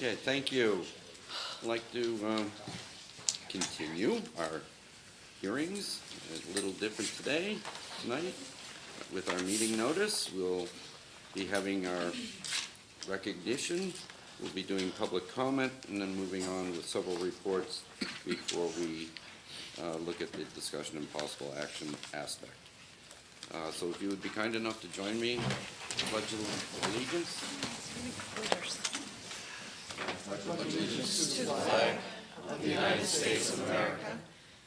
Okay, thank you. I'd like to continue our hearings. A little different tonight, with our meeting notice. We'll be having our recognition. We'll be doing public comment and then moving on with several reports before we look at the discussion and possible action aspect. So if you would be kind enough to join me in the Pledge of Allegiance. Allegiance to the flag of the United States of America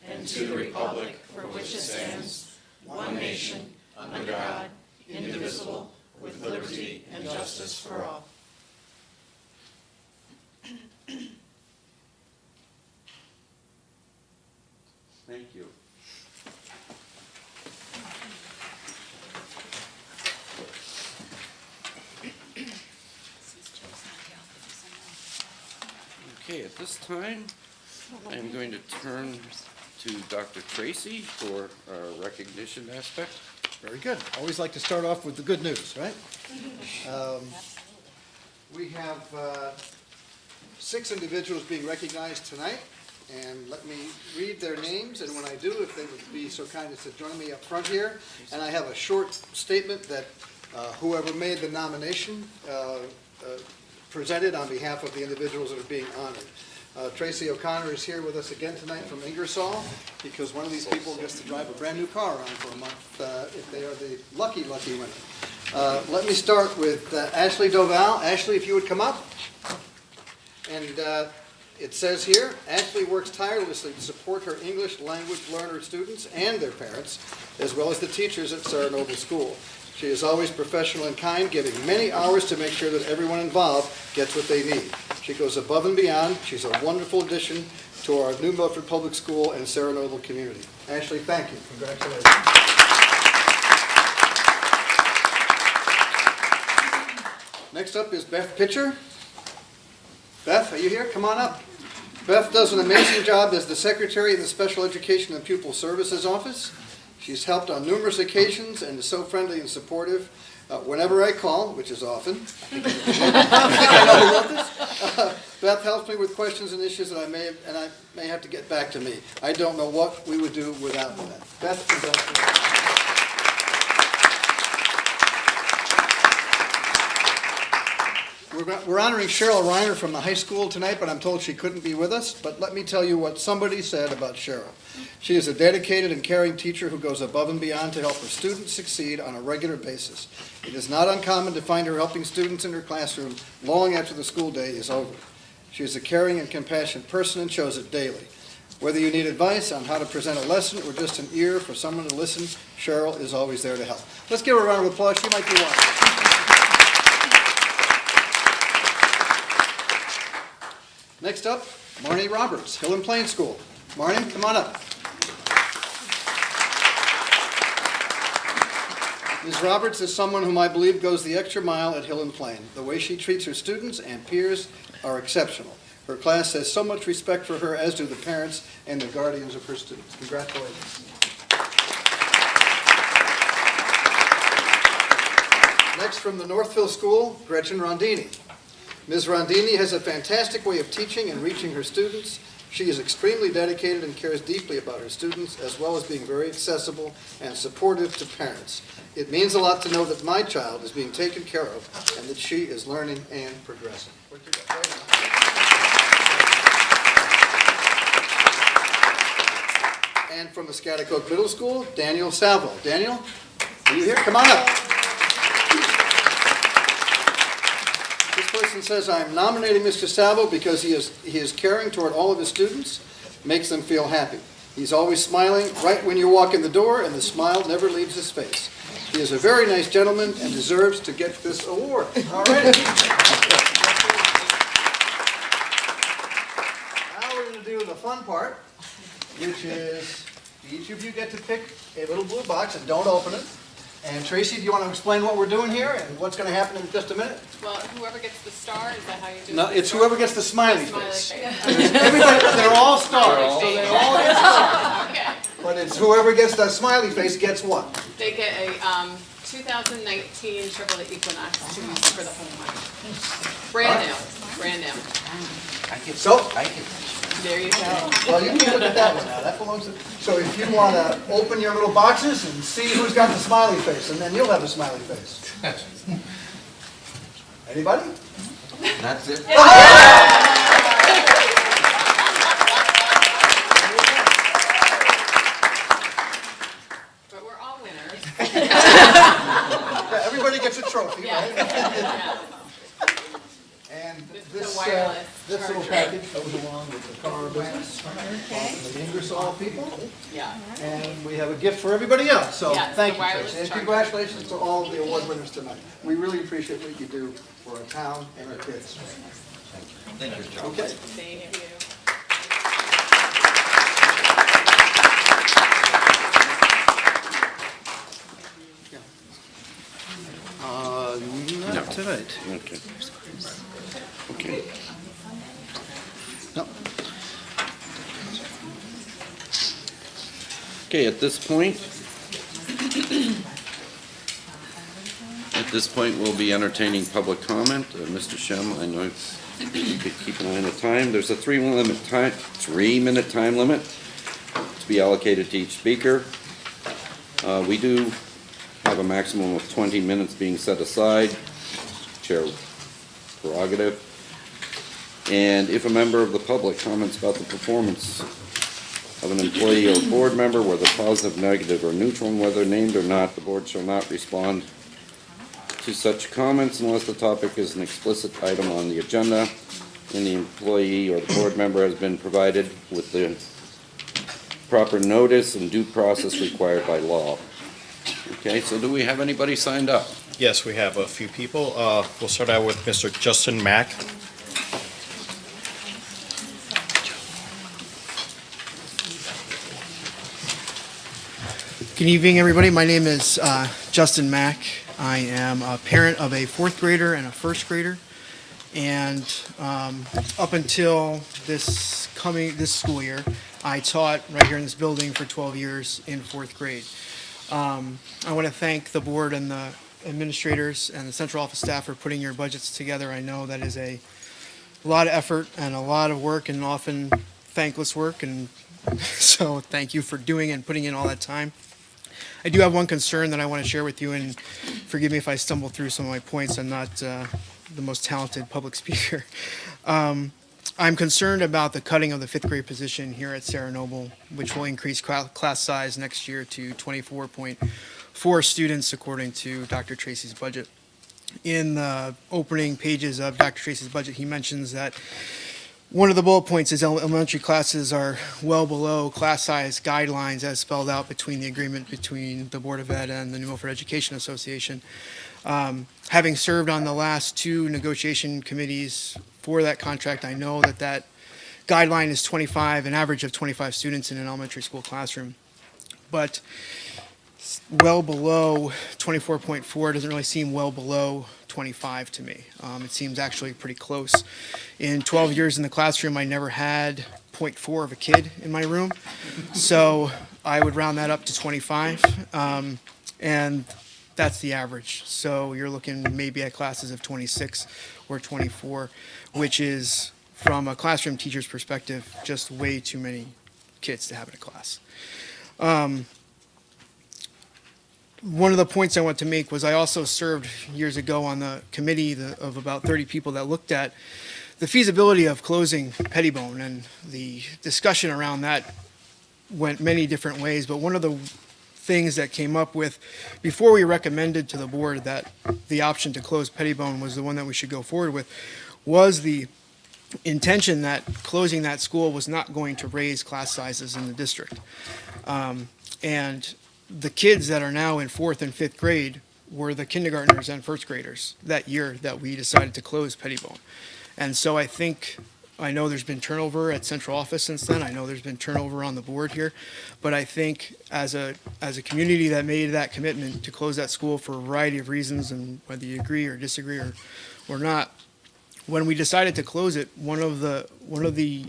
and to the republic for which it stands, one nation, under God, indivisible, with liberty and justice for all. Thank you. Okay, at this time, I am going to turn to Dr. Tracy for our recognition aspect. Very good. Always like to start off with the good news, right? We have 6 individuals being recognized tonight, and let me read their names, and when I do, if they would be so kind as to join me up front here. And I have a short statement that whoever made the nomination presented on behalf of the individuals that are being honored. Tracy O'Connor is here with us again tonight from Ingersoll, because one of these people gets to drive a brand new car around for a month if they are the lucky winner. Let me start with Ashley Doval. Ashley, if you would come up. And it says here, Ashley works tirelessly to support her English language learner students and their parents, as well as the teachers at Sarah Noble School. She is always professional and kind, giving many hours to make sure that everyone involved gets what they need. She goes above and beyond. She's a wonderful addition to our new Milford Public School and Sarah Noble community. Ashley, thank you. Congratulations. Next up is Beth Pitcher. Beth, are you here? Come on up. Beth does an amazing job as the secretary in the Special Education and Pupil Services Office. She's helped on numerous occasions and is so friendly and supportive. Whenever I call, which is often, Beth helps me with questions and issues that I may have to get back to me. I don't know what we would do without Beth. Beth, congratulations. We're honoring Cheryl Reiner from the high school tonight, but I'm told she couldn't be with us. But let me tell you what somebody said about Cheryl. She is a dedicated and caring teacher who goes above and beyond to help her students succeed on a regular basis. It is not uncommon to find her helping students in her classroom long after the school day is over. She is a caring and compassionate person and shows it daily. Whether you need advice on how to present a lesson or just an ear for someone to listen, Cheryl is always there to help. Let's give her a round of applause. She might be watching. Next up, Marnie Roberts, Hill and Plain School. Marnie, come on up. Ms. Roberts is someone whom I believe goes the extra mile at Hill and Plain. The way she treats her students and peers are exceptional. Her class has so much respect for her, as do the parents and the guardians of her students. Congratulations. Next, from the Northville School, Gretchen Rondini. Ms. Rondini has a fantastic way of teaching and reaching her students. She is extremely dedicated and cares deeply about her students, as well as being very accessible and supportive to parents. It means a lot to know that my child is being taken care of and that she is learning and progressing. And from the Scotticoke Middle School, Daniel Salvo. Daniel, are you here? Come on up. This person says, I'm nominating Mr. Salvo because he is caring toward all of his students, makes them feel happy. He's always smiling right when you walk in the door, and the smile never leaves his face. He is a very nice gentleman and deserves to get this award. All right. Now we're going to do the fun part, which is each of you get to pick a little blue box and don't open it. And Tracy, do you want to explain what we're doing here and what's going to happen in just a minute? Well, whoever gets the star, is that how you do it? No, it's whoever gets the smiley face. Everybody, They're all stars, so they all get stars. okay. But it's whoever gets the smiley face gets what? They get a 2019 Chevrolet Equinox to use for the home run. Brand new. Brand new. So, There you go. well, you can look at that one now, that belongs to, so if you want to open your little boxes and see who's got the smiley face, and then you'll have a smiley face. Anybody? That's it. But we're all winners. Yeah, everybody gets a trophy, Yeah. right? Yeah. And The this, wireless this little charger. package goes along with the car business from the Ingersoll people. Yeah. And we have a gift for everybody else, so Yes, thank the you, wireless Tracy. And charger. congratulations to all of the award winners tonight. We really appreciate what you do for our town and our kids. Thank you, John. Okay. Thank you. Not tonight. Okay. Okay. No. Okay, at this point, we'll be entertaining public comment. Mr. Shem, I know you could keep an eye on the time. There's a 3-minute time limit to be allocated to each speaker. We do have a maximum of 20 minutes being set aside, chair prerogative. And if a member of the public comments about the performance of an employee or board member, whether positive, negative, or neutral, and whether named or not, the board shall not respond to such comments unless the topic is an explicit item on the agenda and the employee or the board member has been provided with the proper notice and due process required by law. Okay, so do we have anybody signed up? Yes, we have a few people. We'll start out with Mr. Justin Mack. Good evening, everybody. My name is Justin Mack. I am a parent of a fourth grader and a first grader. And up until this school year, I taught right here in this building for 12 years in fourth grade. I want to thank the board and the administrators and the central office staff for putting your budgets together. I know that is a lot of effort and a lot of work and often thankless work. And so thank you for doing and putting in all that time. I do have one concern that I want to share with you, and forgive me if I stumble through some of my points. I'm not the most talented public speaker. I'm concerned about the cutting of the fifth grade position here at Sarah Noble, which will increase class size next year to 24.4 students, according to Dr. Tracy's budget. In the opening pages of Dr. Tracy's budget, he mentions that one of the bullet points is elementary classes are well below class size guidelines as spelled out between the agreement between the Board of Ed and the New Milford Education Association. Having served on the last two negotiation committees for that contract, I know that that guideline is 25, an average of 25 students in an elementary school classroom. But well below 24.4 doesn't really seem well below 25 to me. It seems actually pretty close. In 12 years in the classroom, I never had 0.4 of a kid in my room. So I would round that up to 25. And that's the average. So you're looking maybe at classes of 26 or 24, which is, from a classroom teacher's perspective, just way too many kids to have in a class. One of the points I want to make was I also served years ago on the committee of about 30 people that looked at the feasibility of closing Pettibone, and the discussion around that went many different ways. But one of the things that came up with before we recommended to the board that the option to close Pettibone was the one that we should go forward with was the intention that closing that school was not going to raise class sizes in the district. And the kids that are now in fourth and fifth grade were the kindergartners and first graders that year that we decided to close Pettibone. And so I know there's been turnover at central office since then. I know there's been turnover on the board here. But I think as a community that made that commitment to close that school for a variety of reasons, and whether you agree or disagree or not, when we decided to close it, one of the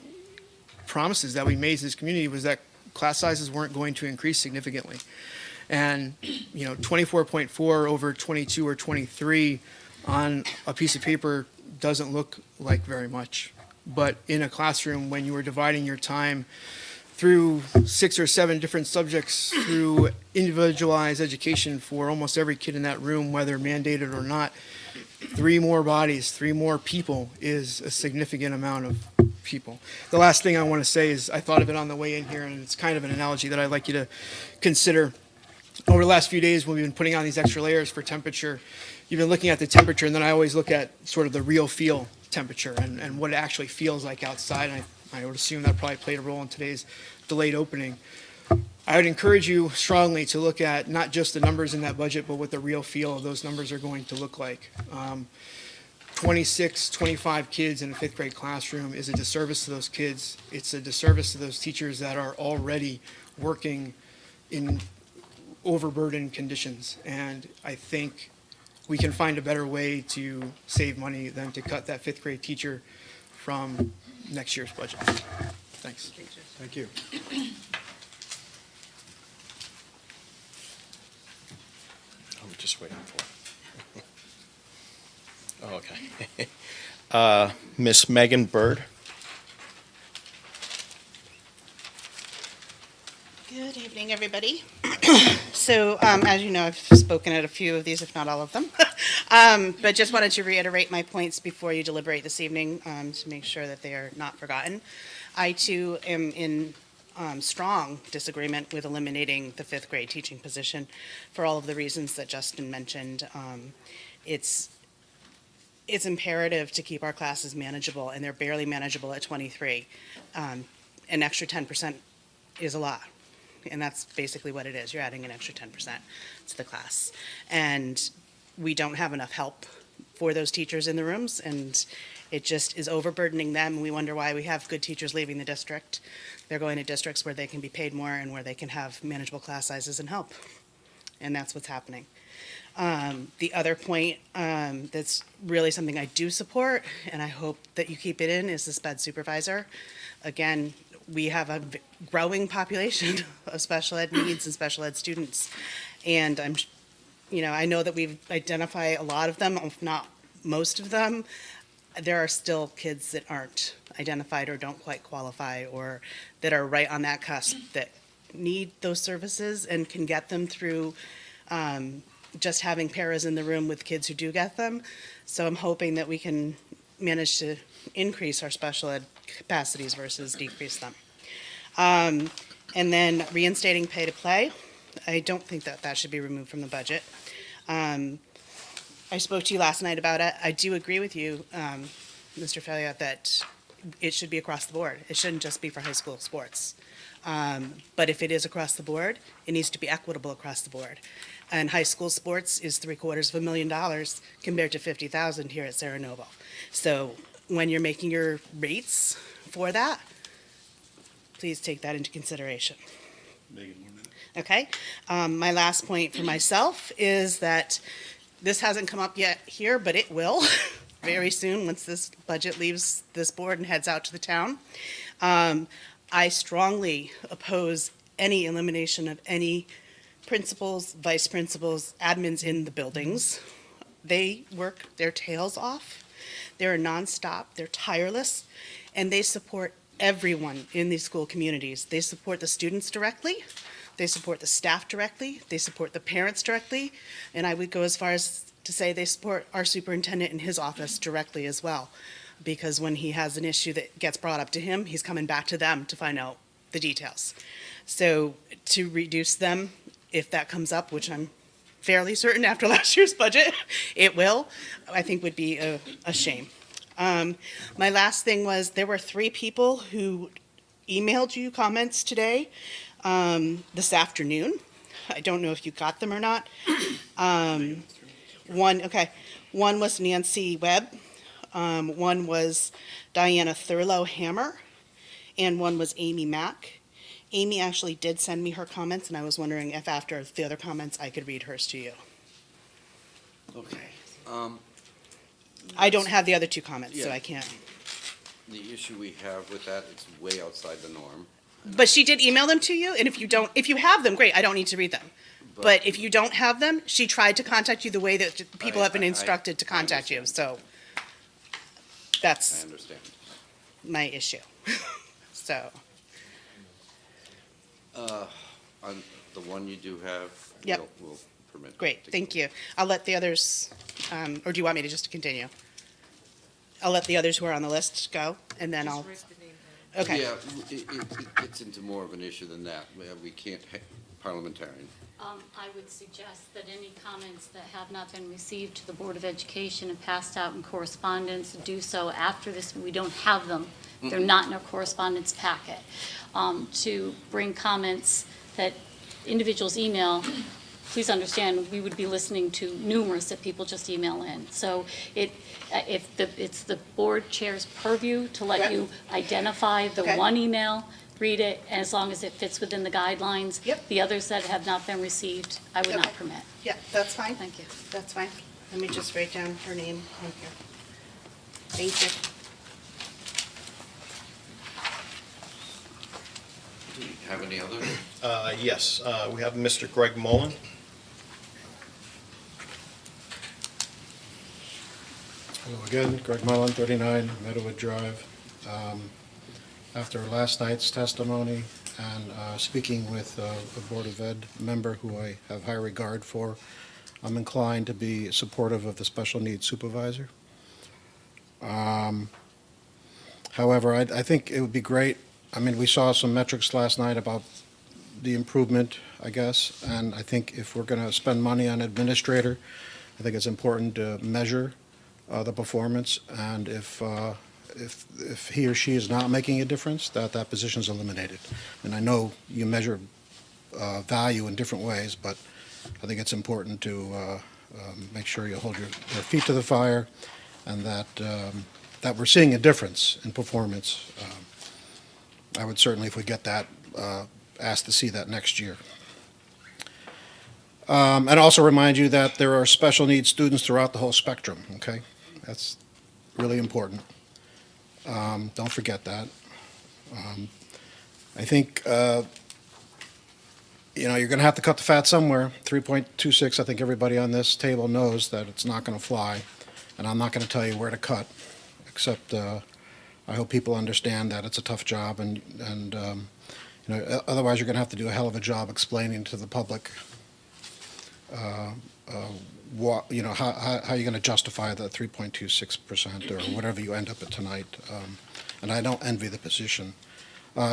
promises that we made to this community was that class sizes weren't going to increase significantly. And 24.4 over 22 or 23 on a piece of paper doesn't look like very much. But in a classroom, when you are dividing your time through 6 or 7 different subjects, through individualized education for almost every kid in that room, whether mandated or not, 3 more bodies, 3 more people is a significant amount of people. The last thing I want to say is I thought of it on the way in here, and it's kind of an analogy that I'd like you to consider. Over the last few days, when we've been putting on these extra layers for temperature, you've been looking at the temperature, and then I always look at sort of the real feel temperature and what it actually feels like outside. And I would assume that probably played a role in today's delayed opening. I would encourage you strongly to look at not just the numbers in that budget, but what the real feel of those numbers are going to look like. 26, 25 kids in a 5th grade classroom is a disservice to those kids. It's a disservice to those teachers that are already working in overburdened conditions. And I think we can find a better way to save money than to cut that 5th grade teacher from next year's budget. Thanks. Thank you. I'm just waiting for. Oh, okay. Miss Megan Bird. Good evening, everybody. So, as you know, I've spoken at a few of these, if not all of them. But just wanted to reiterate my points before you deliberate this evening to make sure that they are not forgotten. I, too, am in strong disagreement with eliminating the 5th grade teaching position for all of the reasons that Justin mentioned. It's imperative to keep our classes manageable, and they're barely manageable at 23. An extra 10% is a lot. And that's basically what it is. You're adding an extra 10% to the class. And we don't have enough help for those teachers in the rooms, and it just is overburdening them. And we wonder why we have good teachers leaving the district. They're going to districts where they can be paid more and where they can have manageable class sizes and help. And that's what's happening. The other point that's really something I do support, and I hope that you keep it in, is the SPED supervisor. Again, we have a growing population of special ed needs and special ed students. And I know that we've identified a lot of them, if not most of them. There are still kids that aren't identified or don't quite qualify, or that are right on that cusp that need those services and can get them through just having paras in the room with kids who do get them. So I'm hoping that we can manage to increase our special ed capacities versus decrease them. And then reinstating pay to play. I don't think that that should be removed from the budget. I spoke to you last night about it. I do agree with you, Mr. Falia, that it should be across the board. It shouldn't just be for high school sports. But if it is across the board, it needs to be equitable across the board. And high school sports is $750,000 compared to $50,000 here at Sarah Noble. So when you're making your rates for that, please take that into consideration. Okay. My last point for myself is that this hasn't come up yet here, but it will very soon once this budget leaves this board and heads out to the town. I strongly oppose any elimination of any principals, vice principals, admins in the buildings. They work their tails off. They're nonstop. They're tireless, and they support everyone in these school communities. They support the students directly. They support the staff directly. They support the parents directly. And I would go as far as to say they support our superintendent in his office directly as well. Because when he has an issue that gets brought up to him, he's coming back to them to find out the details. So to reduce them, if that comes up, which I'm fairly certain after last year's budget, it will, I think would be a shame. My last thing was there were 3 people who emailed you comments today, this afternoon. I don't know if you got them or not. One was Nancy Webb, one was Diana Thurlow Hammer, and one was Amy Mack. Amy actually did send me her comments, and I was wondering if after the other comments I could read hers to you. Okay. I don't have the other 2 comments, so Yeah. I can't. The issue we have with that, it's way outside the norm. But she did email them to you, and if you have them, great, I don't need to read them. But if you don't have them, she tried to contact you the way that people have been I instructed to contact you, understand. so. I That's understand. my issue. So, On the one you do have, Yep. we'll permit. great, to thank go. you. I'll let the others, or do you want me to just continue? I'll let the others who are on the list go, and then I'll, okay. Yeah, it gets into more of an issue than that. We can't, parliamentarian. I would suggest that any comments that have not been received to the Board of Education and passed out in correspondence, do so after this. We don't have them. They're not in our correspondence packet. To bring comments that individuals email, please understand, we would be listening to numerous that people just email in. So it's the board chair's purview to let Yep. you identify the Okay. one email, read it, and as long as it fits within the guidelines. Yep. The others that have not been received, I would not Okay. permit. Yeah, that's fine. Thank you. That's fine. Let me just write down her name. Thank you. Thank you. Do you have any other? Yes, we have Mr. Greg Mullen. Hello again, Greg Mullen, 39 Meadowood Drive. After last night's testimony and speaking with a Board of Ed member who I have high regard for, I'm inclined to be supportive of the special needs supervisor. However, I think it would be great, I mean, we saw some metrics last night about the improvement, I guess, and I think if we're going to spend money on administrator, I think it's important to measure the performance, and if he or she is not making a difference, that position is eliminated. And I know you measure value in different ways, but I think it's important to make sure you hold your feet to the fire, and that we're seeing a difference in performance. I would certainly, if we get that, ask to see that next year. And also remind you that there are special needs students throughout the whole spectrum, okay? That's really important. Don't forget that. I think, you're going to have to cut the fat somewhere. 3.26, I think everybody on this table knows that it's not going to fly, and I'm not going to tell you where to cut, except I hope people understand that it's a tough job, and otherwise you're going to have to do a hell of a job explaining to the public how you're going to justify the 3.26% or whatever you end up at tonight. And I don't envy the position.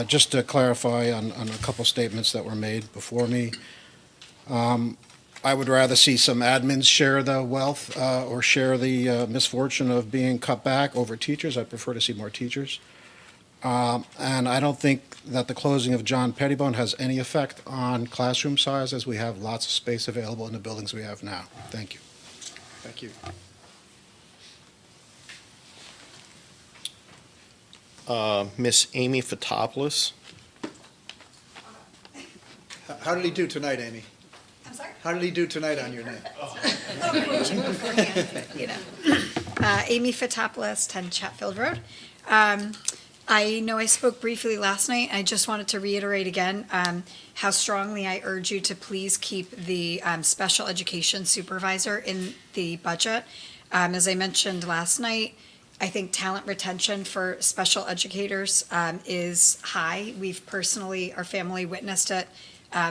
Just to clarify on a couple statements that were made before me, I would rather see some admins share the wealth or share the misfortune of being cut back over teachers. I prefer to see more teachers. And I don't think that the closing of John Pettibone has any effect on classroom size, as we have lots of space available in the buildings we have now. Thank you. Thank you. Miss Amy Fotopoulos. How did he do tonight, Amy? I'm sorry? How did he do tonight on your name? Amy Fotopoulos, 10 Chatfield Road. I know I spoke briefly last night. I just wanted to reiterate again how strongly I urge you to please keep the special education supervisor in the budget. As I mentioned last night, I think talent retention for special educators is high. We've personally, our family witnessed it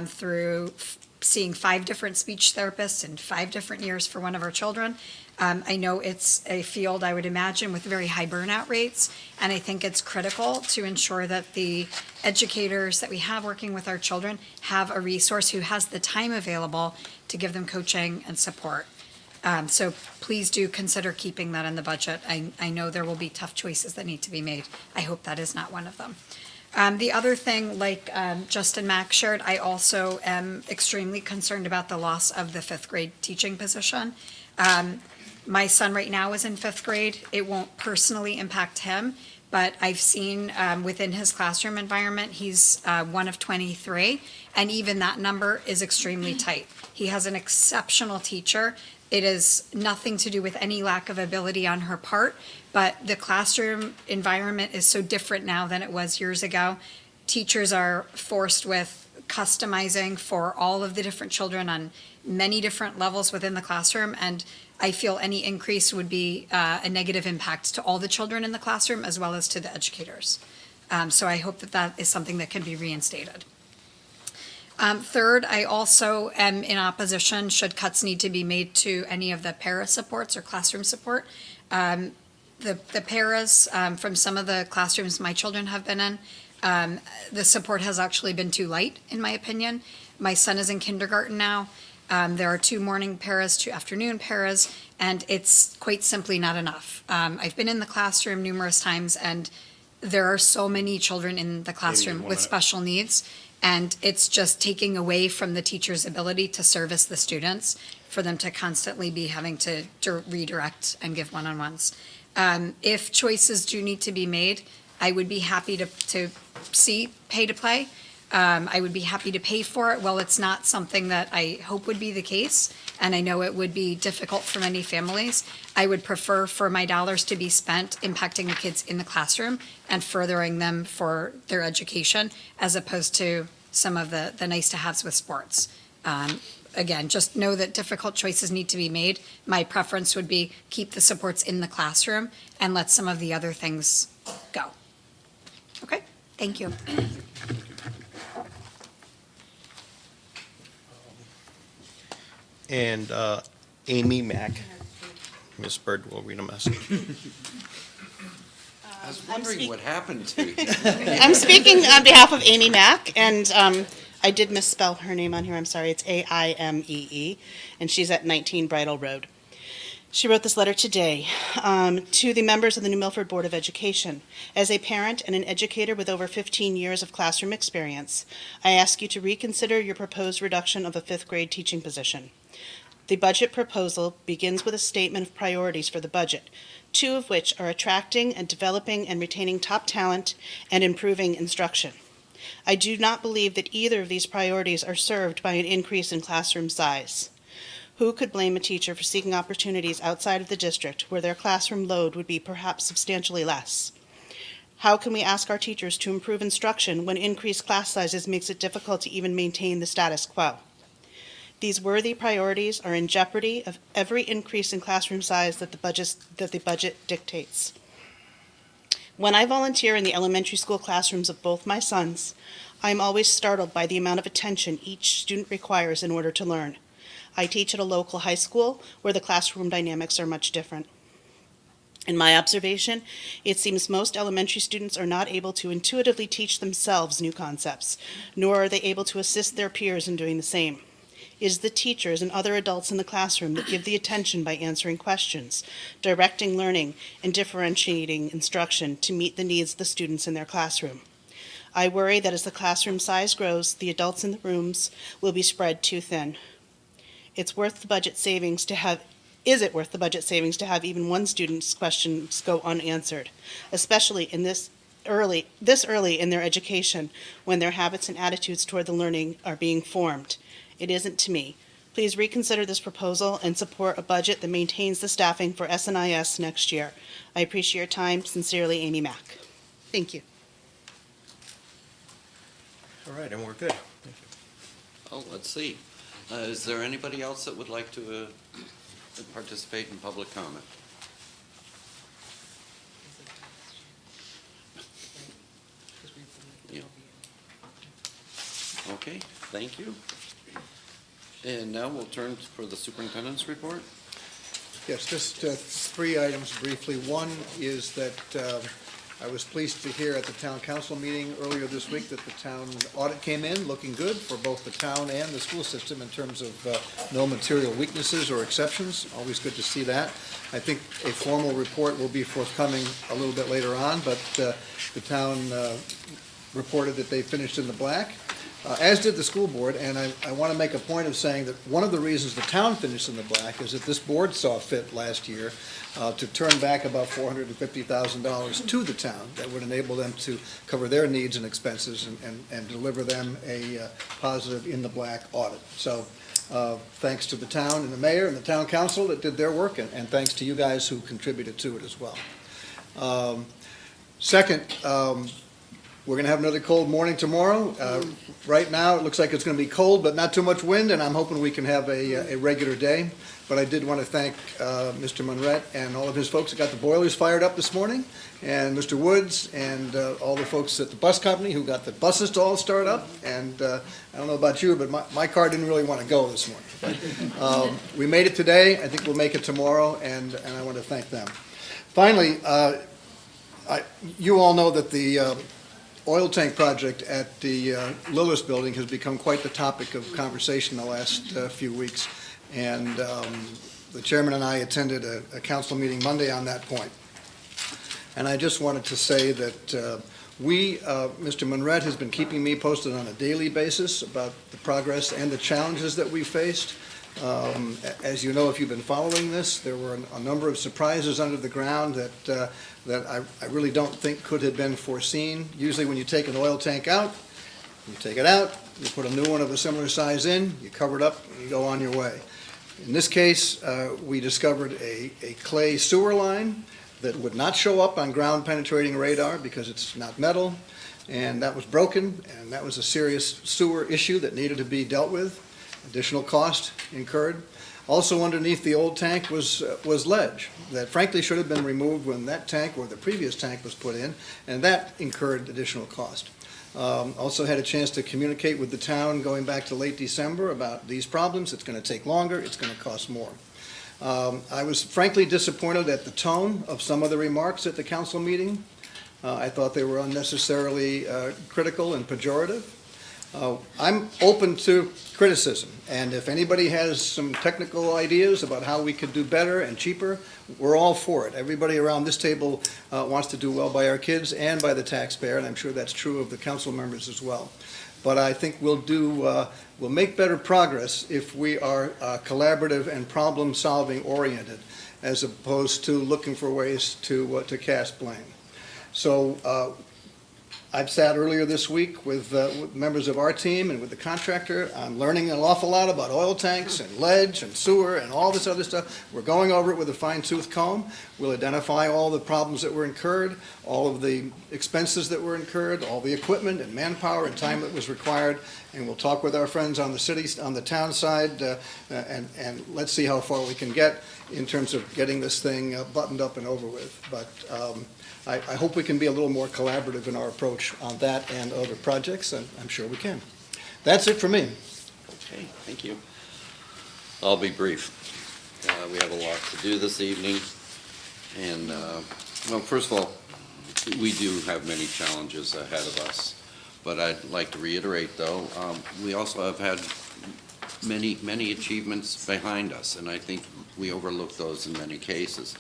through seeing 5 different speech therapists in 5 different years for one of our children. I know it's a field, I would imagine, with very high burnout rates, and I think it's critical to ensure that the educators that we have working with our children have a resource who has the time available to give them coaching and support. So please do consider keeping that in the budget. I know there will be tough choices that need to be made. I hope that is not one of them. The other thing, like Justin Mack shared, I also am extremely concerned about the loss of the 5th grade teaching position. My son right now is in 5th grade. It won't personally impact him, but I've seen within his classroom environment, he's one of 23, and even that number is extremely tight. He has an exceptional teacher. It is nothing to do with any lack of ability on her part, but the classroom environment is so different now than it was years ago. Teachers are forced with customizing for all of the different children on many different levels within the classroom, and I feel any increase would be a negative impact to all the children in the classroom as well as to the educators. So I hope that that is something that can be reinstated. Third, I also am in opposition should cuts need to be made to any of the para supports or classroom support. The paras, from some of the classrooms my children have been in, the support has actually been too light, in my opinion. My son is in kindergarten now. There are 2 morning paras, 2 afternoon paras, and it's quite simply not enough. I've been in the classroom numerous times, and there are so many children in the classroom with special needs, and it's just taking away from the teacher's ability to service the students for them to constantly be having to redirect and give one-on-ones. If choices do need to be made, I would be happy to see pay to play. I would be happy to pay for it. Well, it's not something that I hope would be the case, and I know it would be difficult for many families. I would prefer for my dollars to be spent impacting the kids in the classroom and furthering them for their education, as opposed to some of the nice-to-haves with sports. Again, just know that difficult choices need to be made. My preference would be keep the supports in the classroom and let some of the other things go. Okay, thank you. And Amy Mack, Ms. Bird will read a message. I was wondering what happened to you. I'm speaking on behalf of Amy Mack, and I did misspell her name on here. I'm sorry. It's Aimee, and she's at 19 Bridle Road. She wrote this letter today to the members of the New Milford Board of Education. As a parent and an educator with over 15 years of classroom experience, I ask you to reconsider your proposed reduction of a 5th grade teaching position. The budget proposal begins with a statement of priorities for the budget, 2 of which are attracting and developing and retaining top talent and improving instruction. I do not believe that either of these priorities are served by an increase in classroom size. Who could blame a teacher for seeking opportunities outside of the district where their classroom load would be perhaps substantially less? How can we ask our teachers to improve instruction when increased class sizes makes it difficult to even maintain the status quo? These worthy priorities are in jeopardy of every increase in classroom size that the budget dictates. When I volunteer in the elementary school classrooms of both my sons, I am always startled by the amount of attention each student requires in order to learn. I teach at a local high school where the classroom dynamics are much different. In my observation, it seems most elementary students are not able to intuitively teach themselves new concepts, nor are they able to assist their peers in doing the same. It is the teachers and other adults in the classroom that give the attention by answering questions, directing learning, and differentiating instruction to meet the needs of the students in their classroom. I worry that as the classroom size grows, the adults in the rooms will be spread too thin. Is it worth the budget savings to have even one student's questions go unanswered, especially in this early in their education when their habits and attitudes toward the learning are being formed? It isn't to me. Please reconsider this proposal and support a budget that maintains the staffing for SNIS next year. I appreciate your time. Sincerely, Amy Mack. Thank you. All right, and we're good. Thank you. Oh, let's see. Is there anybody else that would like to participate in public comment? Yeah. Okay, thank you. And now we'll turn for the superintendent's report. Yes, just 3 items briefly. One is that I was pleased to hear at the town council meeting earlier this week that the town audit came in looking good for both the town and the school system in terms of no material weaknesses or exceptions. Always good to see that. I think a formal report will be forthcoming a little bit later on, but the town reported that they finished in the black. As did the school board, and I want to make a point of saying that one of the reasons the town finished in the black is that this board saw fit last year to turn back about $450,000 to the town that would enable them to cover their needs and expenses and deliver them a positive in the black audit. So thanks to the town and the mayor and the town council that did their work, and thanks to you guys who contributed to it as well. Second, We're going to have another cold morning tomorrow. Right now, it looks like it's going to be cold, but not too much wind, and I'm hoping we can have a regular day. But I did want to thank Mr. Monrette and all of his folks that got the boilers fired up this morning, and Mr. Woods, and all the folks at the bus company who got the buses to all start up. And I don't know about you, but my car didn't really want to go this morning. But, we made it today. I think we'll make it tomorrow, and I want to thank them. Finally, you all know that the oil tank project at the Lillis Building has become quite the topic of conversation the last few weeks. And the chairman and I attended a council meeting Monday on that point. And I just wanted to say that Mr. Monrette has been keeping me posted on a daily basis about the progress and the challenges that we faced. As you know, if you've been following this, there were a number of surprises under the ground that I really don't think could have been foreseen. Usually when you take an oil tank out, you take it out, you put a new one of a similar size in, you cover it up, and you go on your way. In this case, we discovered a clay sewer line that would not show up on ground penetrating radar because it's not metal, and that was broken, and that was a serious sewer issue that needed to be dealt with. Additional cost incurred. Also underneath the old tank was ledge that frankly should have been removed when that tank or the previous tank was put in, and that incurred additional cost. Also had a chance to communicate with the town going back to late December about these problems. It's going to take longer. It's going to cost more. I was frankly disappointed at the tone of some of the remarks at the council meeting. I thought they were unnecessarily critical and pejorative. I'm open to criticism, and if anybody has some technical ideas about how we could do better and cheaper, we're all for it. Everybody around this table wants to do well by our kids and by the taxpayer, and I'm sure that's true of the council members as well. But I think we'll make better progress if we are collaborative and problem-solving oriented, as opposed to looking for ways to cast blame. So I've sat earlier this week with members of our team and with the contractor. I'm learning an awful lot about oil tanks and ledge and sewer and all this other stuff. We're going over it with a fine-tooth comb. We'll identify all the problems that were incurred, all of the expenses that were incurred, all the equipment and manpower and time that was required, and we'll talk with our friends on the town side, and let's see how far we can get in terms of getting this thing buttoned up and over with. But I hope we can be a little more collaborative in our approach on that and other projects, and I'm sure we can. That's it for me. Okay, thank you. I'll be brief. We have a lot to do this evening, and, well, first of all, we do have many challenges ahead of us, but I'd like to reiterate, though, we also have had many achievements behind us, and I think we overlook those in many cases.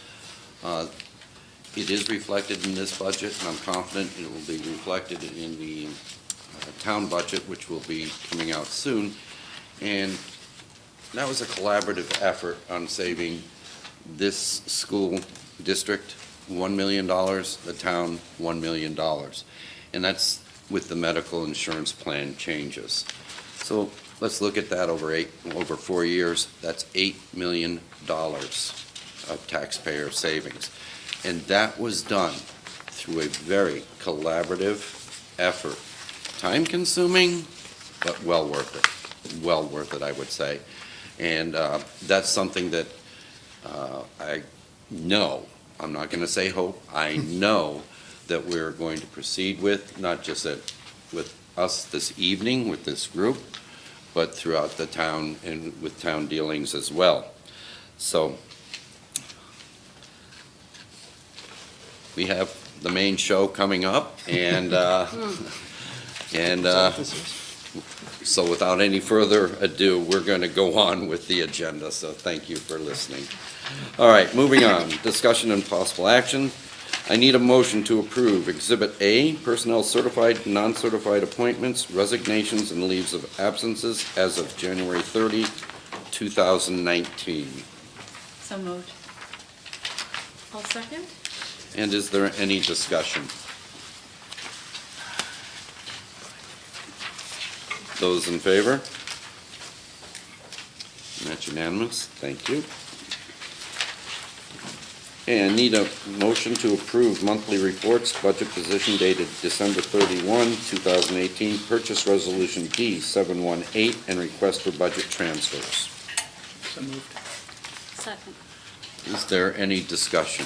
It is reflected in this budget, and I'm confident it will be reflected in the town budget, which will be coming out soon. And that was a collaborative effort on saving this school district $1 million, the town $1 million. And that's with the medical insurance plan changes. So let's look at that over 4 years. That's $8 million of taxpayer savings. And that was done through a very collaborative effort. Time-consuming, but well worth it. Well worth it, I would say. And that's something that I know, I'm not going to say hope, I know that we're going to proceed with, not just with us this evening, with this group, but throughout the town and with town dealings as well. So we have the main show coming up, and so without any further ado, we're going to go on with the agenda, so thank you for listening. All right, moving on, discussion and possible action. I need a motion to approve Exhibit A, personnel certified, non-certified appointments, resignations, and leaves of absences as of January 30, 2019. So moved. I'll second. And is there any discussion? Those in favor? And that's unanimous. Thank you. And need a motion to approve monthly reports, budget position dated December 31, 2018, purchase resolution D718, and request for budget transfers. Second. Is there any discussion?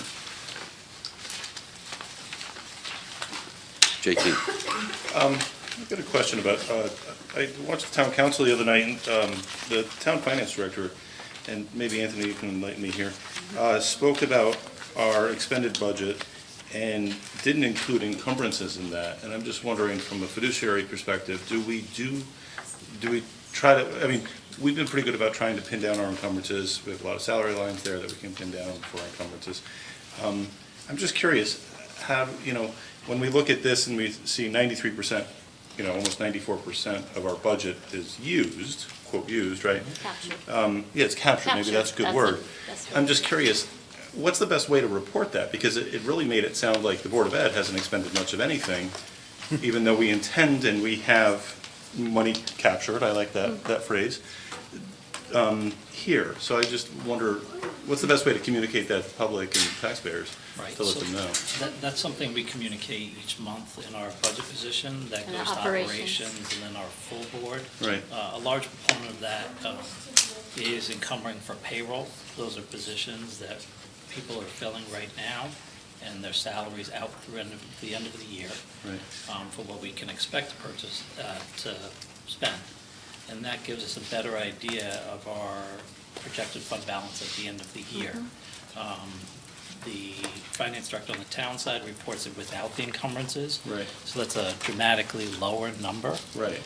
JT? I've got a question about, I watched the town council the other night, and the town finance director, and maybe Anthony, you can enlighten me here, spoke about our expended budget and didn't include encumbrances in that. And I'm just wondering, from a fiduciary perspective, do we try to, I mean, we've been pretty good about trying to pin down our encumbrances. We have a lot of salary lines there that we can pin down for our encumbrances. I'm just curious, when we look at this and we see 93%, almost 94% of our budget is used, quote used, right? Captured. Yeah, it's captured, maybe that's a good word. I'm just curious, what's the best way to report that? Because it really made it sound like the Board of Ed hasn't expended much of anything, even though we intend and we have money captured, I like that phrase, here. So I just wonder, what's the best way to communicate that to the public and taxpayers? Right, To let so them know. that's something we communicate each month in our budget position, that And goes to operations. operations, and then our full board. Right. A large component of that is encumbering for payroll. Those are positions that people are filling right now, and their salaries out through the end of the year. Right. For what we can expect to purchase, to spend. And that gives us a better idea of our projected fund balance at the end of the year. The finance director on the town side reports it without the encumbrances. Right. So that's a dramatically lower number. Right.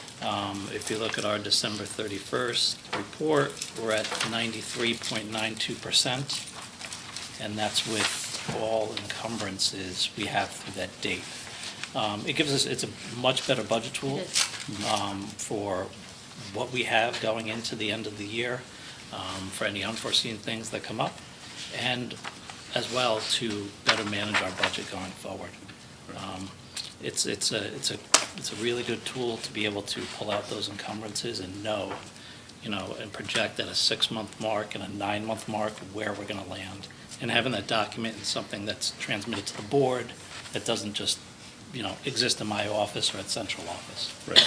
If you look at our December 31st report, we're at 93.92%, and that's with all encumbrances we have through that date. It gives us, it's a much better budget tool It is. for what we have going into the end of the year, for any unforeseen things that come up, and as well to better manage our budget going forward. It's a really good tool to be able to pull out those encumbrances and know, and project at a 6-month mark and a 9-month mark where we're gonna land. And having that document is something that's transmitted to the board, that doesn't just, exist in my office or at central office. Right.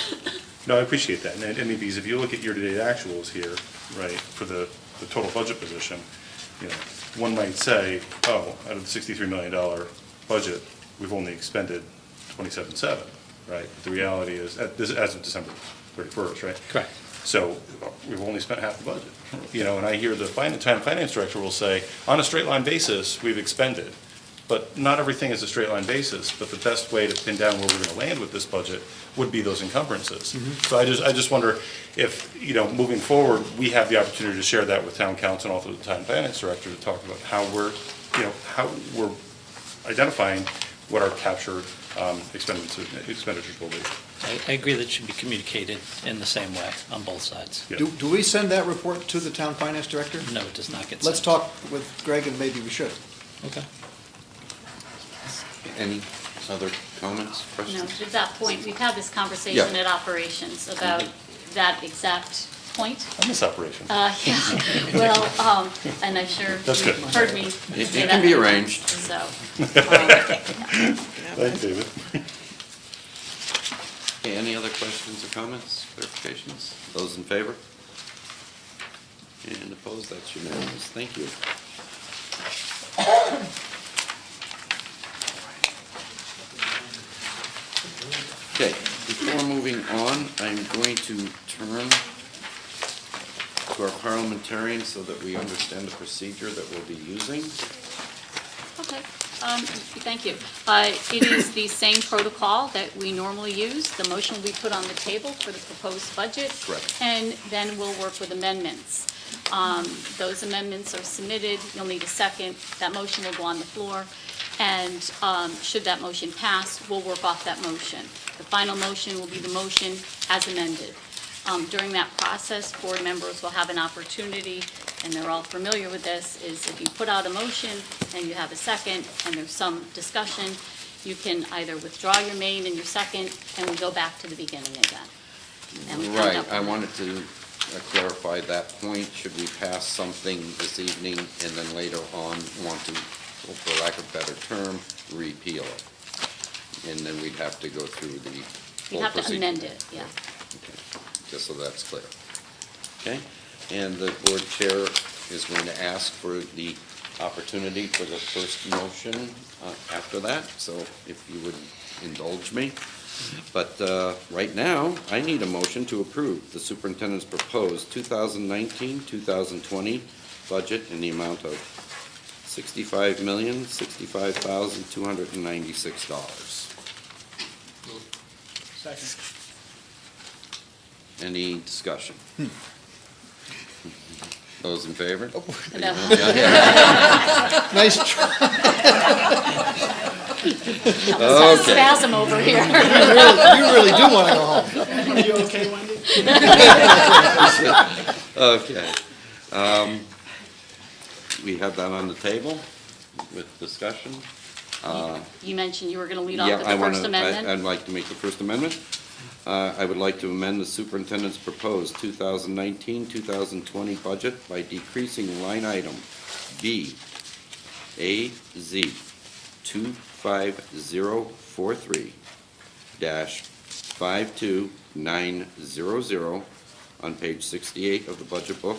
No, I appreciate that. And I mean, because if you look at year-to-date actuals here, right, for the total budget position, one might say, oh, out of the $63 million budget, we've only expended 27.7, right? The reality is, as of December 31st, right? Correct. So we've only spent half the budget, and I hear the town finance director will say, on a straight line basis, we've expended. But not everything is a straight line basis, but the best way to pin down where we're gonna land with this budget would be those encumbrances. So I just wonder if, moving forward, we have the opportunity to share that with town council and also the town finance director to talk about how we're identifying what our captured expenditures will be. I agree that it should be communicated in the same way on both sides. Yeah. Do we send that report to the town finance director? No, it does not get sent. Let's talk with Greg and maybe we should. Okay. Any other comments, No, questions? to that point, we've had this conversation Yeah. at operations about that exact point. I miss operations. Yeah, well, and I'm sure That's good. you've heard me It say it that can be many arranged. times, So, Thanks, David. Okay, any other questions or comments, clarifications? Those in favor? And opposed, that's unanimous. Thank you. Okay, before moving on, I'm going to turn to our parliamentarians so that we understand the procedure that we'll be using. okay, thank you. It is the same protocol that we normally use. The motion will be put on the table for the proposed budget. Correct. And then we'll work with amendments. Those amendments are submitted, you'll need a second, that motion will go on the floor, and should that motion pass, we'll work off that motion. The final motion will be the motion as amended. During that process, board members will have an opportunity, and they're all familiar with this, is if you put out a motion and you have a second and there's some discussion, you can either withdraw your main and your second, and we go back to the beginning again. And we end Right, up I with- wanted to clarify that point. Should we pass something this evening and then later on want to for lack of a better term, repeal it. And then we'd have to go through the You full have to procedure. amend it, yeah. Okay, just so that's clear. Okay, and the board chair is going to ask for the opportunity for the first motion after that, so if you would indulge me. But right now, I need a motion to approve the superintendent's proposed 2019-2020 budget in the amount of $65,065,296. Second. Any discussion? Those in favor? No. Nice try. Some spasm over here. You really do want to go home. Are you okay, Wendy? Okay. We have that on the table with discussion. You mentioned you were going to lead off Yeah, with I the want First to, Amendment. I'd like to make the First Amendment. I would like to amend the superintendent's proposed 2019-2020 budget by decreasing line item B, A, Z, 25043-52900 on page 68 of the budget book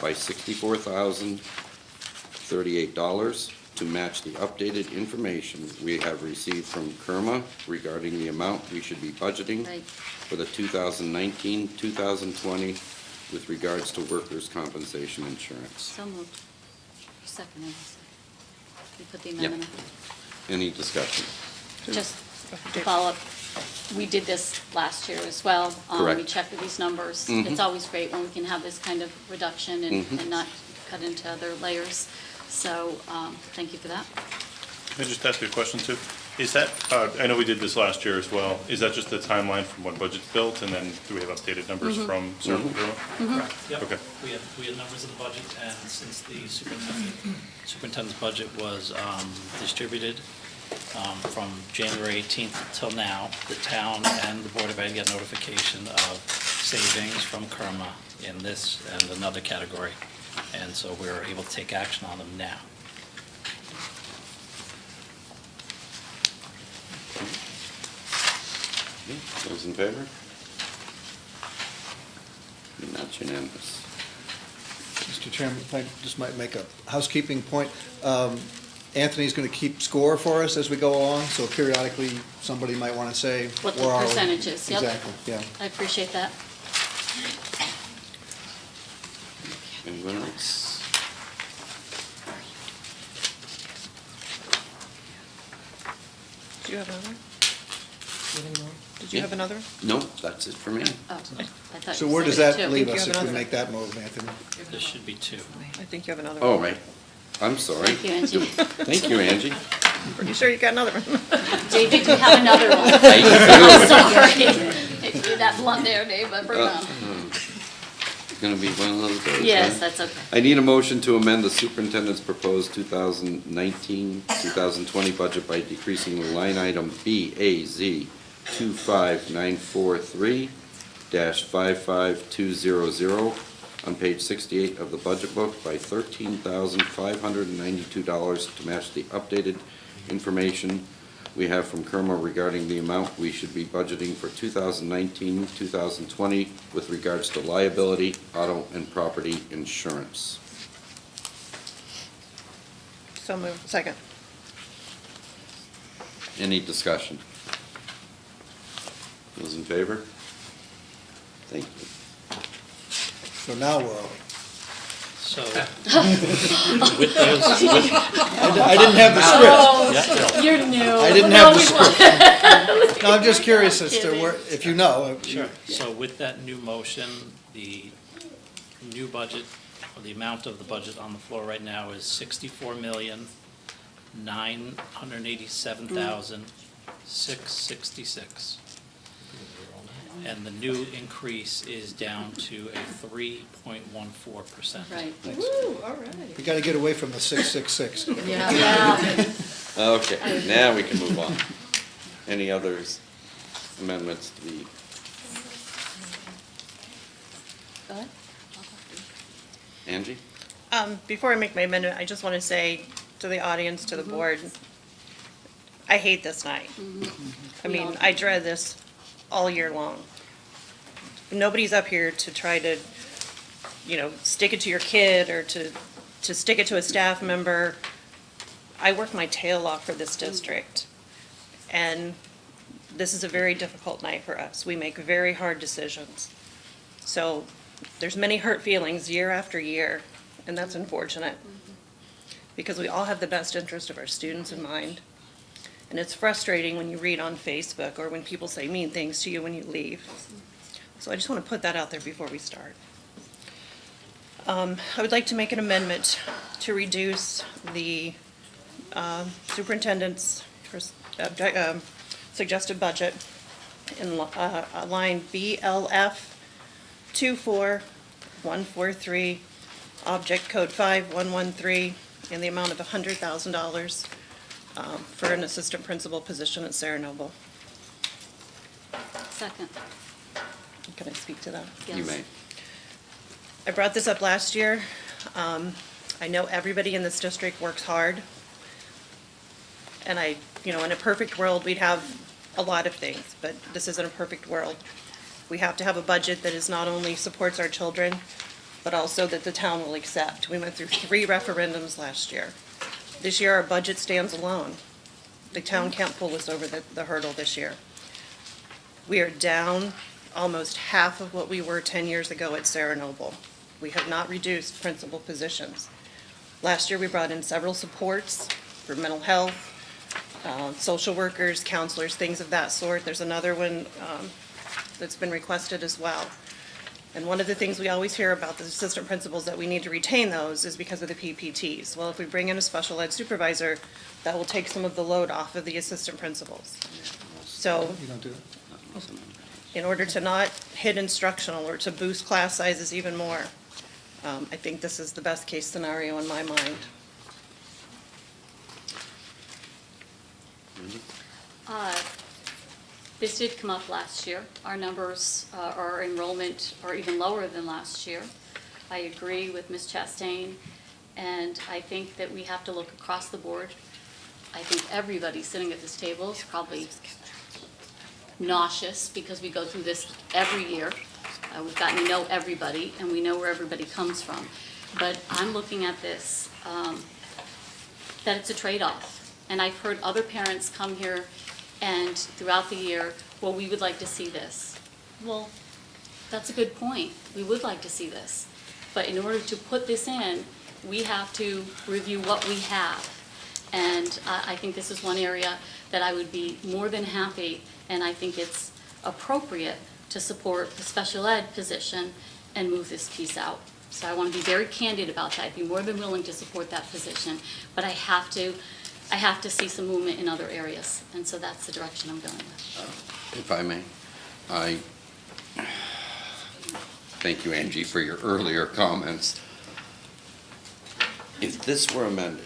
by $64,038 to match the updated information we have received from KERMA regarding the amount we should be budgeting Right. for the 2019-2020 with regards to workers' compensation insurance. So moved. Second, you put the Yep. amendment Any discussion? on. Just to follow up, we did this last year as well. Correct. We checked with these numbers. Mhm. It's always great when we can have this kind of reduction and Mhm. and not cut into other layers. So, thank you for that. Can I just ask you a question too? Is that, I know we did this last year as well, is that just the timeline from when budget's built, and then do we have updated numbers from certain? Correct. Yep. Okay. We had numbers of the budget, and since the superintendent's budget was distributed from January 18th till now, the town and the Board of Ed get notification of savings from KERMA in this and another category. And so we're able to take action on them now. Those in favor? Not unanimous. Mr. Chairman, if I just might make a housekeeping point. Anthony's going to keep score for us as we go along, so periodically, somebody might want to say. What the where are we? percentages, yep. Exactly, yeah. I appreciate that. Anyone else? Do you have another? Did you Yeah. have another? No, that's it for me. Oh, I thought So you where said does it that too. leave you us have if we another. make that move, Anthony? There should be two. I think you have another Oh, one. right. I'm sorry. Thank you, Angie. Thank you, Angie. Pretty sure you got another one. David, you have another one. I I'm sorry. Hate to be that blunt there, Dave, but bring it on. It's gonna be one of those days. Yes, huh? that's okay. I need a motion to amend the superintendent's proposed 2019-2020 budget by decreasing the line item BAZ 25943-55200 on page 68 of the budget book by $13,592 to match the updated information we have from KERMA regarding the amount we should be budgeting for 2019-2020 with regards to liability, auto, and property insurance. So moved. Second. Any discussion? Those in favor? Thank you. So now where are we? So with those, I didn't have the script. Oh, you're new. I didn't have the script. No, I'm just curious as to where, if you know. sure. So with that new motion, the new budget, or the amount of the budget on the floor right now is $64,987,666. And the new increase is down to a 3.14%. Right. We got to get away from the 666. Yeah. Okay, now we can move on. Any others, amendments to the, Go ahead. Angie? Before I make my amendment, I just want to say to the audience, to the board, I hate this night. I We all mean, do. I dread this all year long. Nobody's up here to try to, stick it to your kid or to stick it to a staff member. I work my tail off for this district. And this is a very difficult night for us. We make very hard decisions. So there's many hurt feelings year after year, and that's unfortunate. Because we all have the best interest of our students in mind. And it's frustrating when you read on Facebook or when people say mean things to you when you leave. So I just want to put that out there before we start. I would like to make an amendment to reduce the superintendent's suggested budget in line BLF 24143, object code 5113, in the amount of $100,000 for an assistant principal position at Sarah Noble. Second. Can I speak to that? You Yes. may. I brought this up last year. I know everybody in this district works hard. And in a perfect world, we'd have a lot of things, but this isn't a perfect world. We have to have a budget that is not only supports our children, but also that the town will accept. We went through 3 referendums last year. This year, our budget stands alone. The town can't pull us over the hurdle this year. We are down almost half of what we were 10 years ago at Sarah Noble. We have not reduced principal positions. Last year, we brought in several supports for mental health, social workers, counselors, things of that sort. There's another one that's been requested as well. And one of the things we always hear about the assistant principals that we need to retain those is because of the PPTs. Well, if we bring in a special ed supervisor, that will take some of the load off of the assistant principals. So in order to not hit instructional or to boost class sizes even more, I think this is the best case scenario in my mind. This did come up last year. Our numbers, our enrollment are even lower than last year. I agree with Ms. Chastain, and I think that we have to look across the board. I think everybody sitting at this table is probably nauseous because we go through this every year. We've gotten to know everybody, and we know where everybody comes from. But I'm looking at this, that it's a trade-off. And I've heard other parents come here and throughout the year, well, we would like to see this. Well, that's a good point. We would like to see this. But in order to put this in, we have to review what we have. And I think this is one area that I would be more than happy, and I think it's appropriate to support the special ed position and move this piece out. So I want to be very candid about that. I'd be more than willing to support that position, but I have to see some movement in other areas, and so that's the direction I'm going with. If I may, I thank you, Angie, for your earlier comments. If this were amended,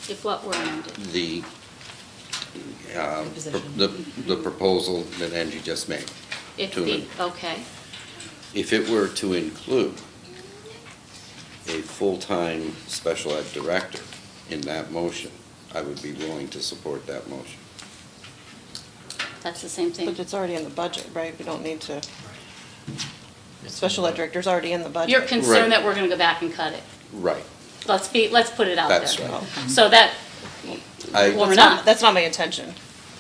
If what were amended? The proposal that Angie just made. Okay. If it were to include a full-time special ed director in that motion, I would be willing to support that motion. That's the same thing. But it's already in the budget, right? We don't need to, special ed director's already in the budget. You're concerned Right. that we're going to go back and cut it. Right. Let's put it out there. That's right. So that, I- Well, we're not. That's not my intention.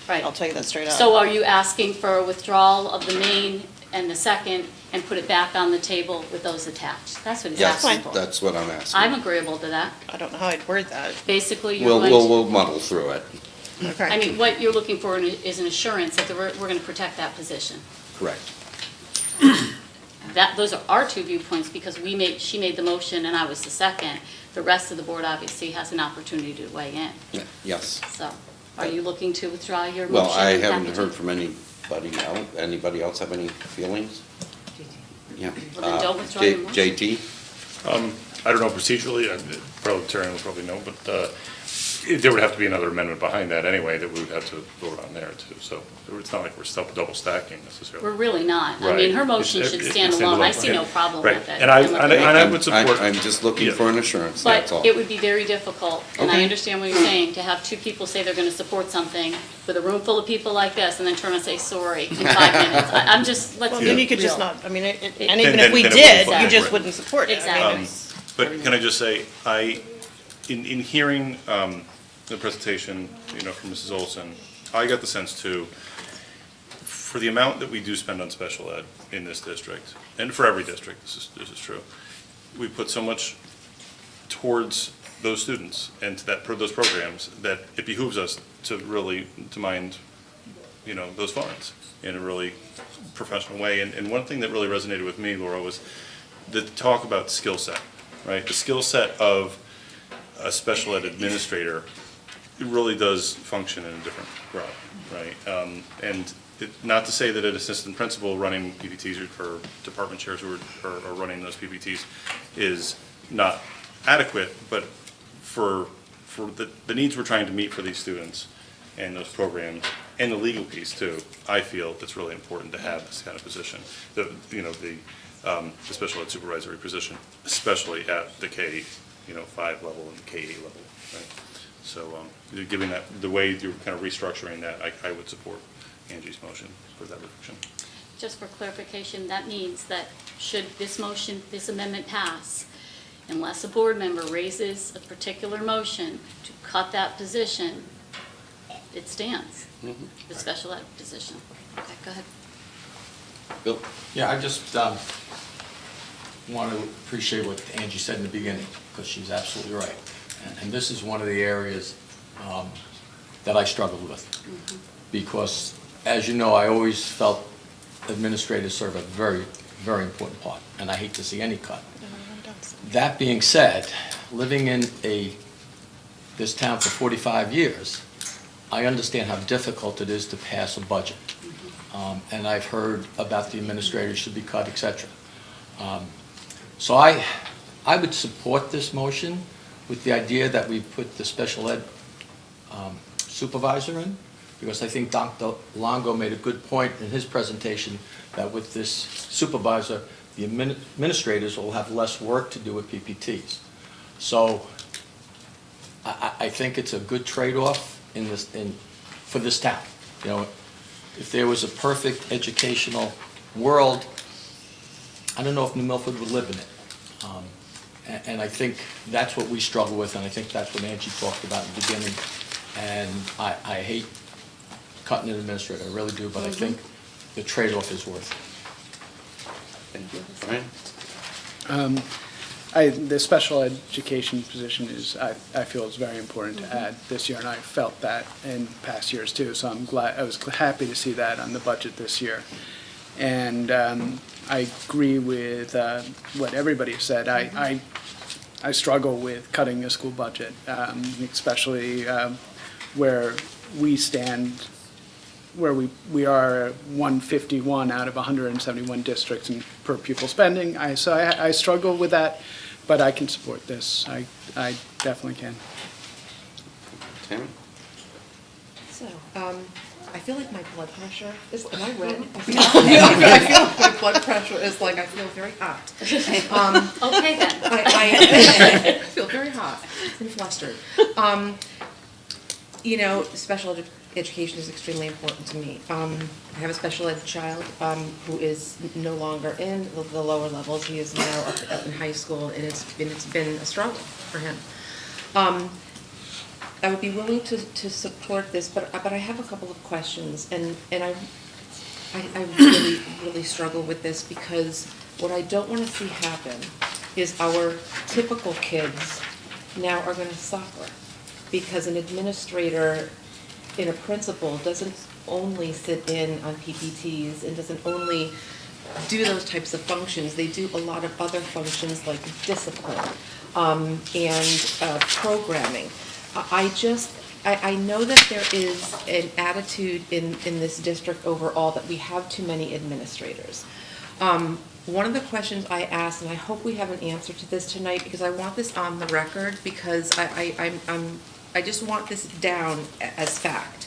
right. I'll tell you that straight up. So are you asking for a withdrawal of the main and the second and put it back on the table with those attached? That's what he's Yes, asking for. that's what I'm asking. I'm agreeable to that. I don't know how I'd word that. Basically, you're going to. We'll muddle through it. Okay. I mean, what you're looking for is an assurance that we're going to protect that position. Correct. Those are our two viewpoints, because she made the motion and I was the second. The rest of the board obviously has an opportunity to weigh in. Yeah, yes. So, are you looking to withdraw your motion? Well, I and haven't package heard it? from anybody else. Anybody else have any feelings? Yeah. Well, then don't withdraw your motion. JT? I don't know procedurally, probably Terry will probably know, but there would have to be another amendment behind that anyway that we would have to vote on there too. So it's not like we're double stacking necessarily. We're really not. I Right. mean, her motion It's- should it's stand alone. I see right. no problem Right. with it. And I would support. I'm just looking Yeah. for an assurance, that's But all. it would be very difficult, and I Okay. understand what you're saying, to have two people say they're gonna support something with a room full of people like this, and then turn and say sorry in 5 minutes. I'm just, let's Well, be then you could just real. not, I mean, and And even then- if we then it wouldn't did, fly. you just Right. wouldn't support it. I mean, Exactly. it's- But can I just say, in hearing the presentation, from Mrs. Olson, I got the sense too, for the amount that we do spend on special ed in this district, and for every district, this is true, we put so much towards those students and to those programs, that it behooves us to really, to mind, those funds in a really professional way. And one thing that really resonated with me, Laura, was the talk about skill set, right? The skill set of a special ed administrator, it really does function in a different realm, right? And not to say that an assistant principal running PPTs or department chairs who are running those PPTs is not adequate, but for the needs we're trying to meet for these students and those programs, and the legal piece too, I feel it's really important to have this kind of position. The special ed supervisory position, especially at the K, 5 level and the K8 level, right? So, given that, the way you're kind of restructuring that, I would support Angie's motion for that reduction. Just for clarification, that means that should this motion, this amendment pass, unless a board member raises a particular motion to cut that position, it stands, the special ed position. Okay, go ahead. Bill? Yeah, I just want to appreciate what Angie said in the beginning, because she's absolutely right. And this is one of the areas that I struggled with. Because, as you know, I always felt administrators serve a very, very important part, and I hate to see any cut. That being said, living in this town for 45 years, I understand how difficult it is to pass a budget. And I've heard about the administrators should be cut, et cetera. So I would support this motion with the idea that we put the special ed supervisor in, because I think Dr. Longo made a good point in his presentation that with this supervisor, the administrators will have less work to do with PPTs. So I think it's a good trade-off for this town. If there was a perfect educational world, I don't know if New Milford would live in it. And I think that's what we struggle with, and I think that's what Angie talked about in the beginning. And I hate cutting an administrator, I really do, but I think the trade-off is worth it. Thank you. Brian? The special education position I feel is very important to add this year, and I felt that in past years too, so I was happy to see that on the budget this year. And I agree with what everybody said. I struggle with cutting a school budget, especially where we stand, where we are 151 out of 171 districts in per pupil spending. So I struggle with that, but I can support this. I definitely can. Tammy? So, I feel like my blood pressure is, am I red? I feel like my blood pressure is like, I feel very hot. Okay then. I feel very hot and flustered. Special education is extremely important to me. I have a special ed child who is no longer in the lower levels. He is now up in high school, and it's been a struggle for him. I would be willing to support this, but I have a couple of questions, and I really, really struggle with this, because what I don't want to see happen is our typical kids now are going to suffer, because an administrator and a principal doesn't only sit in on PPTs and doesn't only do those types of functions. They do a lot of other functions like discipline and programming. I know that there is an attitude in this district overall that we have too many administrators. One of the questions I asked, and I hope we have an answer to this tonight, because I want this on the record, because I I just want this down as fact.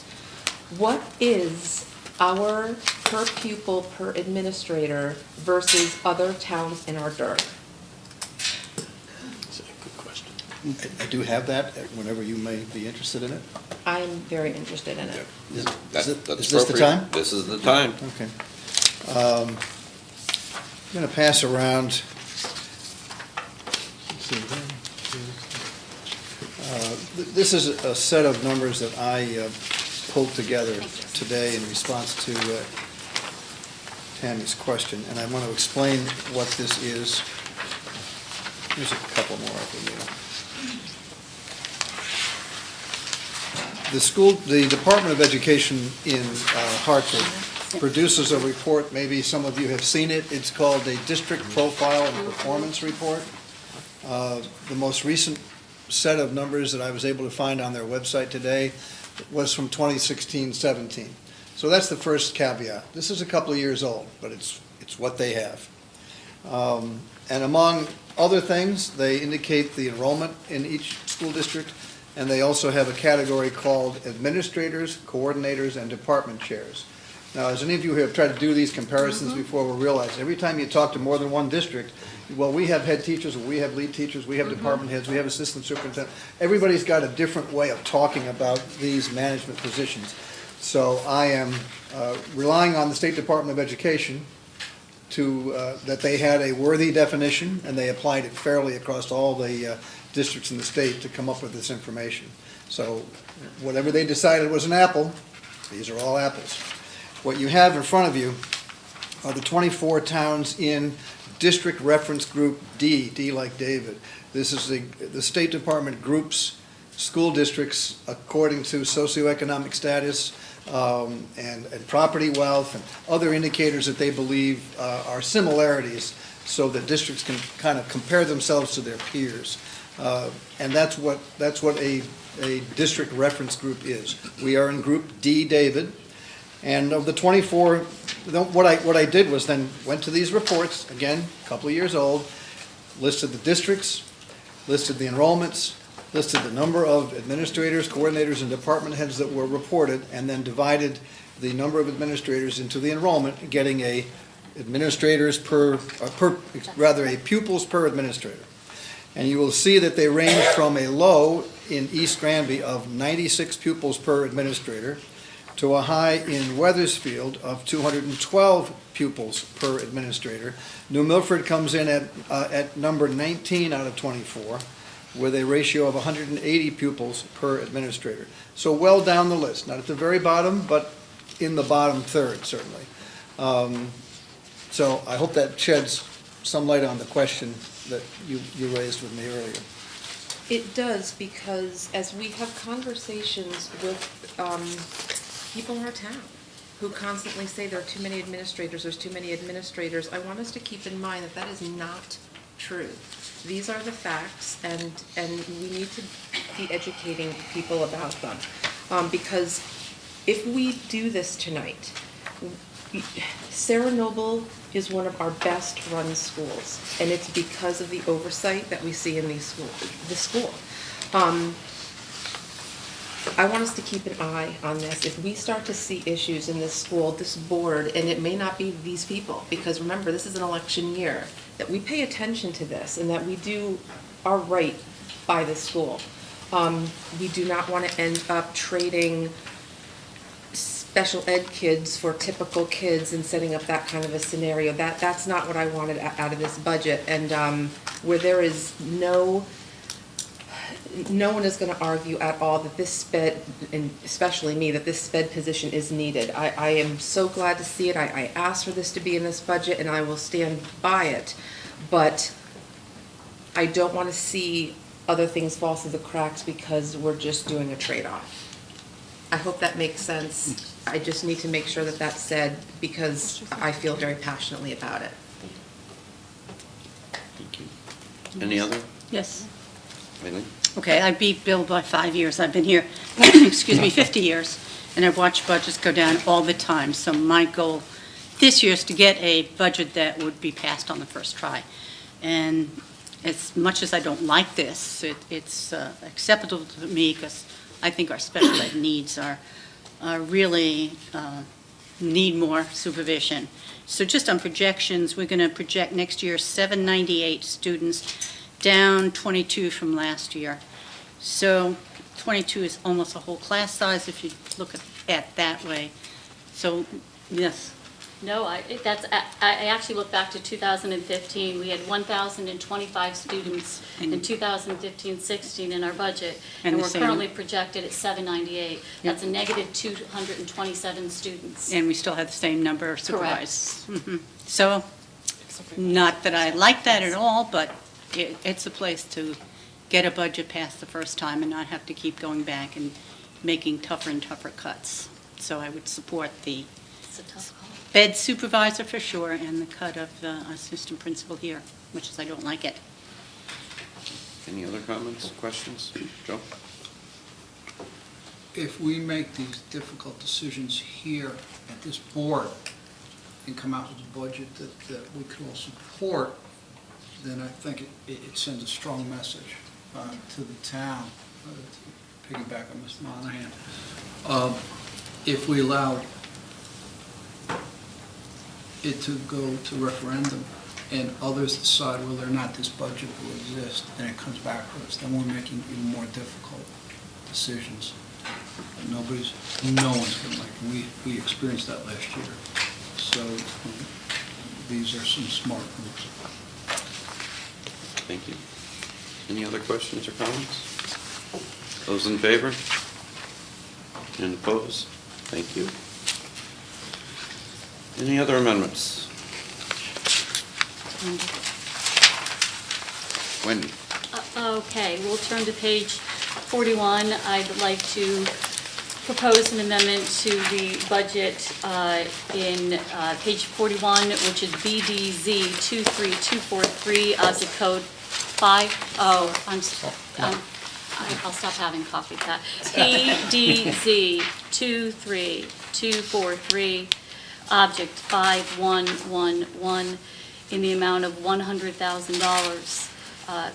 What is our per pupil per administrator versus other towns in our dirt? That's a good question. I do have that, whenever you may be interested in it. I'm very interested in it. Is That's this the appropriate. time? This is the time. Okay. I'm going to pass around. Let's see, this is a set of numbers that I pulled together today in response to Tammy's question, and I want to explain what this is. There's a couple more I can The Department of Education in Hartford produces a report, maybe some of you have seen it. It's called a District Profile and Performance Report. The most recent set of numbers that I was able to find on their website today was from 2016-17. So that's the first caveat. This is a couple of years old, but it's what they have. And among other things, they indicate the enrollment in each school district, and they also have a category called administrators, coordinators, and department chairs. Now, as any of you who have tried to do these comparisons before will realize, every time you talk to more than one district, well, we have head teachers, we have lead teachers, we have department heads, we have assistant superintendent. Everybody's got a different way of talking about these management positions. So I am relying on the State Department of Education that they had a worthy definition, and they applied it fairly across all the districts in the state to come up with this information. So whatever they decided was an apple, these are all apples. What you have in front of you are the 24 towns in District Reference Group D, D like David. This is the State Department groups school districts according to socioeconomic status and property wealth and other indicators that they believe are similarities so that districts can kind of compare themselves to their peers. And that's what a district reference group is. We are in Group D, David. And of the 24, what I did was then went to these reports, again, a couple of years old, listed the districts, listed the enrollments, listed the number of administrators, coordinators, and department heads that were reported, and then divided the number of administrators into the enrollment, getting a pupils per administrator. And you will see that they range from a low in East Granby of 96 pupils per administrator to a high in Weathersfield of 212 pupils per administrator. New Milford comes in at number 19 out of 24 with a ratio of 180 pupils per administrator. So well down the list, not at the very bottom, but in the bottom third, certainly. So I hope that sheds some light on the question that you raised with me earlier. It does, because as we have conversations with people in our town who constantly say there are too many administrators, there's too many administrators, I want us to keep in mind that that is not true. These are the facts, and we need to be educating people about them. Because if we do this tonight, Sarah Noble is one of our best run schools, and it's because of the oversight that we see in this school. I want us to keep an eye on this. If we start to see issues in this school, this board, and it may not be these people, because remember, this is an election year, that we pay attention to this and that we do our right by the school. We do not want to end up trading special ed kids for typical kids and setting up that kind of a scenario. That's not what I wanted out of this budget. And where there is no one is going to argue at all that this sped, and especially me, that this sped position is needed. I am so glad to see it. I asked for this to be in this budget, and I will stand by it. But I don't want to see other things fall through the cracks because we're just doing a trade-off. I hope that makes sense. I just need to make sure that that's said because I feel very passionately about it. Thank you. Any other? Yes. Eileen? Okay, I beat Bill by 5 years. I've been here, 50 years, and I've watched budgets go down all the time. So my goal this year is to get a budget that would be passed on the first try. And as much as I don't like this, it's acceptable to me because I think our special ed needs are really need more supervision. So just on projections, we're going to project next year 798 students, down 22 from last year. So 22 is almost a whole class size if you look at that way. So, yes. No, I actually look back to 2015. We had 1,025 students in 2015-16 in our budget, and we're currently projected at 798. That's a negative 227 students. And we still have the same number of supervisors. Mhm. So, not that I like that at all, but it's a place to get a budget passed the first time and not have to keep going back and making tougher and tougher cuts. So I would support the Ed supervisor for sure, and the cut of the assistant principal here, much as I don't like it. Any other comments, questions? Joe? If we make these difficult decisions here at this board and come out with a budget that we can all support, then I think it sends a strong message to the town, to piggyback on Ms. Monahan. If we allow it to go to referendum and others decide whether or not this budget will exist and it comes back to us, then we're making even more difficult decisions. No one's going to like them. We experienced that last year. So these are some smart moves. Thank you. Any other questions or comments? Those in favor? And opposed? Thank you. Any other amendments? Wendy? Okay, we'll turn to page 41. I'd like to propose an amendment to the budget in page 41, which is BDZ 23243, object code 50. I'll stop having coffee, Pat. BDZ 23243, object 5111, in the amount of $100,000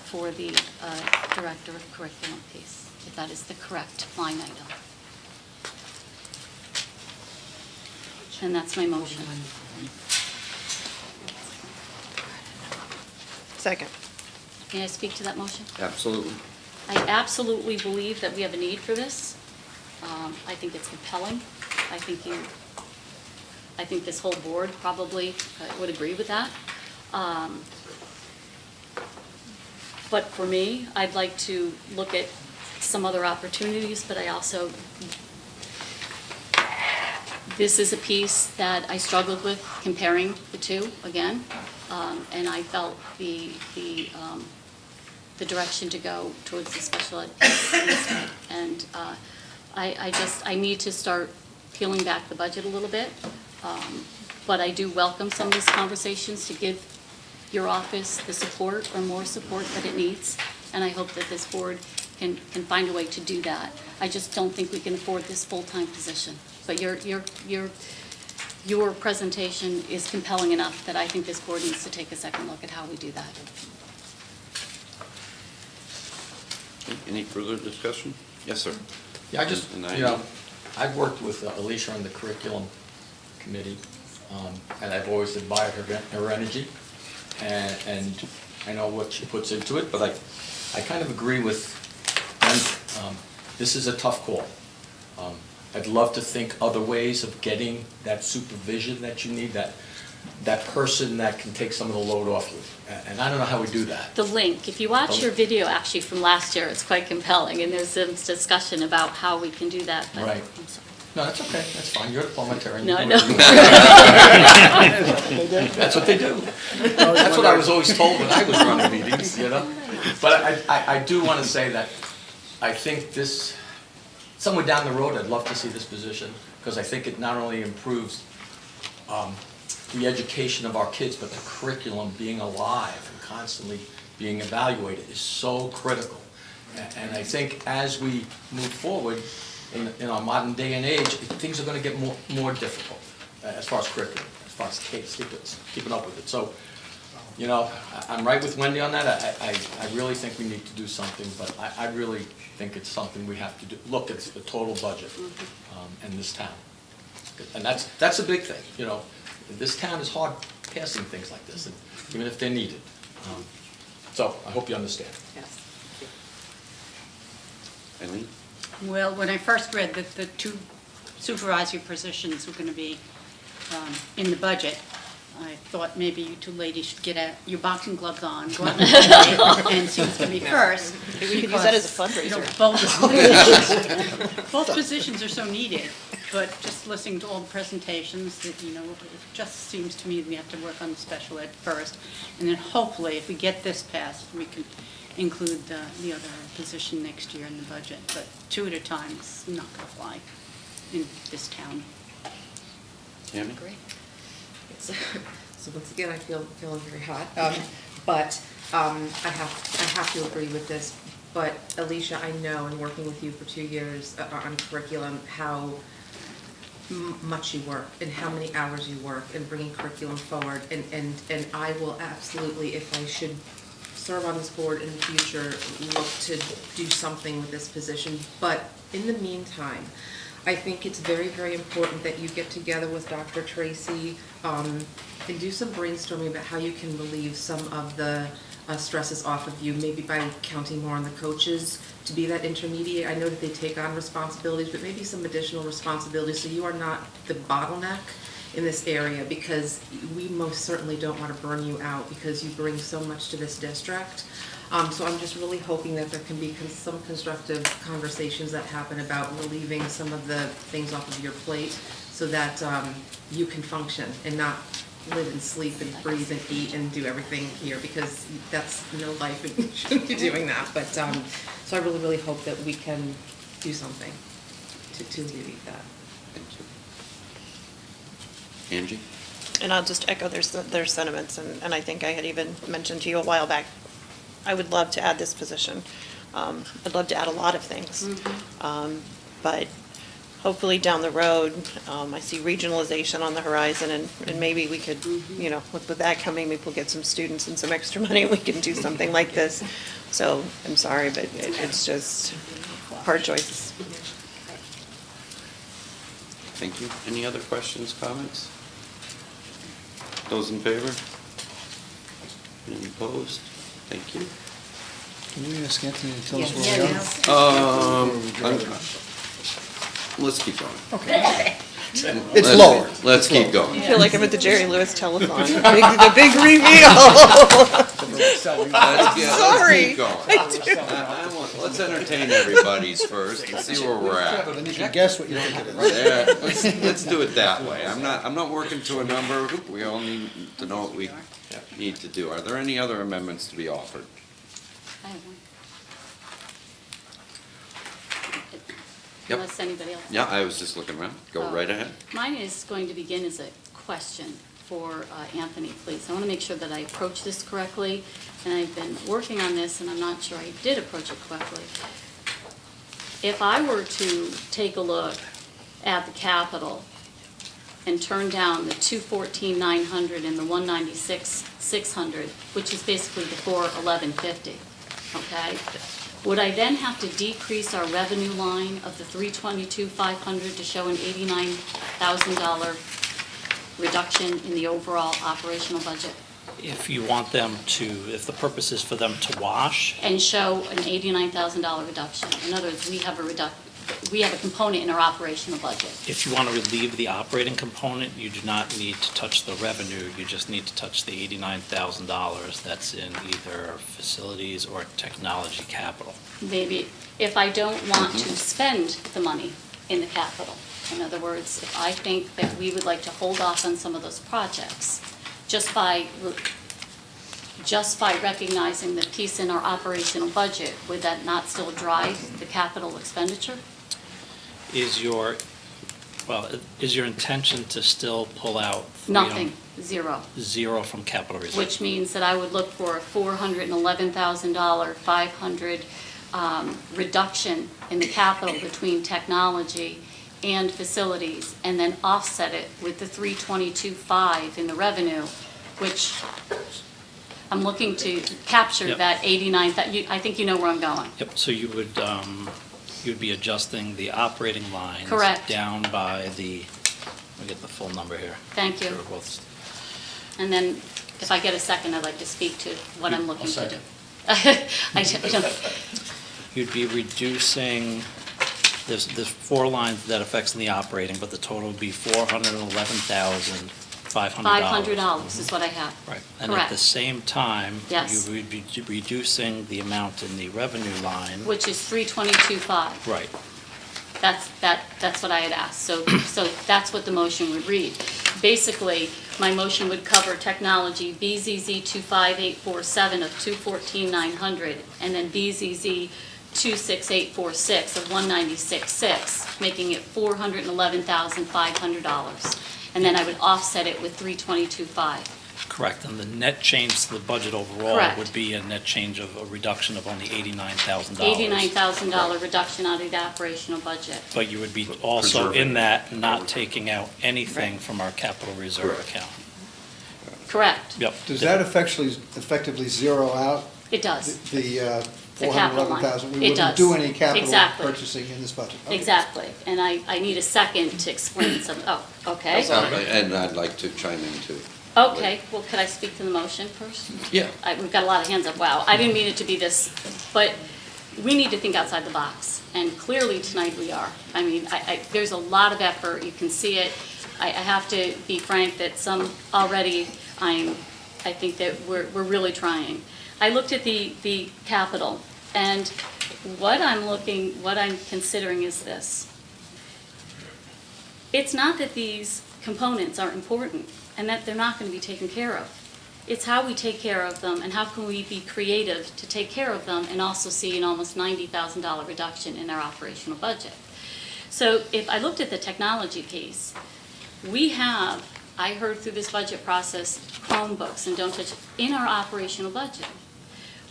for the Director of Curriculum piece, if that is the correct line item. And that's my motion. Second. May I speak to that motion? Absolutely. I absolutely believe that we have a need for this. I think it's compelling. I think this whole board probably would agree with that. But for me, I'd like to look at some other opportunities, but I also, this is a piece that I struggled with comparing the two again, and I felt the direction to go towards the special ed piece instead. And I need to start peeling back the budget a little bit. But I do welcome some of these conversations to give your office the support or more support that it needs. And I hope that this board can find a way to do that. I just don't think we can afford this full-time position. But your presentation is compelling enough that I think this board needs to take a second look at how we do that. Any further discussion? Yes, sir. Yeah, I've worked with Alicia on the curriculum committee, and I've always admired her energy, and I know what she puts into it, but I kind of agree with them. This is a tough call. I'd love to think other ways of getting that supervision that you need, that person that can take some of the load off you. And I don't know how we do that. The link, if you watch your video actually from last year, it's quite compelling, and there's some discussion about how we can do that. But right. I'm sorry. No, that's okay. That's fine. You're the parliamentarian. No, You no. do That's what they do. That's what I was always told when I was running meetings, you know? But I do want to say that I think this, somewhere down the road, I'd love to see this position, because I think it not only improves the education of our kids, but the curriculum being alive and constantly being evaluated is so critical. And I think as we move forward in our modern day and age, things are going to get more difficult as far as curriculum, as far as kids keeping up with it. So I'm right with Wendy on that. I really think we need to do something, but I really think it's something we have to do. Look, it's the total budget in this town. And that's a big thing, This town is hard passing things like this, even if they're needed. So I hope you understand. Yes. Eileen? Well, when I first read that the two supervisory positions were going to be in the budget, I thought maybe you two ladies should get your boxing gloves on, go out and see what's going to be first. Maybe we could use that as a fundraiser. Both positions are so needed, but just listening to all the presentations, it just seems to me we have to work on the special ed first. And then hopefully, if we get this passed, we can include the other position next year in the budget. But two at a time is not going to fly in this town. Tammy? Great. So once again, I feel very hot, but I have to agree with this. But Alicia, I know, in working with you for 2 years on curriculum, how much you work and how many hours you work and bringing curriculum forward. And I will absolutely, if I should serve on this board in the future, look to do something with this position. But in the meantime, I think it's very, very important that you get together with Dr. Tracy and do some brainstorming about how you can relieve some of the stresses off of you, maybe by counting more on the coaches to be that intermediate. I know that they take on responsibilities, but maybe some additional responsibilities so you are not the bottleneck in this area, because we most certainly don't want to burn you out because you bring so much to this district. So I'm just really hoping that there can be some constructive conversations that happen about relieving some of the things off of your plate so that you can function and not live and sleep and breathe and eat and do everything here, because that's no life and you shouldn't be doing that. But so I really, really hope that we can do something to alleviate that. Thank you. Angie? And I'll just echo their sentiments, and I think I had even mentioned to you a while back, I would love to add this position. I'd love to add a lot of things. But hopefully down the road, I see regionalization on the horizon, and maybe we could, with that coming, maybe we'll get some students and some extra money, and we can do something like this. So I'm sorry, but it's just hard choices. Thank you. Any other questions, comments? Those in favor? Any opposed? Thank you. Can you ask Anthony to tell us where we are? Let's keep going. Okay. It's lower. Let's keep going. I feel like I'm at the Jerry Lewis telethon. The big reveal. Let's keep going. Let's entertain everybody's first and see where we're at. Then you can guess what you think it is. Yeah, let's do it that way. I'm not working to a number. We all need to know what we need to do. Are there any other amendments to be offered? I have one. Yep. Unless anybody else. Yeah, I was just looking around. Go right ahead. Mine is going to begin as a question for Anthony, please. I want to make sure that I approach this correctly, and I've been working on this, and I'm not sure I did approach it correctly. If I were to take a look at the capital and turn down the 214,900 and the 196,600, which is basically the 41150, okay? Would I then have to decrease our revenue line of the 322,500 to show an $89,000 reduction in the overall operational budget? If you want them to, if the purpose is for them to wash, And show an $89,000 reduction? In other words, we have a component in our operational budget. if you want to relieve the operating component, you do not need to touch the revenue, you just need to touch the $89,000 that's in either facilities or technology capital. Maybe if I don't want to spend the money in the capital. In other words, if I think that we would like to hold off on some of those projects, just by recognizing the piece in our operational budget, would that not still drive the capital expenditure? Is your intention to still pull out? Nothing, zero. Zero from capital reserve? Which means that I would look for a $411,000, 500 reduction in the capital between technology and facilities, and then offset it with the 322.5 in the revenue, which I'm looking to capture Yep. that 89, I think you know where I'm going. Yep, so you'd be adjusting the operating lines. Correct. Down by the, let me get the full number here. Thank you. Sure, both- And then, if I get a second, I'd like to speak to what I'm looking to do. I don't, You'd be reducing, there's 4 lines that affects in the operating, but the total would be $411,500. $500 is what I have. Right, and at the Correct. same time, Yes. you would be reducing the amount in the revenue line. Which is 322.5. Right, That's what I had asked. So that's what the motion would read. Basically, my motion would cover technology BZZ 25847 of 214,900, and then BZZ 26846 of 196,600, making it $411,500. And then I would offset it with 322.5. correct, and the net change to the budget overall Correct. would be a net change of a reduction of only $89,000. $89,000 reduction out of the operational budget. But you would be also Preserving. in that not taking out anything Right. from our capital reserve Correct. account. Correct. Yep. Does that effectively zero out It does. the The capital line. 411,000? We It wouldn't does. do any capital Exactly. purchasing in this budget? Okay. Exactly. And I need a second to explain some, okay. And I'd like to chime in too. Okay, well, could I speak to the motion first? Yeah. We've got a lot of hands up, wow. I didn't mean it to be this, but we need to think outside the box. And clearly tonight we are. I mean, there's a lot of effort, you can see it. I have to be frank that some already, I think that we're really trying. I looked at the capital, and what I'm considering is this. It's not that these components aren't important and that they're not going to be taken care of. It's how we take care of them and how can we be creative to take care of them and also see an almost $90,000 reduction in our operational budget. So if I looked at the technology piece, we have, I heard through this budget process, Chromebooks and Don't Touch in our operational budget.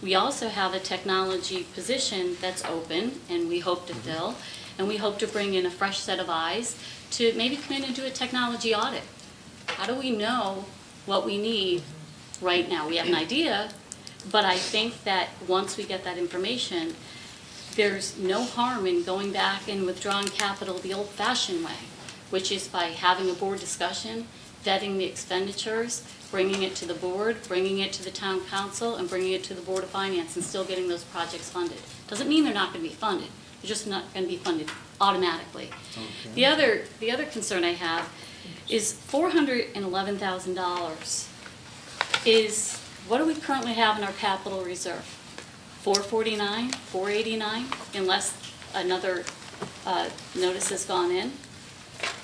We also have a technology position that's open and we hope to fill, and we hope to bring in a fresh set of eyes to maybe come in and do a technology audit. How do we know what we need right now? We have an idea, but I think that once we get that information, there's no harm in going back and withdrawing capital the old-fashioned way, which is by having a board discussion, vetting the expenditures, bringing it to the board, bringing it to the town council, and bringing it to the Board of Finance, and still getting those projects funded. Doesn't mean they're not going to be funded. They're just not going to be funded automatically. The other concern I have is $411,000 is, what do we currently have in our capital reserve? 449, 489, unless another notice has gone in?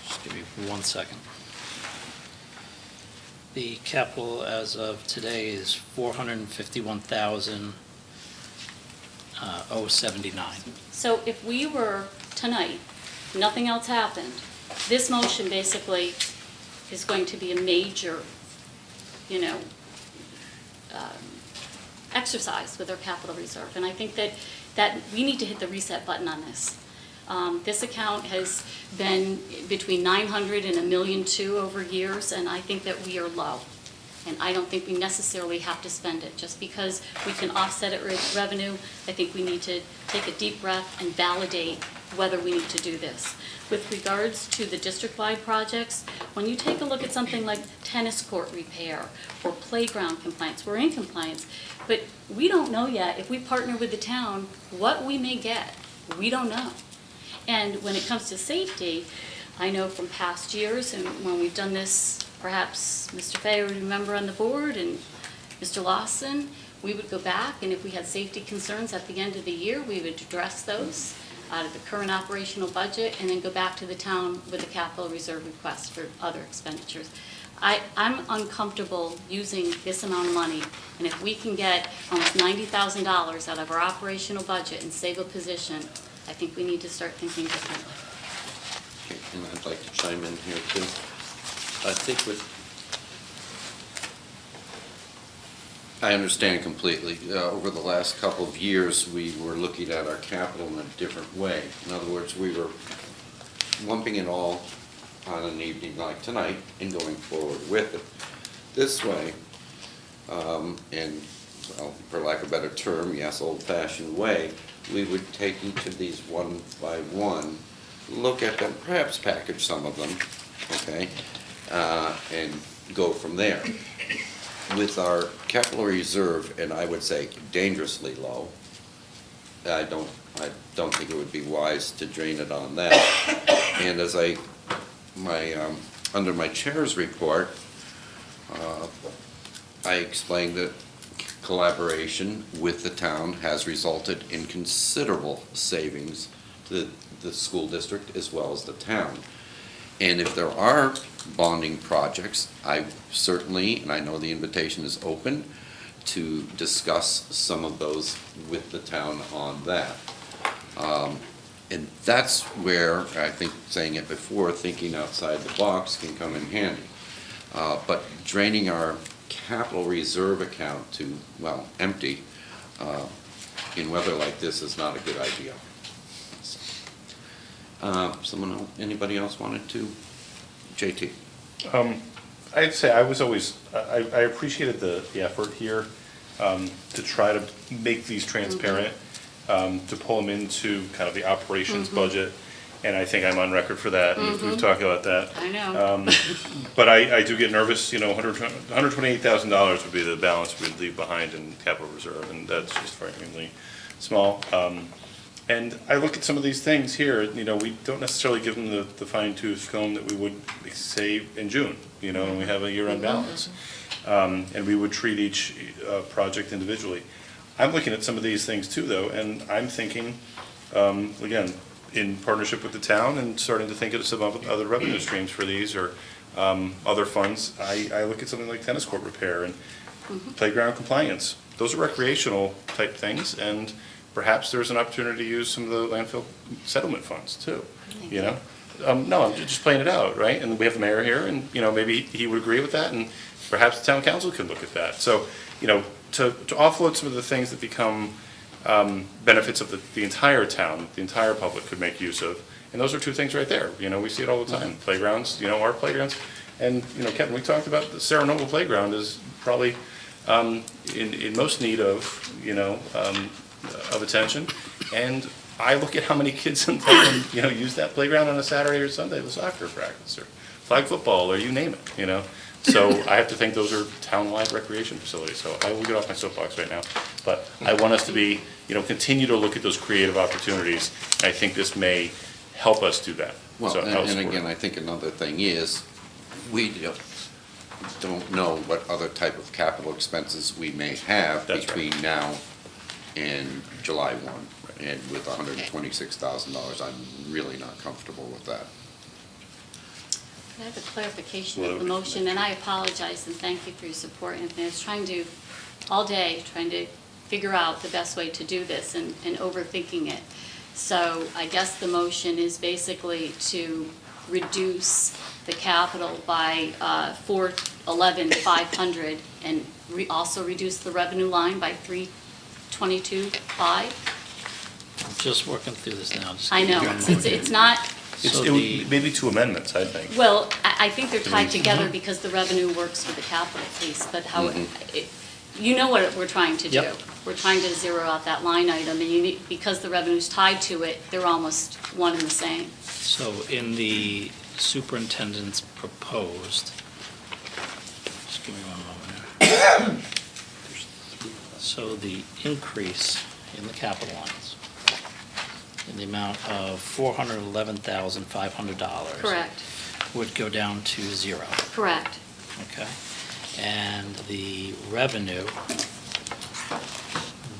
Just give me 1 second. The capital as of today is $451,079. So if we were, tonight, nothing else happened, this motion basically is going to be a major, exercise with our capital reserve. And I think that we need to hit the reset button on this. This account has been between 900 and $1.2 million over years, and I think that we are low. And I don't think we necessarily have to spend it. Just because we can offset it with revenue, I think we need to take a deep breath and validate whether we need to do this. With regards to the district-wide projects, when you take a look at something like tennis court repair or playground compliance, we're in compliance, but we don't know yet, if we partner with the town, what we may get. We don't know. And when it comes to safety, I know from past years, and when we've done this, perhaps Mr. Fay would remember on the board, and Mr. Lawson, we would go back, and if we had safety concerns at the end of the year, we would address those out of the current operational budget, and then go back to the town with a capital reserve request for other expenditures. I'm uncomfortable using this amount of money, and if we can get almost $90,000 out of our operational budget and save a position, I think we need to start thinking differently. Okay, and I'd like to chime in here too. I think I understand completely. Over the last couple of years, we were looking at our capital in a different way. In other words, we were lumping it all on an evening like tonight and going forward with it. This way, And, well, for lack of a better term, yes, old-fashioned way, we would take each of these one by one, look at them, perhaps package some of them, okay, and go from there. With our capital reserve, and I would say dangerously low, I don't think it would be wise to drain it on that. And as under my chair's report, I explained that collaboration with the town has resulted in considerable savings to the school district as well as the town. And if there are bonding projects, I certainly, and I know the invitation is open, to discuss some of those with the town on that. And that's where, I think, saying it before, thinking outside the box can come in handy. But draining our capital reserve account to, well, empty, in weather like this is not a good idea. Anybody else wanted to? JT? I'd say I was always, I appreciated the effort here to try to make these transparent, to pull them into kind of the operations budget. And I think I'm on record for that. We've talked about that. I know. But I do get nervous, $128,000 would be the balance we'd leave behind in capital reserve, and that's just frighteningly small. And I look at some of these things here, we don't necessarily give them the fine tooth comb that we would say in June, and we have a year-end balance. And we would treat each project individually. I'm looking at some of these things too, though, and I'm thinking, again, in partnership with the town and starting to think of some other revenue streams for these or other funds. I look at something like tennis court repair and playground compliance. Those are recreational type things, and perhaps there's an opportunity to use some of the landfill settlement funds too, No, I'm just playing it out, right? And we have the mayor here, and, maybe he would agree with that, and perhaps the town council could look at that. So, to offload some of the things that become benefits of the entire town, the entire public could make use of. And those are two things right there. We see it all the time. Playgrounds, our playgrounds. And, Kevin, we talked about the Saranoga playground is probably in most need of, of attention. And I look at how many kids in town, use that playground on a Saturday or Sunday with soccer practice or flag football or you name it, So I have to think those are town-wide recreation facilities. So I will get off my soapbox right now. But I want us to be, continue to look at those creative opportunities. And I think this may help us do that. Well, So and again, I think another thing is, we don't know what other type of capital expenses we may have between now and July 1. And with $126,000, I'm really not comfortable with that. I have a clarification of the motion, and I apologize and thank you for your support. Anthony, I was trying to figure out the best way to do this and overthinking it. So I guess the motion is basically to reduce the capital by $411,500 and also reduce the revenue line by $322,500. I'm just working through this now. I know, it's not. It would maybe two amendments, I think. Well, I think they're tied together because the revenue works with the capital piece, but you know what we're trying to do. Yep. We're trying to zero out that line item, and because the revenue's tied to it, they're almost one and the same. So in the superintendent's proposed, just give me one moment here. So the increase in the capital lines in the amount of $411,500. Correct. Would go down to zero. Correct. Okay. And the revenue,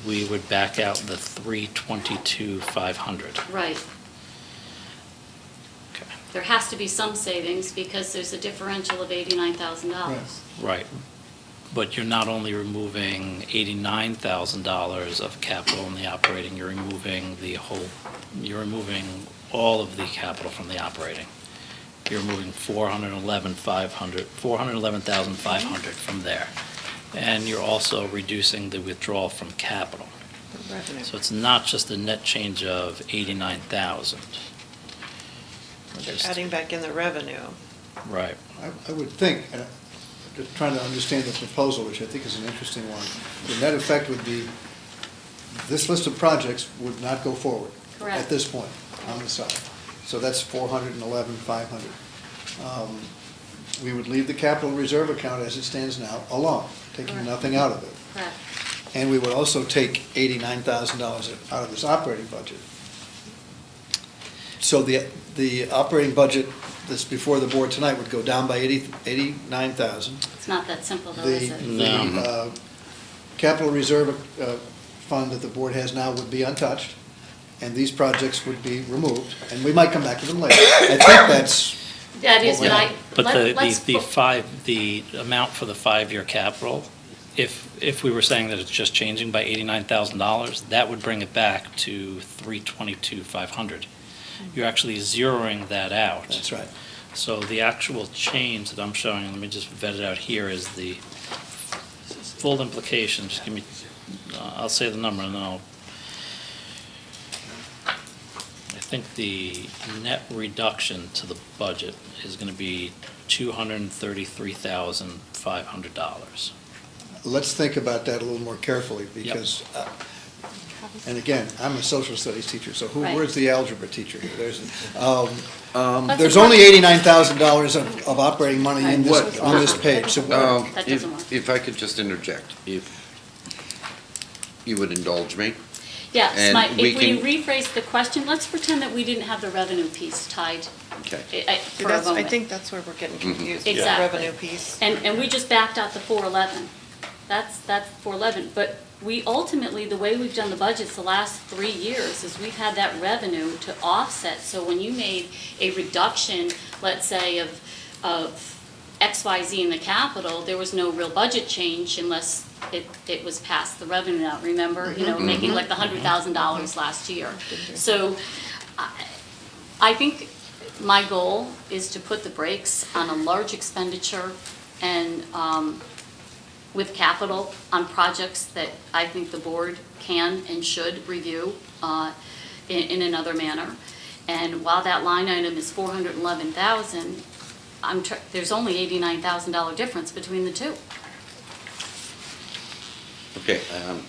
we would back out the $322,500. Right. Okay. There has to be some savings because there's a differential of $89,000. Right. But you're not only removing $89,000 of capital in the operating, you're removing all of the capital from the operating. You're removing $411,500 from there. And you're also reducing the withdrawal from capital. Revenue. So it's not just a net change of $89,000. They're adding back in the revenue. Right. I would think, and just trying to understand the proposal, which I think is an interesting one. The net effect would be, this list of projects would not go forward. Correct. At this point, on the side. So that's 411,500. We would leave the capital reserve account as it stands now alone, taking Correct. nothing out of it. Correct. And we would also take $89,000 out of this operating budget. So the operating budget that's before the board tonight would go down by 89,000. It's not that simple though, is it? The capital reserve fund that the board has now would be untouched, and these projects would be removed, and we might come back to them later. I think that's. That is what I. But let's the amount for the 5-year capital, if we were saying that it's just changing by $89,000, that would bring it back to 322,500. You're actually zeroing that out. That's right. So the actual change that I'm showing, let me just vet it out here, is the full implication. Just give me, I'll say the number and then I think the net reduction to the budget is going to be $233,500. Let's think about that a little more carefully, because, and again, I'm a social studies teacher, so Right. where's the algebra teacher here? There's That's only a- $89,000 of operating money in this, on this page, so That doesn't work. If I could just interject, if you would indulge me. Yes, And Mike, we if we can- rephrase the question, let's pretend that we didn't have the revenue piece tied Okay. for a I moment. think that's where we're getting confused, with the Exactly. revenue piece. And we just backed out the 411. That's 411, but we ultimately, the way we've done the budgets the last 3 years is we've had that revenue to offset. So when you made a reduction, let's say of XYZ in the capital, there was no real budget change unless it was past the revenue out, remember? You know, making like the $100,000 last year. So I think my goal is to put the brakes on a large expenditure and with capital on projects that I think the board can and should review in another manner. And while that line item is $411,000, there's only $89,000 difference between the two. Okay, and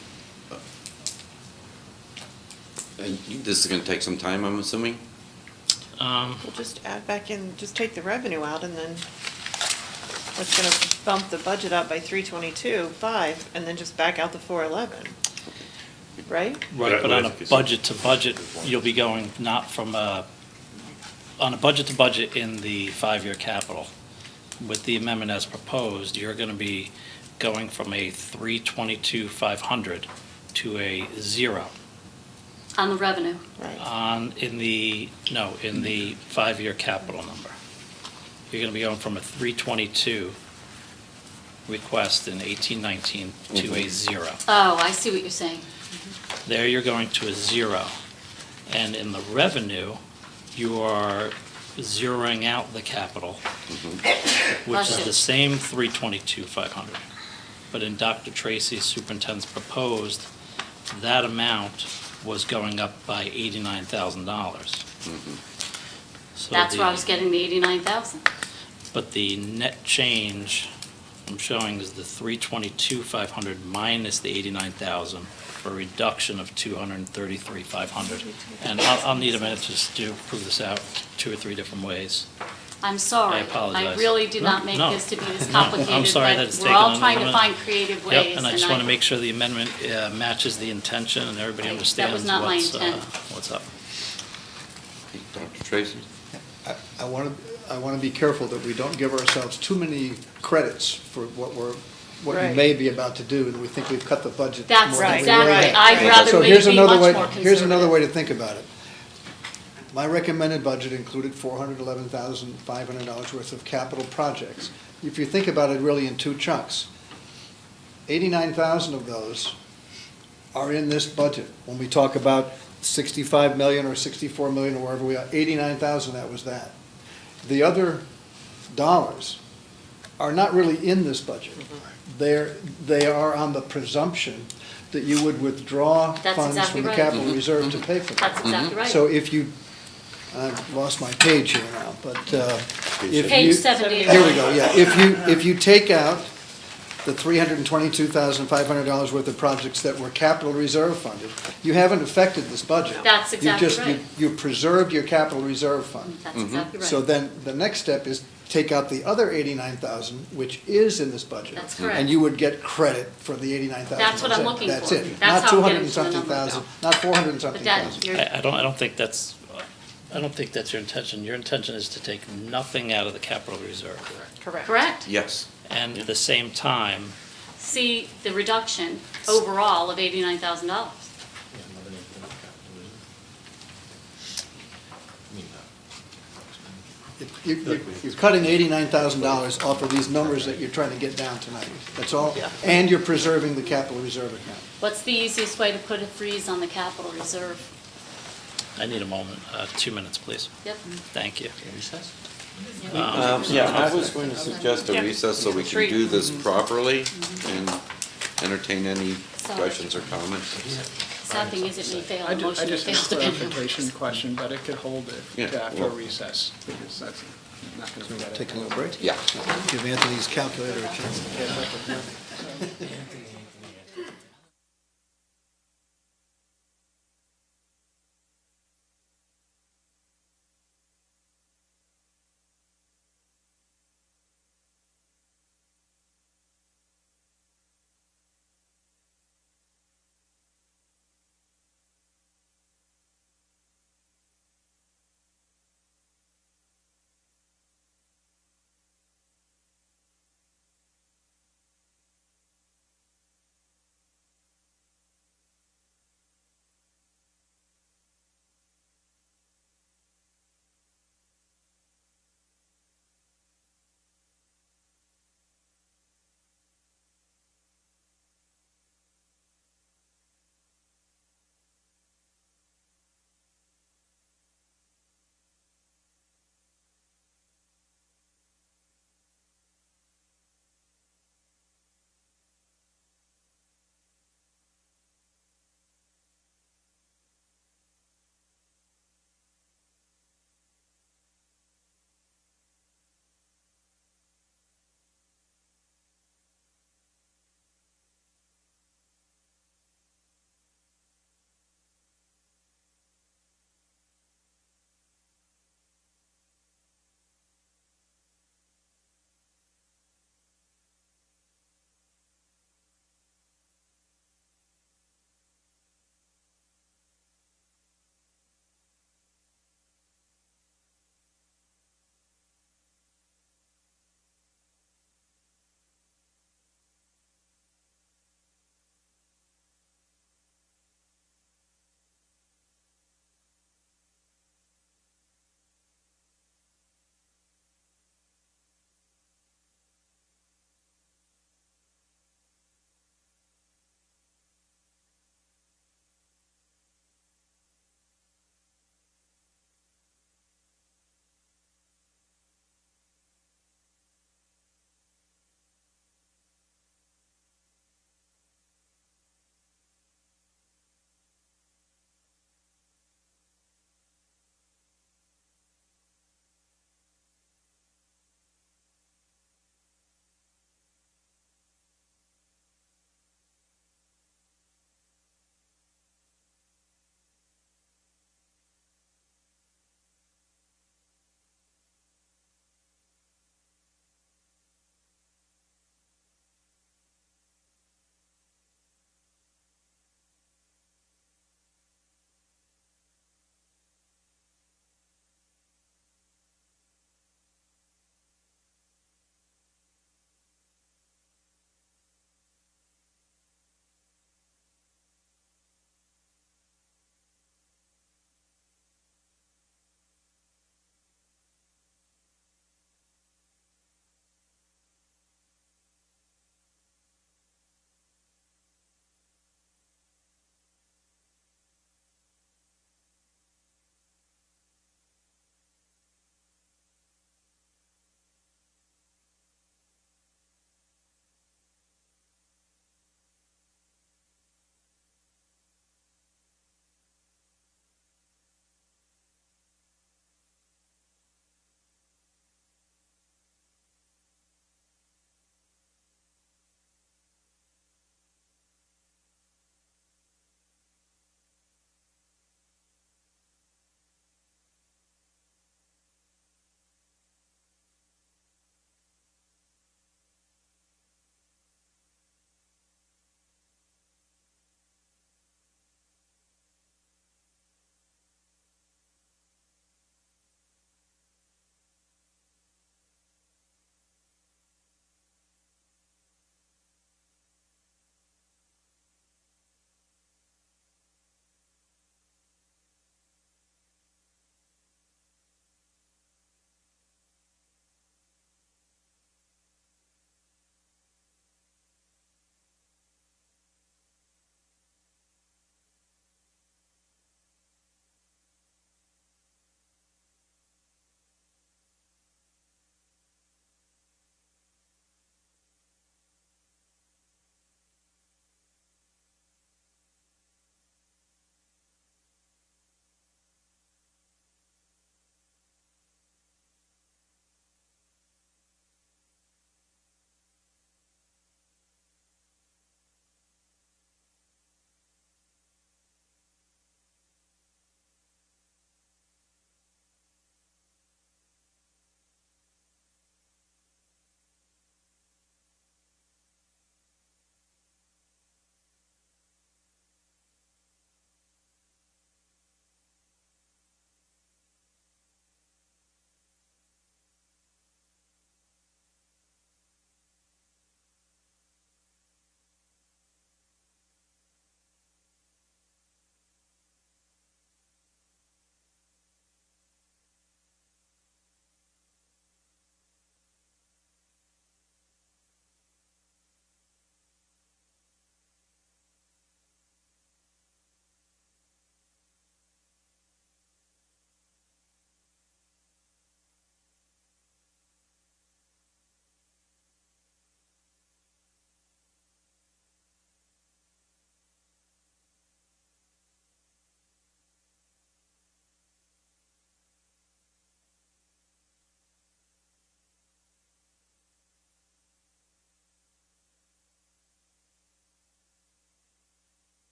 this is gonna take some time, I'm assuming? We'll just add back in, just take the revenue out, and then it's gonna bump the budget up by 322,500, and then just back out the 411, right? Right, but on a budget to budget, you'll be going not from on a budget to budget in the 5-year capital. With the amendment as proposed, you're going to be going from a 322,500 to a 0 On the revenue. in the 5-year capital number. You're going to be going from a 322 request in 18-19 to a 0. Oh, I see what you're saying. There you're going to a 0. And in the revenue, you are zeroing out the capital, which is the same 322,500. But in Dr. Tracy's superintendent's proposed, that amount was going up by $89,000. So That's where I was getting the 89,000. But the net change I'm showing is the 322,500 minus the 89,000 for a reduction of 233,500. And I'll need a minute just to prove this out 2 or 3 different ways. I'm sorry. I apologize. I really did not make No, this to be this no, complicated. I'm sorry but that it's we're taken all an trying to amendment. find creative ways. Yep, and I just want to make sure the amendment matches the intention and everybody That understands was not my intent. what's up. Dr. Tracy? I want to be careful that we don't give ourselves too many credits for what we Right. may be about to do, and we think we've cut the budget. That's more than we exactly really right. have. I'd rather So be here's another much way. more Here's another conservative. way to think about it. My recommended budget included $411,500 worth of capital projects. If you think about it really in 2 chunks, 89,000 of those are in this budget. When we talk about 65 million or 64 million or wherever we are, 89,000, that was that. The other dollars are not really in this budget. They are on the presumption that you would withdraw That's funds exactly from the right. capital reserve to pay for them. That's exactly right. So if you I've lost my page here now, but if Page you... 78. Here we go, yeah. If you take out the $322,500 worth of projects that were capital reserve funded, you haven't affected this budget. That's exactly right. You preserved your capital reserve fund. That's exactly right. So then the next step is take out the other 89,000, which is in this budget. That's correct. And you would get credit for the 89,000. That's what I'm looking That's for. it. That's Not how I'm 200 getting and to the something number. thousand, not 400 and something But that, thousand. you're, I don't think that's your intention. Your intention is to take nothing out of the capital reserve. correct. Yes. And at the same time, See the reduction overall of $89,000. You're cutting $89,000 off of these numbers that you're trying to get down tonight. That's all. And you're preserving the capital reserve account. What's the easiest way to put a freeze on the capital reserve? I need a moment. 2 minutes, please. Yep. Thank you. Yeah, I was going to suggest a recess so we can do this properly and entertain any questions or comments. Sad thing is, it may fail, I a motion may just fail have to a fail. clarification question, but it could hold Yeah, it after well- recess, because that's not going to be that. Take a little break? Yeah. Give Anthony's calculator a chance to catch up with me.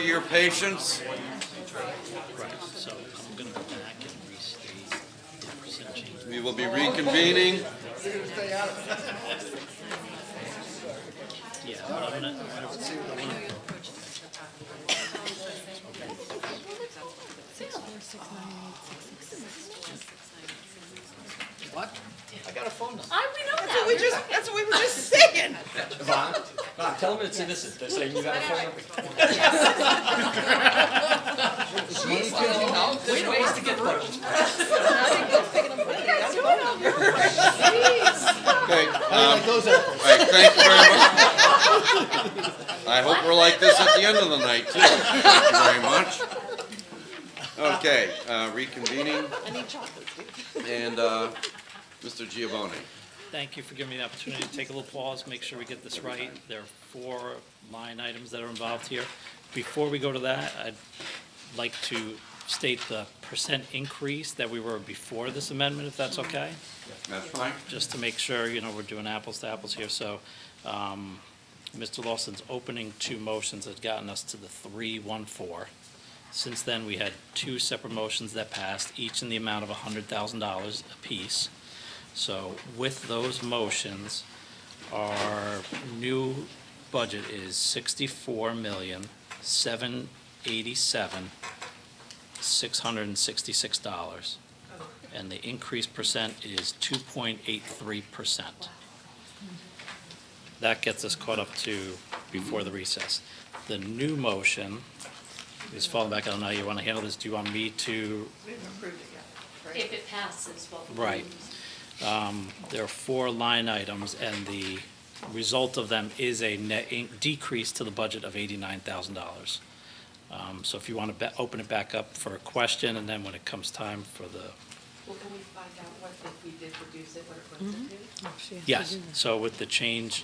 your patience. Right, so I'm gonna go back and restate the percent change. We will be reconvening. Yeah, but I'm gonna What? I got a phone number. We know that. That's what we were just saying. Yvonne, tell them it's innocent. They're saying you got a phone number. There's ways to get budgets. Okay, all right, thank you very much. I hope we're like this at the end of the night, too. Thank you very much. Okay, reconvening. I need chocolate. And Mr. Giovanni. Thank you for giving me the opportunity to take a little pause, make sure we get this right. There are 4 line items that are involved here. Before we go to that, I'd like to state the percent increase that we were before this amendment, if that's okay? That's fine. Just to make sure, we're doing apples to apples here. So Mr. Lawson's opening 2 motions had gotten us to the 314. Since then, we had 2 separate motions that passed, each in the amount of $100,000 apiece. So with those motions, our new budget is $64,787,666, and the increase percent is 2.83%. That gets us caught up to before the recess. The new motion is falling back. I don't know how you want to handle this. Do you want me to? We haven't approved it yet, right? If it passes, what we Right. There are 4 line items, and the result of them is a net decrease to the budget of $89,000. So if you want to open it back up for a question, and then when it comes time for the, Well, can we find out what, if we did reduce it, what it brings it to? yes, so with the change,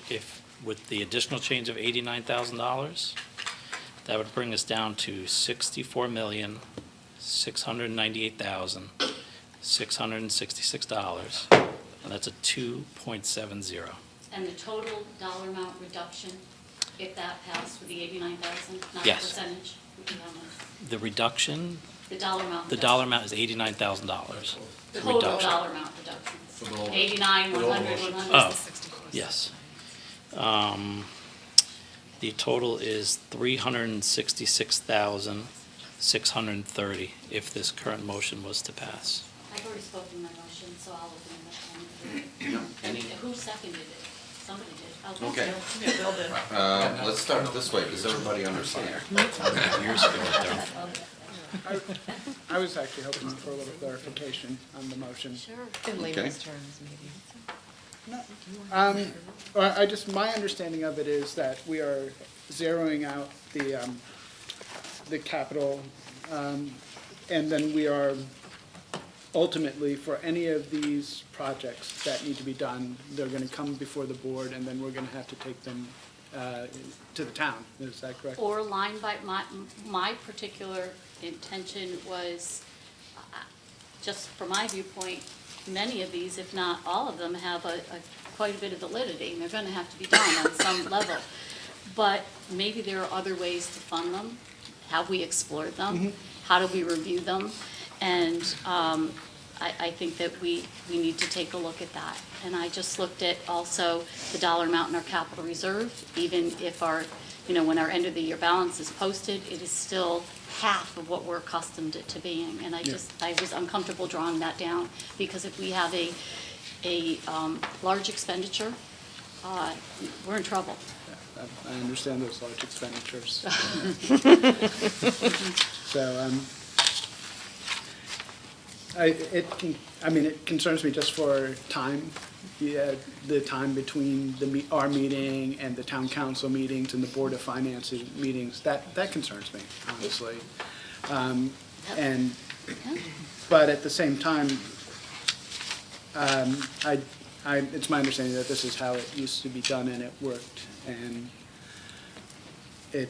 with the additional change of $89,000, that would bring us down to $64,698,666, and that's a 2.70. And the total dollar amount reduction, if that passed with the 89,000, not the Yes. percentage, would be how much? The reduction, The dollar amount. the dollar amount is $89,000. The Total reduction. dollar amount reduction. 89, 100, 100. Oh, yes. The total is $366,630 if this current motion was to pass. I've already spoken my motion, so I'll open it Yeah, up. any- Who seconded it? Somebody did. Oh, Okay. Yeah, Bill did. Let's start this way. Does everybody understand? Years ago, there. I was actually hoping for a little clarification on the motion. Sure. In layman's terms, maybe. My understanding of it is that we are zeroing out the capital, and then we are ultimately, for any of these projects that need to be done, they're gonna come before the board, and then we're gonna have to take them to the town. Is that correct? Or line by, my particular intention was, just from my viewpoint, many of these, if not all of them, have quite a bit of validity, and they're gonna have to be done on some level. But maybe there are other ways to fund them. Have we explored them? How do we review them? And I think that we need to take a look at that. And I just looked at also the dollar amount in our capital reserve, even if when our end of the year balance is posted, it is still half of what we're accustomed it to being. And I was uncomfortable drawing that down, because if we have a large expenditure, we're in trouble. I understand those large expenditures. So, it concerns me just for time, the time between our meeting and the town council meetings and the Board of Finance meetings. That concerns me, honestly. But at the same time, it's my understanding that this is how it used to be done and it worked. And it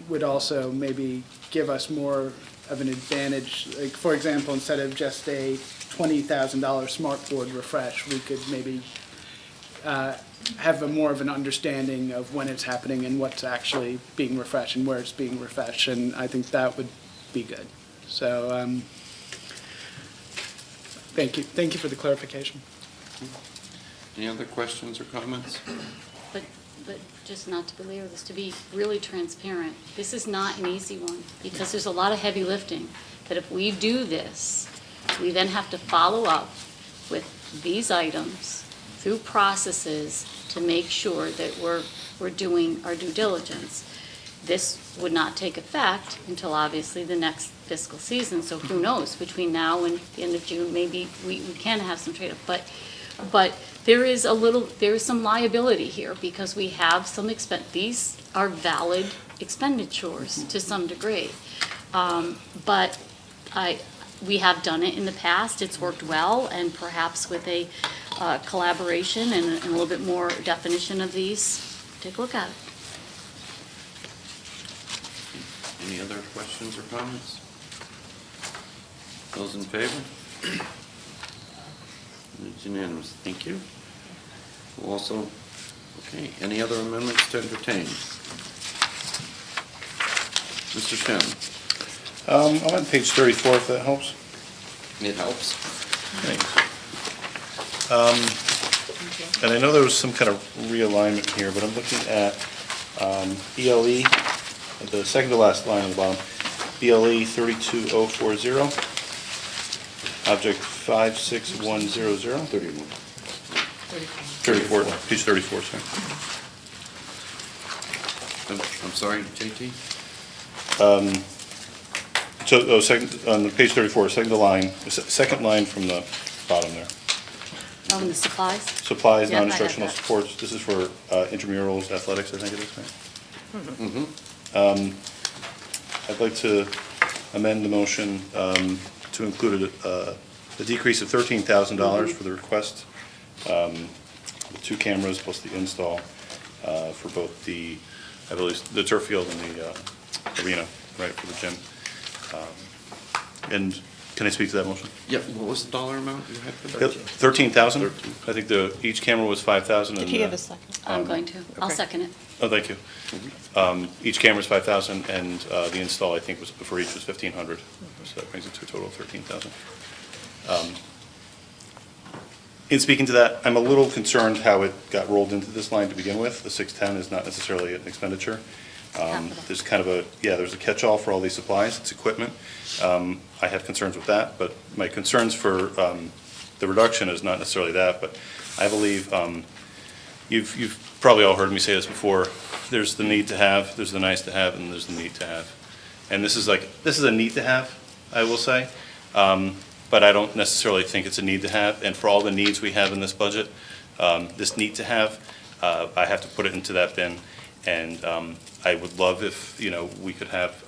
would also maybe give us more of an advantage. Like, for example, instead of just a $20,000 smart board refresh, we could maybe have a more of an understanding of when it's happening and what's actually being refreshed and where it's being refreshed, and I think that would be good. So, thank you for the clarification. Any other questions or comments? But just not to belabor this, to be really transparent, this is not an easy one, because there's a lot of heavy lifting, that if we do this, we then have to follow up with these items through processes to make sure that we're doing our due diligence. This would not take effect until obviously the next fiscal season, so who knows, between now and the end of June, maybe we can have some trade-off, but there is some liability here, because we have some these are valid expenditures to some degree. But we have done it in the past, it's worked well, and perhaps with a collaboration and a little bit more definition of these, take a look at it. Any other questions or comments? Those in favor? It's unanimous. Thank you. Also, okay, any other amendments to entertain? Mr. Shem? I'm on page 34, if that helps. It helps. Thanks. And I know there was some kind of realignment here, but I'm looking at ELE, the second to last line on the bottom, ELE 32040, object 56100. 34, page 34, sorry. I'm sorry, JT? On page 34, second line from the bottom there. Oh, and the supplies? Supplies, Yeah, I have non-instructional that. supports, this is for intramurals, athletics, I think it is, right? I'd like to amend the motion to include a decrease of $13,000 for the request, the 2 cameras plus the install for both the, I believe, the turf field and the arena, right, for the gym. And can I speak to that motion? Yep, what was the dollar amount you had for that? 13,000. I think each camera was 5,000. Did he have a second? I'm going to. I'll Okay. second it. Oh, thank you. Each camera's 5,000, and the install, I think, was for each was 1,500. So that brings it to a total of 13,000. In speaking to that, I'm a little concerned how it got rolled into this line to begin with. The 610 is not necessarily an expenditure. There's kind of there's a catch-all for all these supplies. It's equipment. I have concerns with that, but my concerns for the reduction is not necessarily that, but I believe you've probably all heard me say this before. There's the need to have, there's the nice to have, and there's the need to have. And this is a need to have, I will say, but I don't necessarily think it's a need to have. And for all the needs we have in this budget, this need to have, I have to put it into that bin. And I would love if, we could have,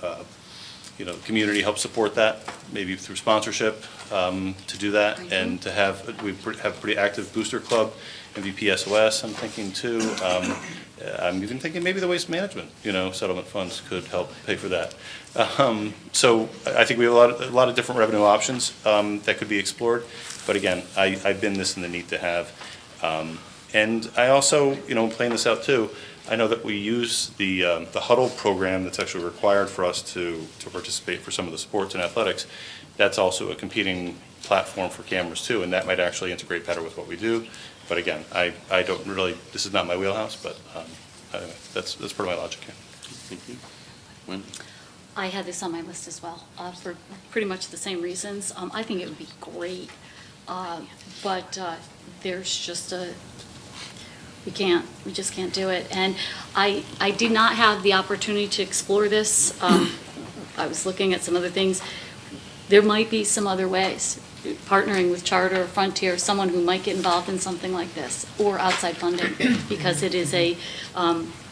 the community help support that, maybe through sponsorship to do that, and to have, we have a pretty active booster club, MVP SOS, I'm thinking too. I'm even thinking maybe the waste management, settlement funds could help pay for that. So I think we have a lot of different revenue options that could be explored. But again, I've been this in the need to have. And I also, playing this out too, I know that we use the Huddle program that's actually required for us to participate for some of the sports and athletics. That's also a competing platform for cameras too, and that might actually integrate better with what we do. But again, I don't really, this is not my wheelhouse, but anyway, that's part of my logic here. Thank you. Wendy? I had this on my list as well, for pretty much the same reasons. I think it would be great, but there's just we just can't do it. And I did not have the opportunity to explore this. I was looking at some other things. There might be some other ways, partnering with Charter or Frontier, someone who might get involved in something like this, or outside funding, because it is it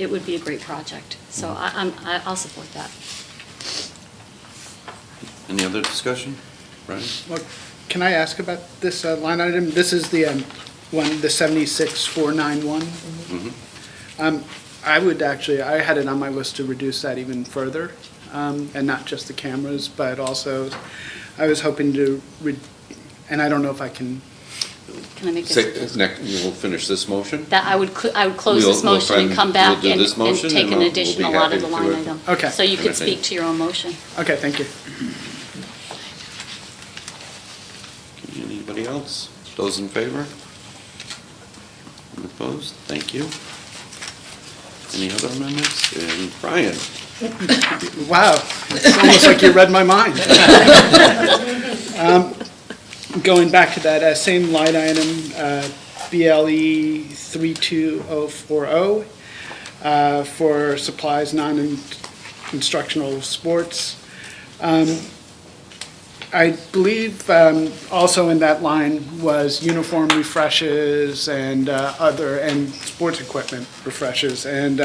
would be a great project. So I'll support that. Any other discussion? Brian? Well, can I ask about this line item? This is the the 76,491. I would actually, I had it on my list to reduce that even further, and not just the cameras, but also I was hoping to, and I don't know if I can Can I make Say, a, we'll finish this motion. that I would close this We'll motion and find- come back we'll do and this motion take and an we'll be additional out of the happy line to, item. Okay. So you could entertain. speak to your own motion. Okay, thank you. Anybody else? Those in favor? Opposed? Thank you. Any other amendments? And Brian? Wow, it's almost like you read my mind. Going back to that same line item, BLE 32040, for supplies, non-instructional sports. I believe also in that line was uniform refreshes and and sports equipment refreshes, and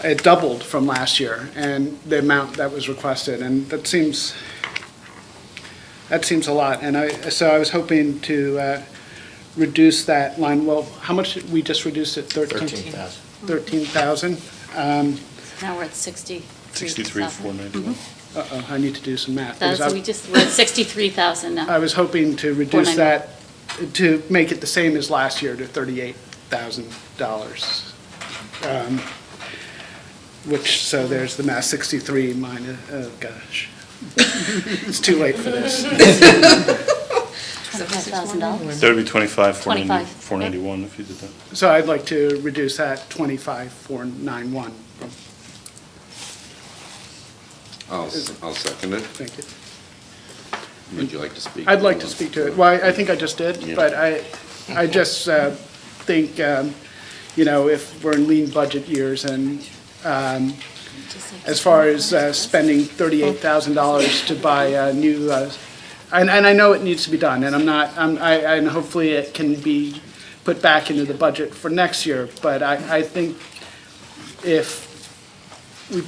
it doubled from last year, and the amount that was requested, and that seems a lot. And so I was hoping to reduce that line. Well, how much did we just reduced it? 13,000. 13,000. Now we're at 63,000. 63,491. Uh-oh, I need to do some math. because We're at 63,000 now. I was hoping to reduce 491. that, to make it the same as last year, to $38,000. Which, so there's the math, 63 minus, oh gosh. It's too late for this. $25,000. That would be 25,491 25. 491 if you did that. So I'd like to reduce that 25,491. I'll second it. Thank you. Would you like to speak? I'd like to speak to it. Well, I think I just did, Yeah. but I just think, if we're in lean budget years and as far as spending $38,000 to buy new, and I know it needs to be done, and and hopefully it can be put back into the budget for next year, but I think if we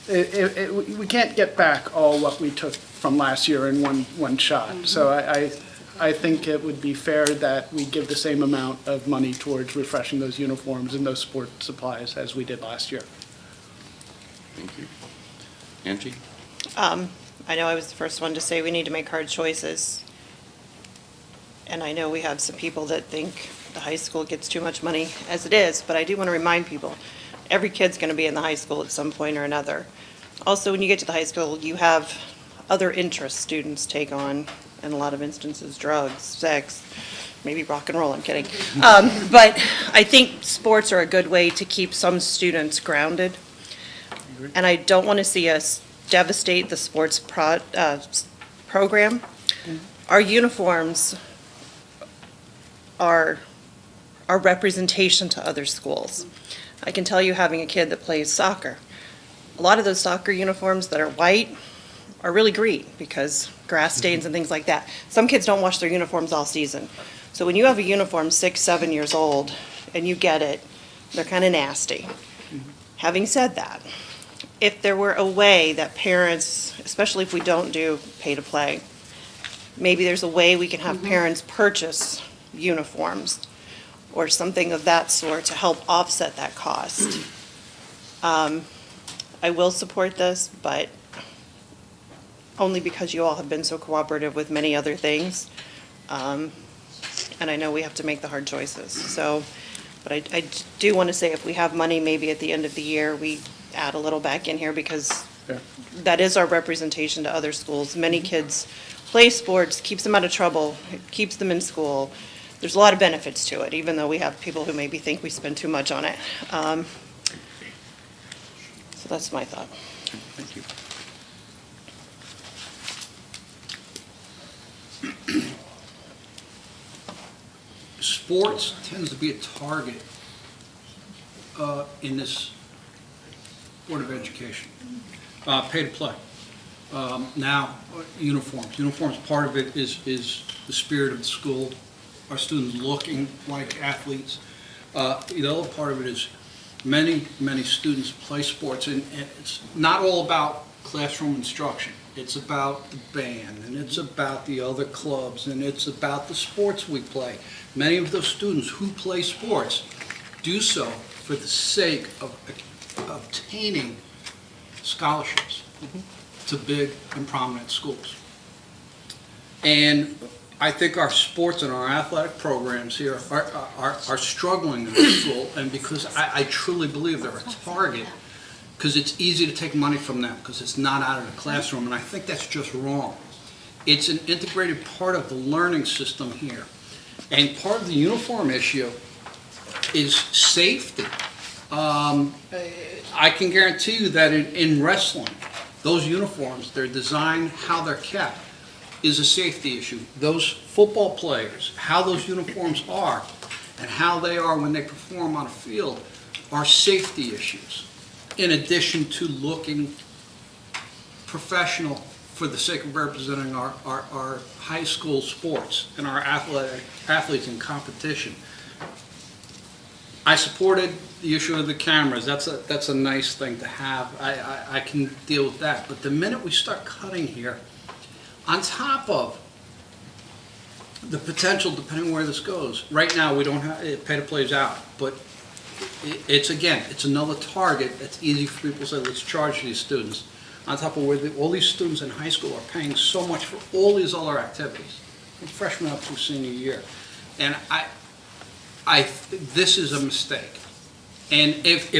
we can't get back all what we took from last year in one shot. So I think it would be fair that we give the same amount of money towards refreshing those uniforms and those sport supplies as we did last year. Thank you. Angie? I know I was the first one to say we need to make hard choices. And I know we have some people that think the high school gets too much money as it is, but I do want to remind people, every kid's going to be in the high school at some point or another. Also, when you get to the high school, you have other interests students take on, in a lot of instances, drugs, sex, maybe rock and roll, I'm kidding. But I think sports are a good way to keep some students grounded. And I don't want to see us devastate the sports program. Our uniforms are representation to other schools. I can tell you, having a kid that plays soccer, a lot of those soccer uniforms that are white are really green because grass stains and things like that. Some kids don't wash their uniforms all season. So when you have a uniform 6, 7 years old and you get it, they're kind of nasty. Having said that, if there were a way that parents, especially if we don't do pay to play, maybe there's a way we can have parents purchase uniforms or something of that sort to help offset that cost. I will support this, but only because you all have been so cooperative with many other things. And I know we have to make the hard choices. So, but I do want to say, if we have money, maybe at the end of the year, we add a little back in here, because that is our representation to other schools. Many kids play sports, keeps them out of trouble, it keeps them in school. There's a lot of benefits to it, even though we have people who maybe think we spend too much on it. So that's my thought. Thank you. Sports tends to be a target in this Board of Education. Pay to play. Now, uniforms. Uniforms, part of it is the spirit of the school, our students looking like athletes. The other part of it is many students play sports, and it's not all about classroom instruction. It's about the band, and it's about the other clubs, and it's about the sports we play. Many of those students who play sports do so for the sake of obtaining scholarships to big and prominent schools. And I think our sports and our athletic programs here are struggling in the school, and because I truly believe they're a target, because it's easy to take money from them, because it's not out of the classroom, and I think that's just wrong. It's an integrated part of the learning system here. And part of the uniform issue is safety. I can guarantee you that in wrestling, those uniforms, their design, how they're kept, is a safety issue. Those football players, how those uniforms are, and how they are when they perform on a field, are safety issues, in addition to looking professional for the sake of representing our high school sports and our athletes in competition. I supported the issue of the cameras. That's a nice thing to have. I can deal with that. But the minute we start cutting here, on top of the potential, depending where this goes, right now we don't have, pay to play is out, but it's another target that's easy for people to say, let's charge these students. On top of where all these students in high school are paying so much for all these other activities, from freshman up through senior year. And this is a mistake. And if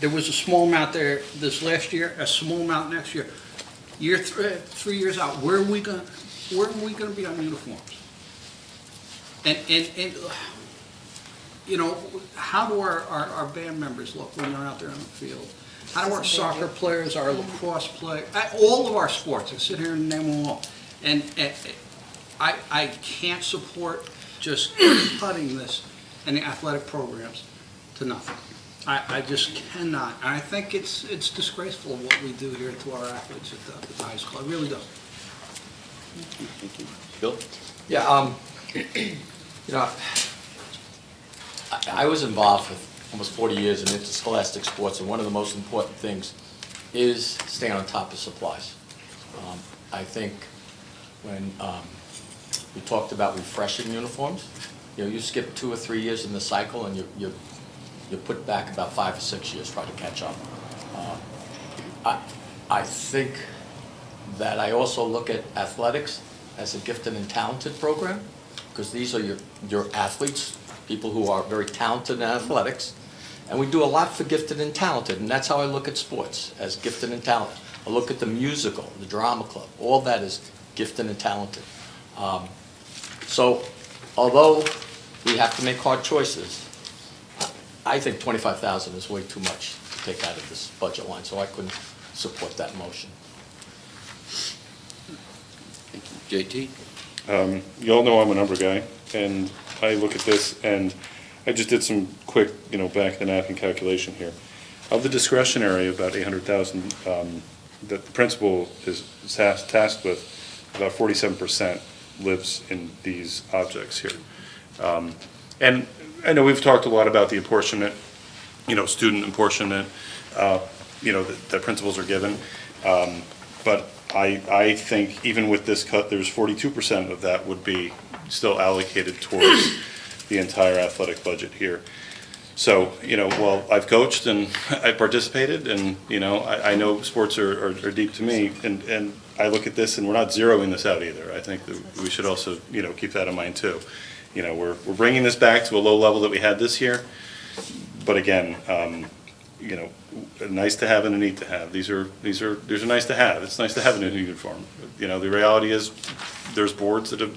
there was a small amount there this last year, a small amount next year, 3 years out, where are we gonna be on uniforms? And you know, how do our band members look when they're out there on the field? How do our soccer players, our lacrosse players, all of our sports, I sit here and name them all. And I can't support just cutting this and the athletic programs to nothing. I just cannot. And I think it's disgraceful what we do here to our athletes at the high school. I really do. Thank you. Bill? Yeah, you know, I was involved with almost 40 years in interscholastic sports, and one of the most important things is staying on top of supplies. I think when we talked about refreshing uniforms, you know, you skip 2 or 3 years in the cycle and you put back about 5 or 6 years trying to catch up. I think that I also look at athletics as a gifted and talented program, because these are your athletes, people who are very talented in athletics, and we do a lot for gifted and talented, and that's how I look at sports, as gifted and talented. I look at the musical, the drama club, all that is gifted and talented. So although we have to make hard choices, I think $25,000 is way too much to take out of this budget line, so I couldn't support that motion. Thank you. JT? You all know I'm a number guy, and I look at this, and I just did some quick, back of the napkin calculation here. Of the discretionary, about $800,000 that the principal is tasked with, about 47% lives in these objects here. And I know we've talked a lot about the apportionment, student apportionment, that principals are given. But I think even with this cut, there's 42% of that would be still allocated towards the entire athletic budget here. So, while I've coached and I've participated and, I know sports are deep to me, and I look at this and we're not zeroing this out either. I think that we should also, keep that in mind too. We're bringing this back to a low level that we had this year, but again, nice to have and a need to have. These are nice to have. It's nice to have a new uniform. The reality is there's boards that have,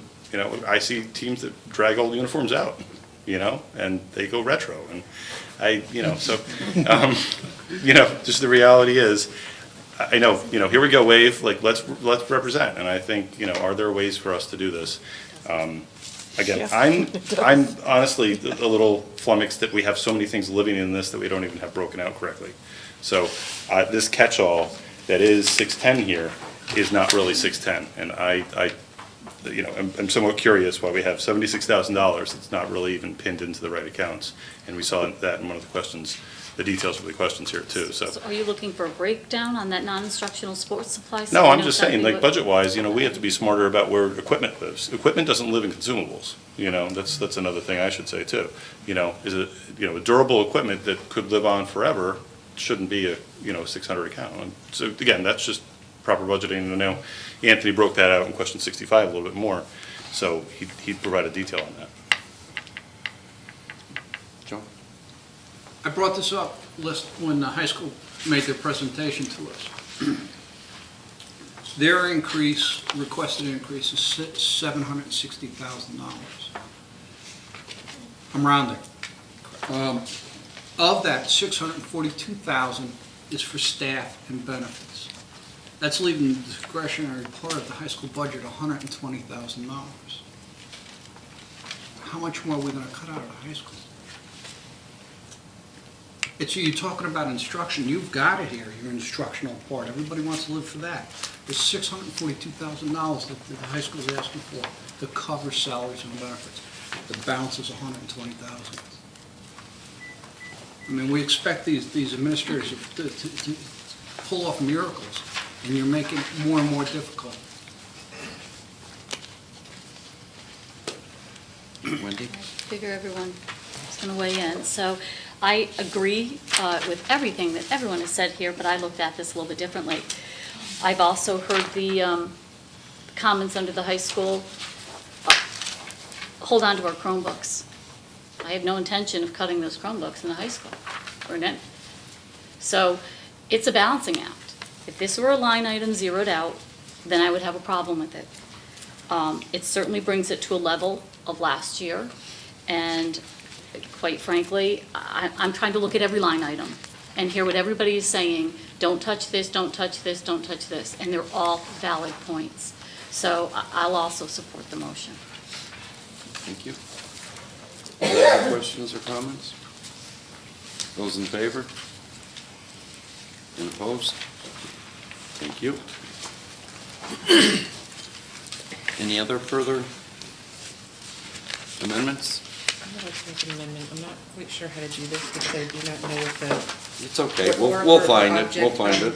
I see teams that drag old uniforms out, and they go retro, and just the reality is, I know, here we go, Wave, like, let's represent, and I think, are there ways for us to do this? Again, I'm honestly a little flummoxed that we have so many things living in this that we don't even have broken out correctly. So, this catch-all that is 610 here is not really 610, and I'm somewhat curious why we have $76,000 that's not really even pinned into the right accounts, and we saw that in one of the questions, the details of the questions here too, so. So are you looking for a breakdown on that non-instructional sports supplies? No, I'm just saying, like, budget-wise, we have to be smarter about where equipment lives. Equipment doesn't live in consumables, that's another thing I should say too. Is it, a durable equipment that could live on forever shouldn't be a, 600 account. And so again, that's just proper budgeting, and I know Anthony broke that out in question 65 a little bit more. So he'd provide a detail on that. Joe? I brought this up when the high school made their presentation to us. Their requested increase is $760,000. I'm rounding. Of that, $642,000 is for staff and benefits. That's leaving the discretionary part of the high school budget $120,000. How much more are we going to cut out of the high school? You're talking about instruction, you've got it here, your instructional part, everybody wants to live for that. There's $642,000 that the high school's asking for to cover salaries and benefits. The balance is $120,000. I mean, we expect these administrators to pull off miracles, and you're making it more and more difficult. Wendy? Figure everyone is going to weigh in. So I agree with everything that everyone has said here, but I looked at this a little bit differently. I've also heard the comments under the high school, hold on to our Chromebooks. I have no intention of cutting those Chromebooks in the high school or in any. So it's a balancing act. If this were a line item zeroed out, then I would have a problem with it. It certainly brings it to a level of last year, and quite frankly, I'm trying to look at every line item and hear what everybody is saying. Don't touch this, don't touch this, don't touch this, and they're all valid points. So I'll also support the motion. Thank you. Any other questions or comments? Those in favor? And opposed? Thank you. Any other further amendments? I would like to make an amendment. I'm not quite sure how to do this because I do not know what the. It's okay, what we'll order find or it, we'll object, find it.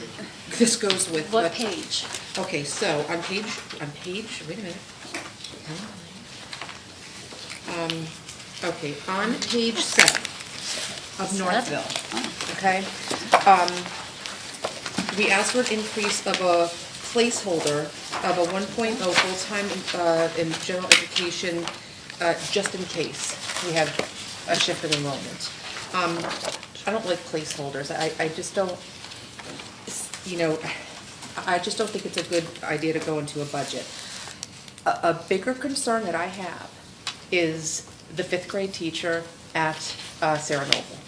This goes with. What page? Okay, so on page, wait a minute. Okay, on page 7 of Northville, okay? We asked for an increase of a placeholder of a 1.0 full-time in general education, just in case we have a shift in enrollment. I don't like placeholders. I just don't, I just don't think it's a good idea to go into a budget. A bigger concern that I have is the 5th grade teacher at Sarah Noble.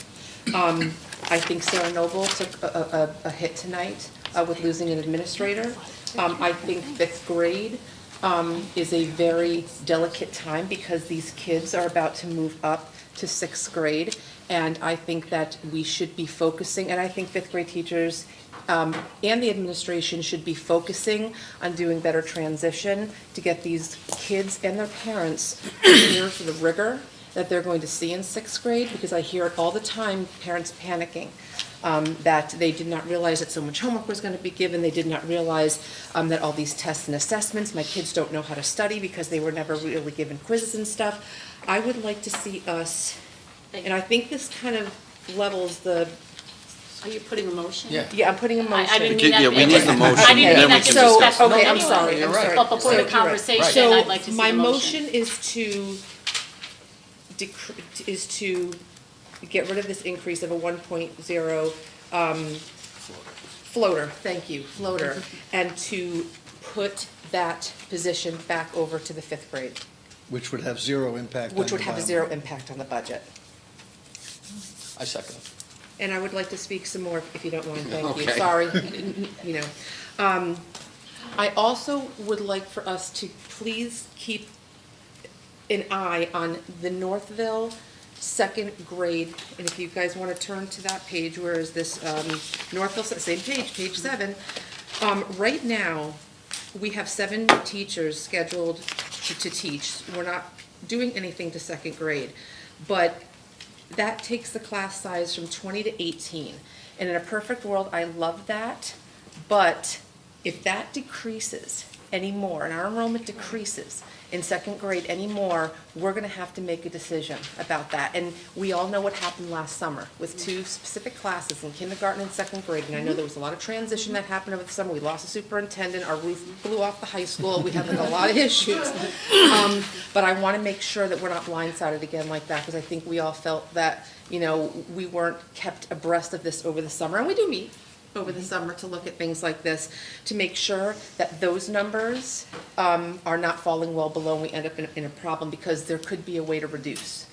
I think Sarah Noble took a hit tonight with losing an administrator. I think 5th grade is a very delicate time because these kids are about to move up to 6th grade. And I think that we should be focusing, and I think 5th grade teachers and the administration should be focusing on doing better transition to get these kids and their parents prepared for the rigor that they're going to see in 6th grade, because I hear it all the time, parents panicking, that they did not realize that so much homework was going to be given, they did not realize that all these tests and assessments, my kids don't know how to study because they were never really given quizzes and stuff. I would like to see us, and I think this kind of levels the. Are you putting a motion? Yeah, I'm putting a motion. I didn't mean that. Yeah, we need the motion, I didn't then mean we that can to discuss. discuss. Okay, I'm Anyway, sorry, I'm sorry. But before So the you're right. conversation, I'd like to see the my motion. motion is to get rid of this increase of a 1.0 floater, thank you, floater, and to put that position back over to the 5th grade, Which would have zero impact on which would the have a bottom zero line. impact on the budget. I second it. And I would like to speak some more, if you don't mind, thank you, Okay. sorry, I also would like for us to please keep an eye on the Northville 2nd grade, and if you guys want to turn to that page, where is this, Northville, same page, page 7. Right now, we have 7 teachers scheduled to teach. We're not doing anything to 2nd grade, but that takes the class size from 20 to 18. And in a perfect world, I love that, but if that decreases anymore, and our enrollment decreases in second grade anymore, we're gonna have to make a decision about that. And we all know what happened last summer with two specific classes in kindergarten and second grade. And I know there was a lot of transition that happened over the summer. We lost a superintendent, our roof blew off the high school, we had like a lot of issues. But I wanna make sure that we're not blindsided again like that, because I think we all felt that, you know, we weren't kept abreast of this over the summer. And we do meet over the summer to look at things like this, to make sure that those numbers are not falling well below and we end up in a problem, because there could be a way to reduce.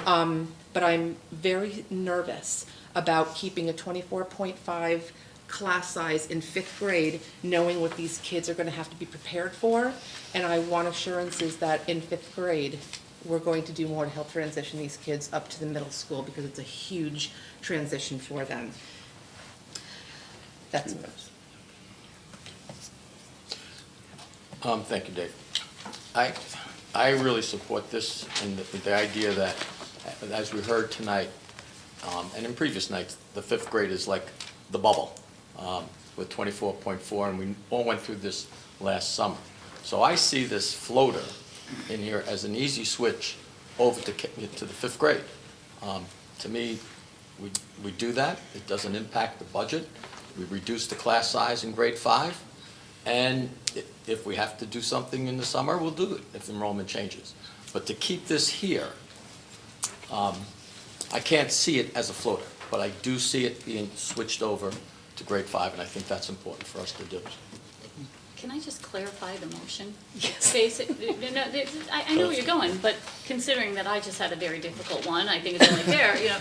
But I'm very nervous about keeping a 24.5 class size in 5th grade, knowing what these kids are gonna have to be prepared for. And I want assurances that in 5th grade, we're going to do more to help transition these kids up to the middle school, because it's a huge transition for them. That's what Thank you, Dave. I really support this and the idea that, as we heard tonight, and in previous nights, the 5th grade is like the bubble with 24.4, and we all went through this last summer. So I see this floater in here as an easy switch over to the 5th grade. To me, we do that. It doesn't impact the budget. We reduce the class size in grade 5, and if we have to do something in the summer, we'll do it if enrollment changes. But to keep this here, I can't see it as a floater, but I do see it being switched over to grade 5, and I think that's important for us to do. Can I just clarify the motion? Yes. I know where you're going, but considering that I just had a very difficult one, I think it's only fair, you know.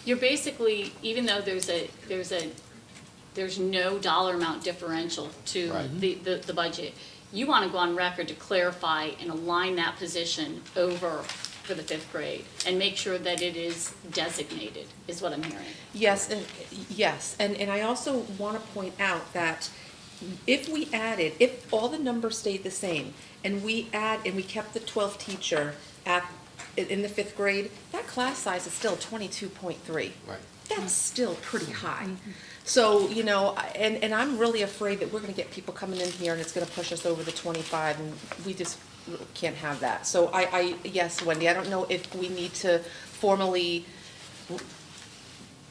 You're basically, even though there's no dollar amount differential to the budget, you want to go on record to clarify and align that position over for the 5th grade and make sure that it is designated, is what I'm hearing. Yes, and I also want to point out that if all the numbers stayed the same, and we kept the 12th teacher in the 5th grade, that class size is still 22.3. Right. That's still pretty high. So, you know, and I'm really afraid that we're gonna get people coming in here and it's gonna push us over the 25, and we just can't have that. So yes, Wendy, I don't know if we need to formally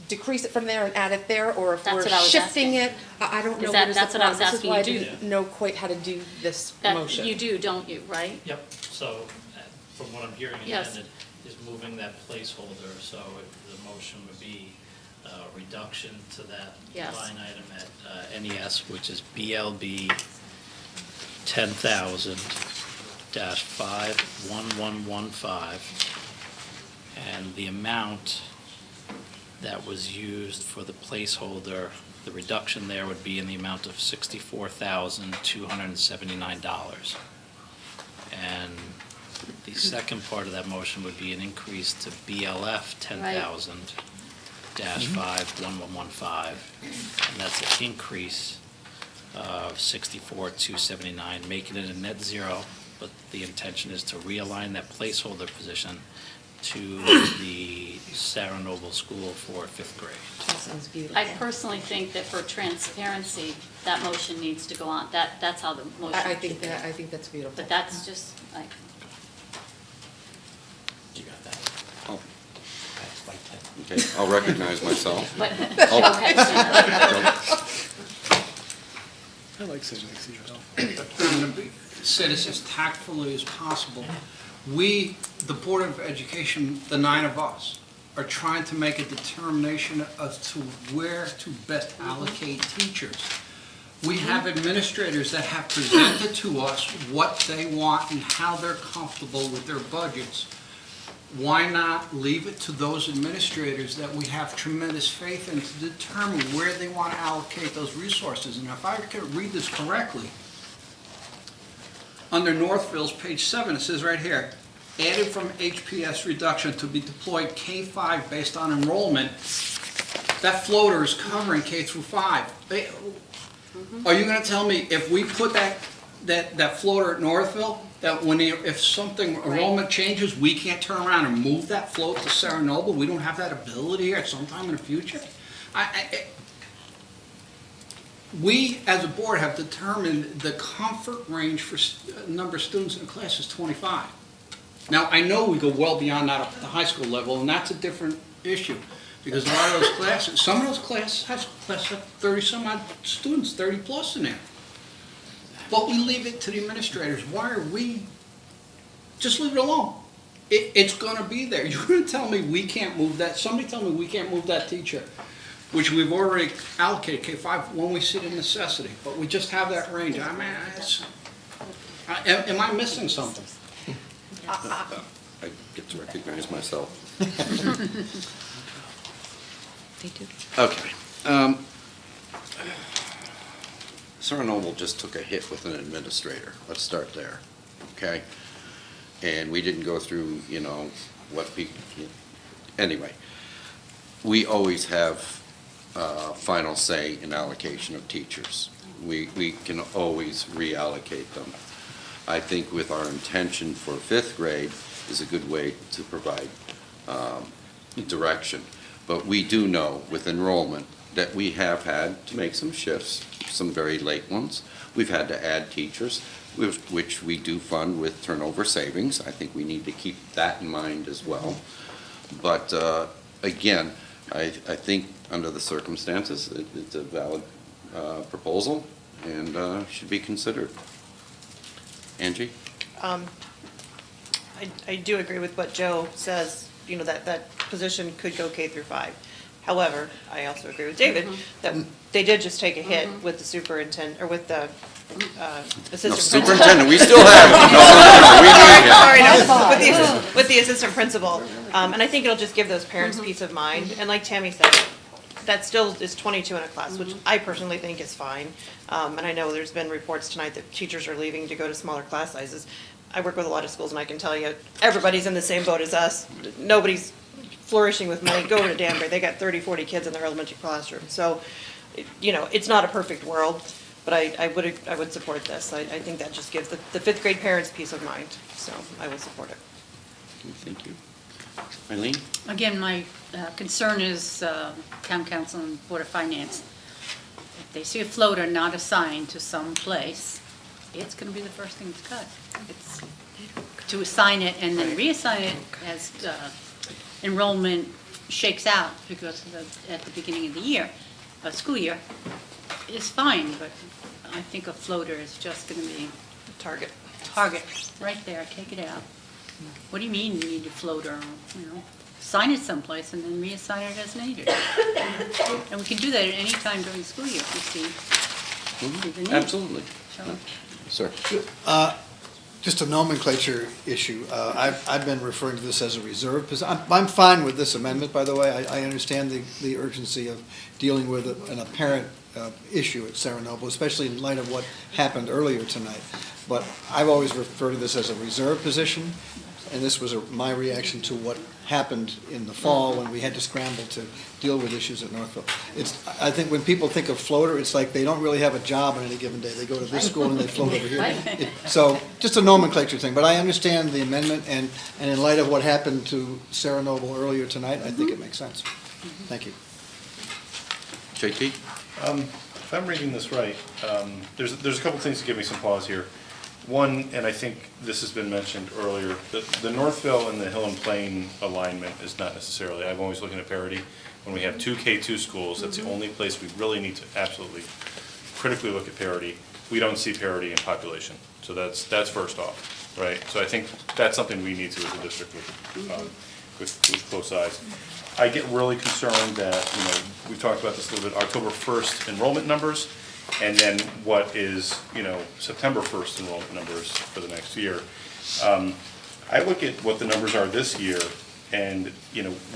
decrease it from there and add it there, or if we're shifting it. I don't know what is the That's what I was process. asking you to do. This is why I didn't know quite how to do this That motion. you do, don't you, right? Yep, so from what I'm hearing, Yes. again, it is moving that placeholder, so the motion would be reduction to that Yes. line item at NES, which is BLB 10,000-51115, and the amount that was used for the placeholder, the reduction there would be in the amount of $64,279. And the second part of that motion would be an increase to BLF 10,000-51115, and that's an increase of $64,279, making it a net zero, but the intention is to realign that placeholder position to the Sarah Noble School for 5th grade. That sounds beautiful. I personally think that for transparency, that motion needs to go on. That's how the motion. I think that's beautiful. But that's just, like, You got that? Oh, That's by 10. okay, I'll recognize myself. but, Oh. okay. I like sitting next to you, Bill. I'm going to say this as tactfully as possible. We, the Board of Education, the 9 of us, are trying to make a determination as to where to best allocate teachers. We have administrators that have presented to us what they want and how they're comfortable with their budgets. Why not leave it to those administrators that we have tremendous faith in to determine where they want to allocate those resources? And if I could read this correctly, under Northville's page 7, it says right here, added from HPS reduction to be deployed K-5 based on enrollment. That floater is covering K through 5. Are you going to tell me if we put that floater at Northville, that if something enrollment changes, we can't turn around and move that float to Sarah Noble? We don't have that ability at some time in the future? we, as a board, have determined the comfort range for number of students in a class is 25. Now, I know we go well beyond that up at the high school level, and that's a different issue. Because a lot of those classes, some of those classes, high school classes have 30-some-odd students, 30-plus in there. But we leave it to the administrators. Why are we, just leave it alone. It's gonna be there. You're gonna tell me we can't move that, somebody tell me we can't move that teacher, which we've already allocated K-5 when we see the necessity, but we just have that range. I mean, am I missing something? I get to recognize myself. Okay. Sarah Noble just took a hit with an administrator. Let's start there, okay? And we didn't go through, what people, anyway. We always have final say in allocation of teachers. We can always reallocate them. I think with our intention for fifth grade is a good way to provide direction. But we do know with enrollment that we have had to make some shifts, some very late ones. We've had to add teachers, which we do fund with turnover savings. I think we need to keep that in mind as well. But again, I think under the circumstances, it's a valid proposal and should be considered. Angie? I do agree with what Joe says, that position could go K through 5. However, I also agree with David that they did just take a hit with the superintendent, or with the assistant principal. Superintendent, we still have it. No, we need him. Sorry, no, with the assistant principal. And I think it'll just give those parents peace of mind. And like Tammy said, that still is 22 in a class, which I personally think is fine. And I know there's been reports tonight that teachers are leaving to go to smaller class sizes. I work with a lot of schools, and I can tell you, everybody's in the same boat as us. Nobody's flourishing with money. Go to Danbury, they got 30, 40 kids in their elementary classroom. So, it's not a perfect world, but I would support this. I think that just gives the fifth grade parents peace of mind, so I will support it. Thank you. Eileen? Again, my concern is Town Council and Board of Finance. If they see a floater not assigned to some place, it's going to be the first thing that's cut. It's to assign it and then reassign it as enrollment shakes out, because at the beginning of the year, school year, is fine, but I think a floater is just going to be Target, right there, take it out. What do you mean you need a floater? Sign it someplace and then reassign it as needed. And we can do that at any time during the school year if we see the need. Absolutely. So, Sir? Just a nomenclature issue. I've been referring to this as a reserve position. I'm fine with this amendment, by the way. I understand the urgency of dealing with an apparent issue at Sarah Noble, especially in light of what happened earlier tonight. But I've always referred to this as a reserve position, and this was my reaction to what happened in the fall when we had to scramble to deal with issues at Northville. I think when people think of floater, it's like they don't really have a job on any given day. They go to this school and they float over here. So just a nomenclature thing, but I understand the amendment, and in light of what happened to Sarah Noble earlier tonight, I think it makes sense. Thank you. JT? If I'm reading this right, there's a couple things that give me some pause here. One, and I think this has been mentioned earlier, the Northville and the Hill and Plain alignment is not necessarily, I'm always looking at parity. When we have two K2 schools, that's the only place we really need to absolutely critically look at parity. We don't see parity in population. So that's first off, right? So I think that's something we need to as a district with close eyes. I get really concerned that, we've talked about this a little bit, October 1st enrollment numbers, and then what is, September 1st enrollment numbers for the next year. I look at what the numbers are this year, and,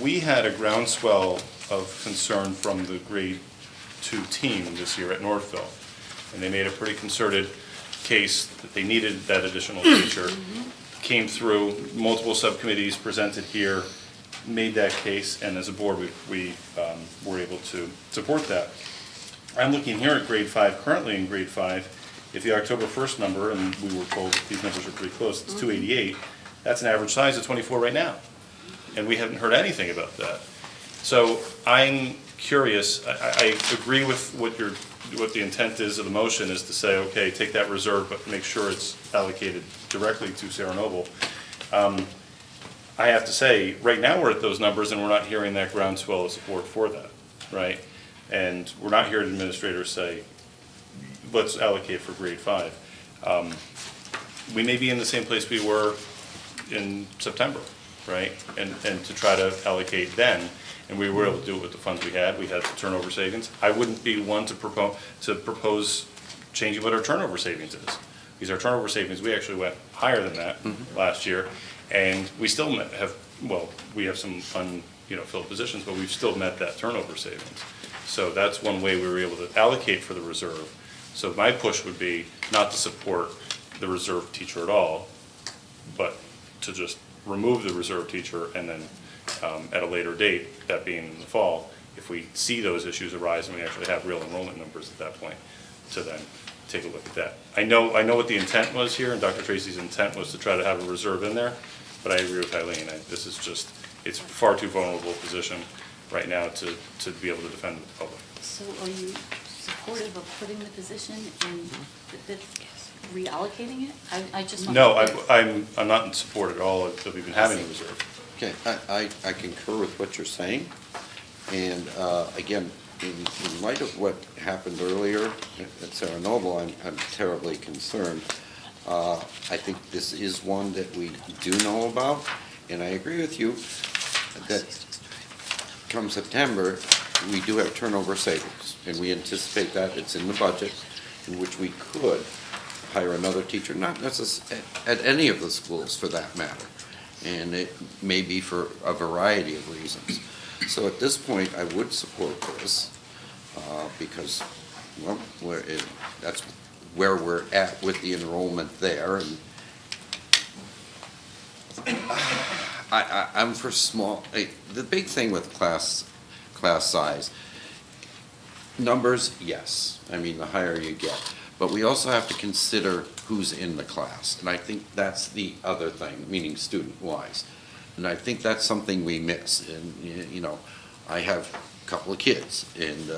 we had a groundswell of concern from the grade 2 team this year at Northville. And they made a pretty concerted case that they needed that additional teacher. Came through, multiple subcommittees presented here, made that case, and as a board, we were able to support that. I'm looking here at grade 5, currently in grade 5, if the October 1st number, and we were told that these numbers are pretty close, it's 288, that's an average size of 24 right now. And we haven't heard anything about that. So I'm curious, I agree with what you're what the intent is of the motion is to say, okay, take that reserve, but make sure it's allocated directly to Sarah Noble. I have to say, right now we're at those numbers and we're not hearing that groundswell of support for that, right? And we're not hearing administrators say, let's allocate for grade 5. We may be in the same place we were in September, right? And to try to allocate then, and we were able to do it with the funds we had the turnover savings. I wouldn't be one to propose changing what our turnover savings is. Because our turnover savings, we actually went higher than that last year, and we still we have some filled positions, but we've still met that turnover savings. So that's one way we were able to allocate for the reserve. So my push would be not to support the reserve teacher at all, but to just remove the reserve teacher and then at a later date, that being in the fall, if we see those issues arise and we actually have real enrollment numbers at that point, to then take a look at that. I know what the intent was here, and Dr. Tracy's intent was to try to have a reserve in there, but I agree with Eileen. This is just, it's far too vulnerable a position right now to be able to defend the public. So are you supportive of putting the position in, reallocating it? I just want No, to. I'm not in support at all of even having a reserve. Okay, I concur with what you're saying. And again, in light of what happened earlier at Sarah Noble, I'm terribly concerned. I think this is one that we do know about, and I agree with you that come September, we do have turnover savings, and we anticipate that it's in the budget, in which we could hire another teacher, not necessarily at any of the schools for that matter. And it may be for a variety of reasons. So at this point, I would support this because, well, that's where we're at with the enrollment there. And I'm for small. The big thing with class size, numbers, yes. I mean, the higher you get. But we also have to consider who's in the class. And I think that's the other thing, meaning student-wise. And I think that's something we miss. And, I have a couple of kids, and,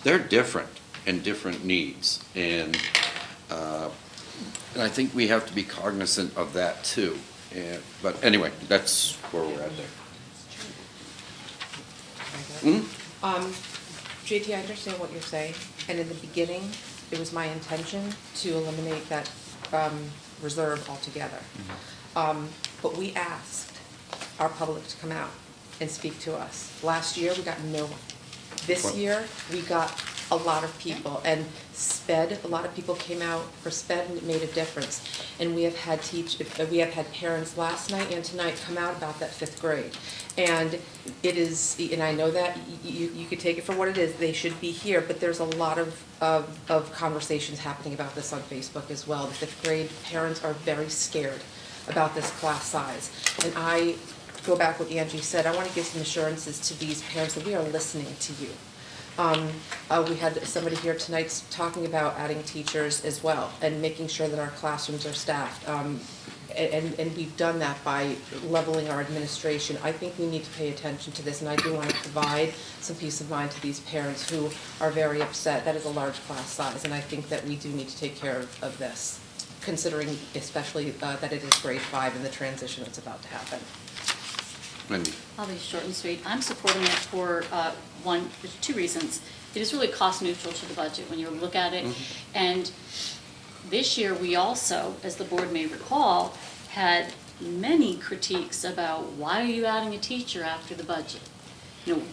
they're different and different needs. And I think we have to be cognizant of that, too. But anyway, that's where we're at there. JT, I understand what you're saying, and in the beginning, it was my intention to eliminate that reserve altogether. But we asked our public to come out and speak to us. Last year, we got no one. This year, we got a lot of people, and SPED, a lot of people came out for SPED, and it made a difference. And we have had parents last night and tonight come out about that 5th grade. And it is, and I know that you could take it for what it is, they should be here, but there's a lot of conversations happening about this on Facebook as well. The 5th grade parents are very scared about this class size. And I go back what Angie said, I want to give some assurances to these parents that we are listening to you. We had somebody here tonight talking about adding teachers as well and making sure that our classrooms are staffed. And we've done that by leveling our administration. I think we need to pay attention to this, and I do want to provide some peace of mind to these parents who are very upset. That is a large class size, and I think that we do need to take care of this, considering especially that it is grade 5 and the transition that's about to happen. Wendy. I'll be short and sweet. I'm supporting it for there's 2 reasons. It is really cost neutral to the budget when you look at it. And this year, we also, as the board may recall, had many critiques about why are you adding a teacher after the budget?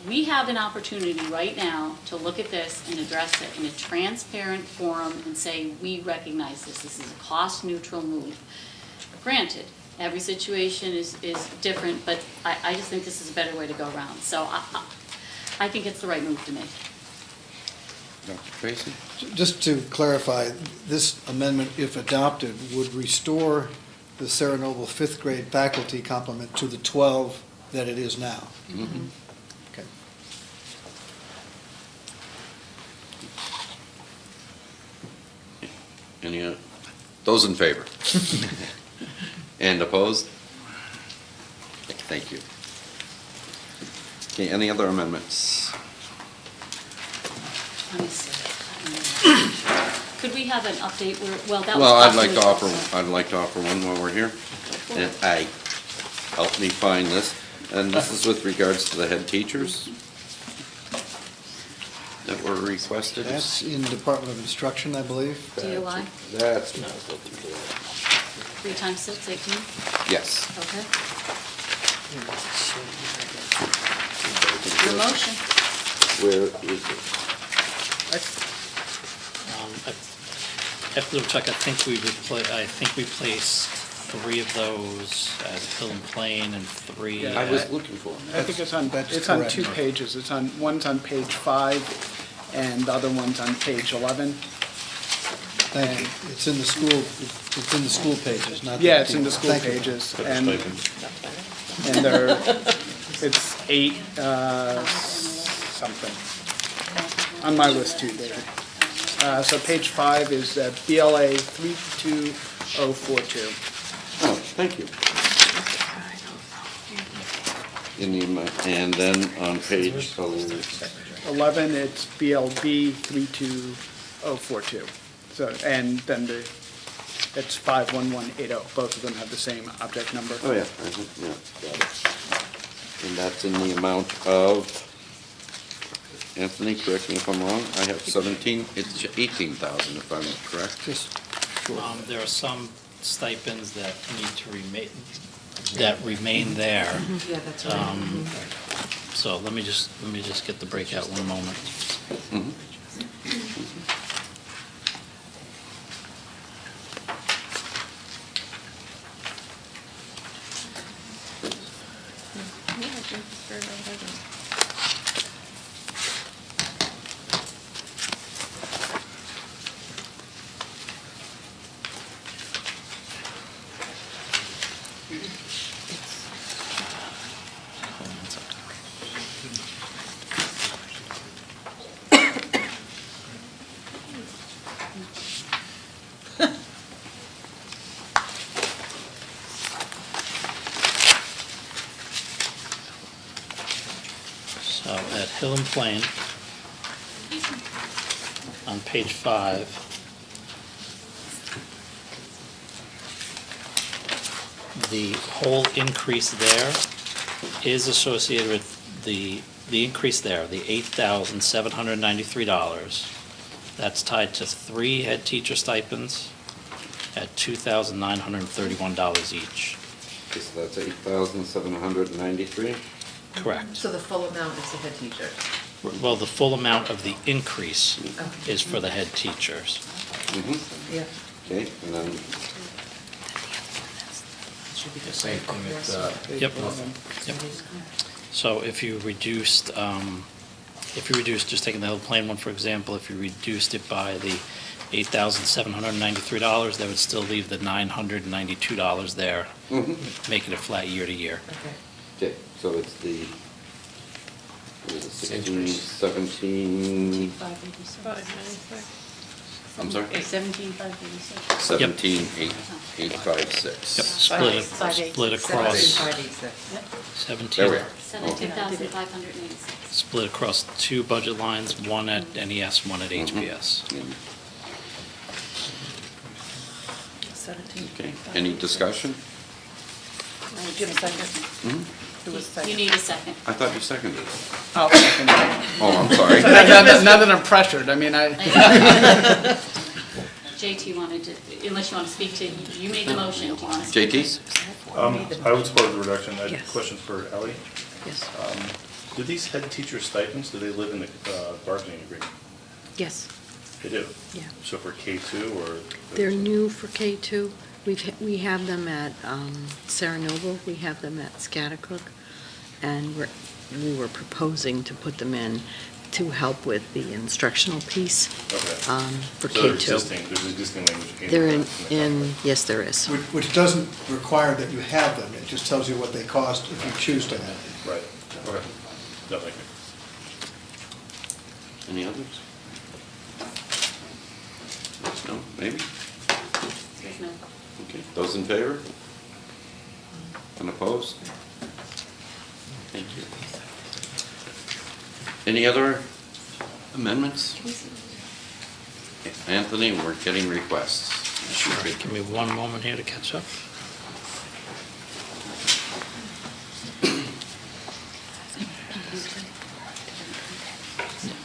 We have an opportunity right now to look at this and address it in a transparent forum and say, we recognize this. This is a cost neutral move. Granted, every situation is different, but I just think this is a better way to go around. So I think it's the right move to make. Dr. Tracy? Just to clarify, this amendment, if adopted, would restore the Sarah Noble 5th grade faculty complement to the 12 that it is now. Mm-hmm. Okay. Any, those in favor? And opposed? Thank you. Okay, any other amendments? Let me see. Could we have an update where, well, that was. Well, I'd possibly like to offer one while we're here. And help me find this, and this is with regards to the head teachers that were requested. That's in Department of Instruction, I believe. DOI, That's, 3 times 6, 18? yes. Okay. Your motion. Where is it? I have to double check, I think we placed 3 of those at Hill and Plain and 3. Yeah, I was looking for I think it's on, That's it's on correct. 2 pages. It's on, one's on page 5, and the other one's on page 11. Thank you. It's in the school, it's in the school pages, not. Yeah, it's in the school Thank you. pages, and they're, it's 8, something. On my list too, David. So page 5 is BLA 32042. Oh, thank you. And then on page 11, it's BLB 32042. So, and then it's 51180. Both of them have the same object number. oh yeah, yeah, got it. And that's in the amount of, Anthony, correct me if I'm wrong, I have 17, it's 18,000 if I'm correct. Just There are some stipends that need to remain there. Yeah, that's right. So let me just get the breakout one moment. Mhm. So at Hill and Plain, on page 5, the whole increase there is associated with the increase there, the $8,793. That's tied to 3 head teacher stipends at $2,931 each. So that's 8,793? Correct. So the full amount is the head teacher. Well, the full amount of the increase Okay. is for the head teachers. Mm-hmm, Yeah. okay, and then, The same thing at, Yep. Yep. So if you reduced, just taking the Hill Plain one, for example, if you reduced it by the $8,793, that would still leave the $992 there, mhm, making it flat year to year. Okay. okay, so it's the, what is it, 16, Increase. 17, I'm sorry? 17,586. 17,856. Yep, split across, 17. There we are. 17,586. Split across 2 budget lines, one at NES, one at HPS. Okay, any discussion? Do you have a second? Mhm. Who was second? You need a second. I thought you seconded it. I'll second that. Oh, I'm sorry. Now that I'm pressured, I mean, JT wanted to, unless you want to speak to, you made the motion. Do you want to speak? JT? I would support the reduction. I have a Yes. question for Ally. Yes. Do these head teacher stipends, do they live in the bargaining agreement? Yes, They do? yeah. So for K2 or? They're new for K2. We have them at Sarah Noble, we have them at Scatticook, and we were proposing to put them in to help with the instructional piece Okay. for So they're K2. there's existing language. They're in the yes, there is. Which doesn't require that you have them, it just tells you what they cost if you choose to have them. Right, okay. No, thank you. Any others? No, maybe? There's no. Okay, those in favor? Unopposed? Thank you. Any other amendments? Anthony, we're getting requests. Sure, give me one moment here to catch up.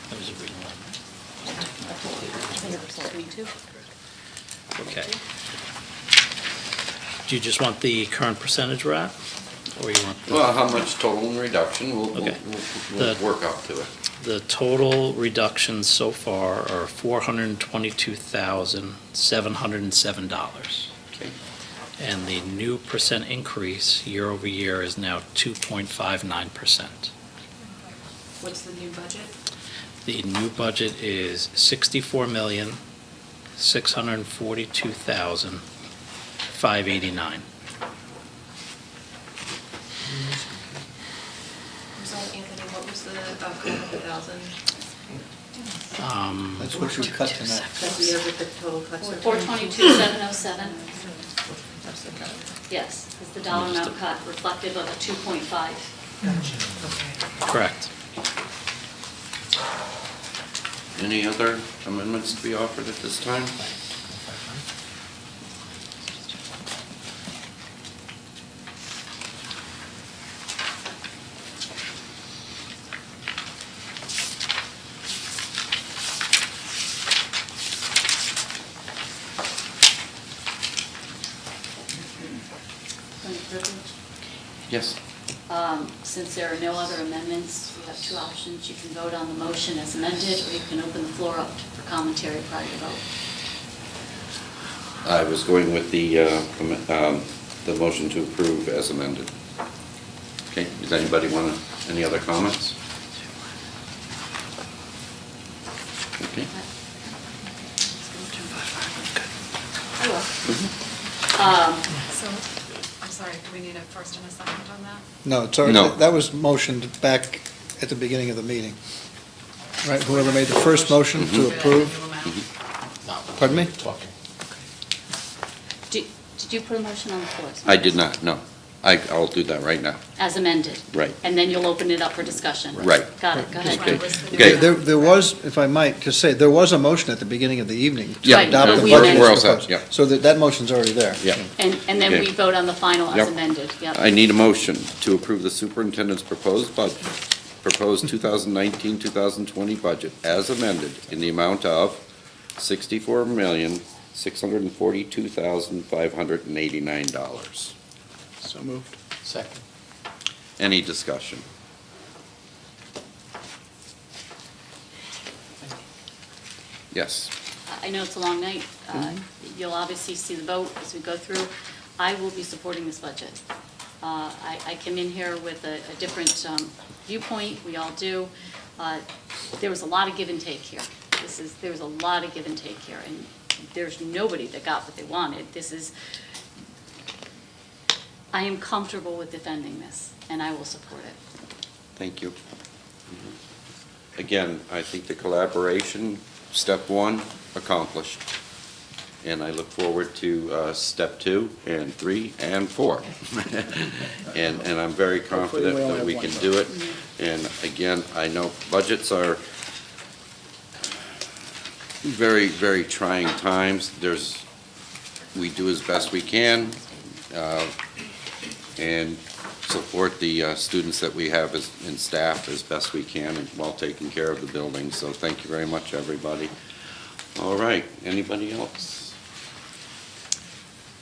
That was a real one. Okay. Do you just want the current percentage we're at? Or you want? Well, how much total in reduction? We'll Okay. we'll The- work up to it. The total reductions so far are $422,707. Okay. And the new percent increase year over year is now 2.59%. What's the new budget? The new budget is $64,642,589. Sorry, Anthony, what was the, $100,000? That's what you cut tonight. That's the year with the total cuts. 422,707. That's the cut. Yes, is the dollar amount cut reflective of a 2.5. Gotcha, okay. Correct. Any other amendments to be offered at this time? Yes. Since there are no other amendments, we have two options. You can vote on the motion as amended, or you can open the floor up for commentary prior to vote. I was going with the motion to approve as amended. Okay, does anybody want any other comments? Okay. I will. So, I'm sorry, do we need a first and a second on that? No, it's already, No. that was motioned back at the beginning of the meeting. Right, whoever made the first motion to approve, pardon me? Did you put a motion on the floor? I did not, no. I'll do that right now. As amended? Right. And then you'll open it up for discussion? Right. Got it, go ahead. Okay. Okay, there was, if I might just say, there was a motion at the beginning of the evening. to Yeah, adopt the we budget amended. We're all as set, proposed. yeah. So that motion's already there. Yeah. And then Okay. we vote on the final as Yep. amended, yep. I need a motion to approve the superintendent's proposed 2019-2020 budget as amended in the amount of $64,642,589. So moved. Second. Any discussion? Yes. I know it's a long night. You'll obviously see the vote as we go through. I will be supporting this budget. I came in here with a different viewpoint, we all do. There was a lot of give and take here. There was a lot of give and take here, and there's nobody that got what they wanted. I am comfortable with defending this, and I will support it. Thank you. Again, I think the collaboration, step one, accomplished. And I look forward to step 2 and 3 and 4. And I'm very confident we only that have we one can do it. And again, I know budgets are very, very trying times. We do as best we can, and support the students that we have and staff as best we can and while taking care of the building. So thank you very much, everybody. All right, anybody else?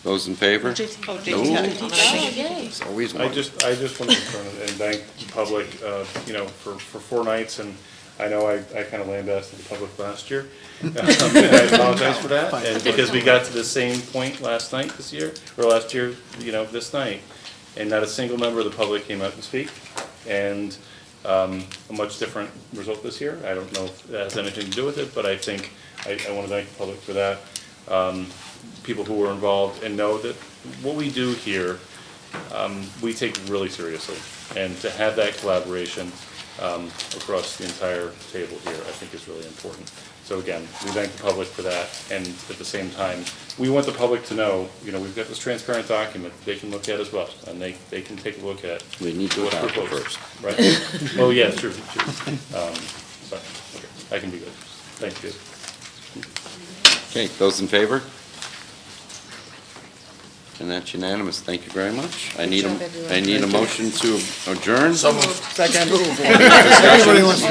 Those in favor? Oh, No. JT had a comment. Yay. It's always I one. just want to turn and thank the public, for 4 nights, and I know I kind of lambasted the public last year. And I apologize for that, and because we got to the same point last year, this night, and not a single member of the public came out to speak, and a much different result this year. I don't know if that has anything to do with it, but I think I want to thank the public for that. People who were involved and know that what we do here, we take really seriously. And to have that collaboration across the entire table here, I think is really important. So again, we thank the public for that, and at the same time, we want the public to know, we've got this transparent document they can look at as well, and they can take a look at. We need to what's adopt it proposed, first. Right? Oh, yeah, true. Sorry, okay. I can be good. Thank you. Okay, those in favor? And that's unanimous. Thank you very much. I need job, everyone. I need a motion to adjourn. Second. Everybody wants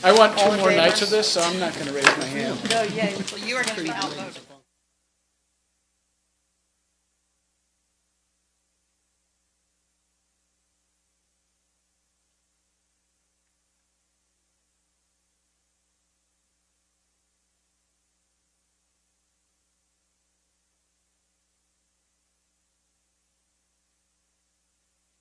I want 2 more nights of this, so I'm not going to raise my hand. No, yeah, well, you are going to be outvoted.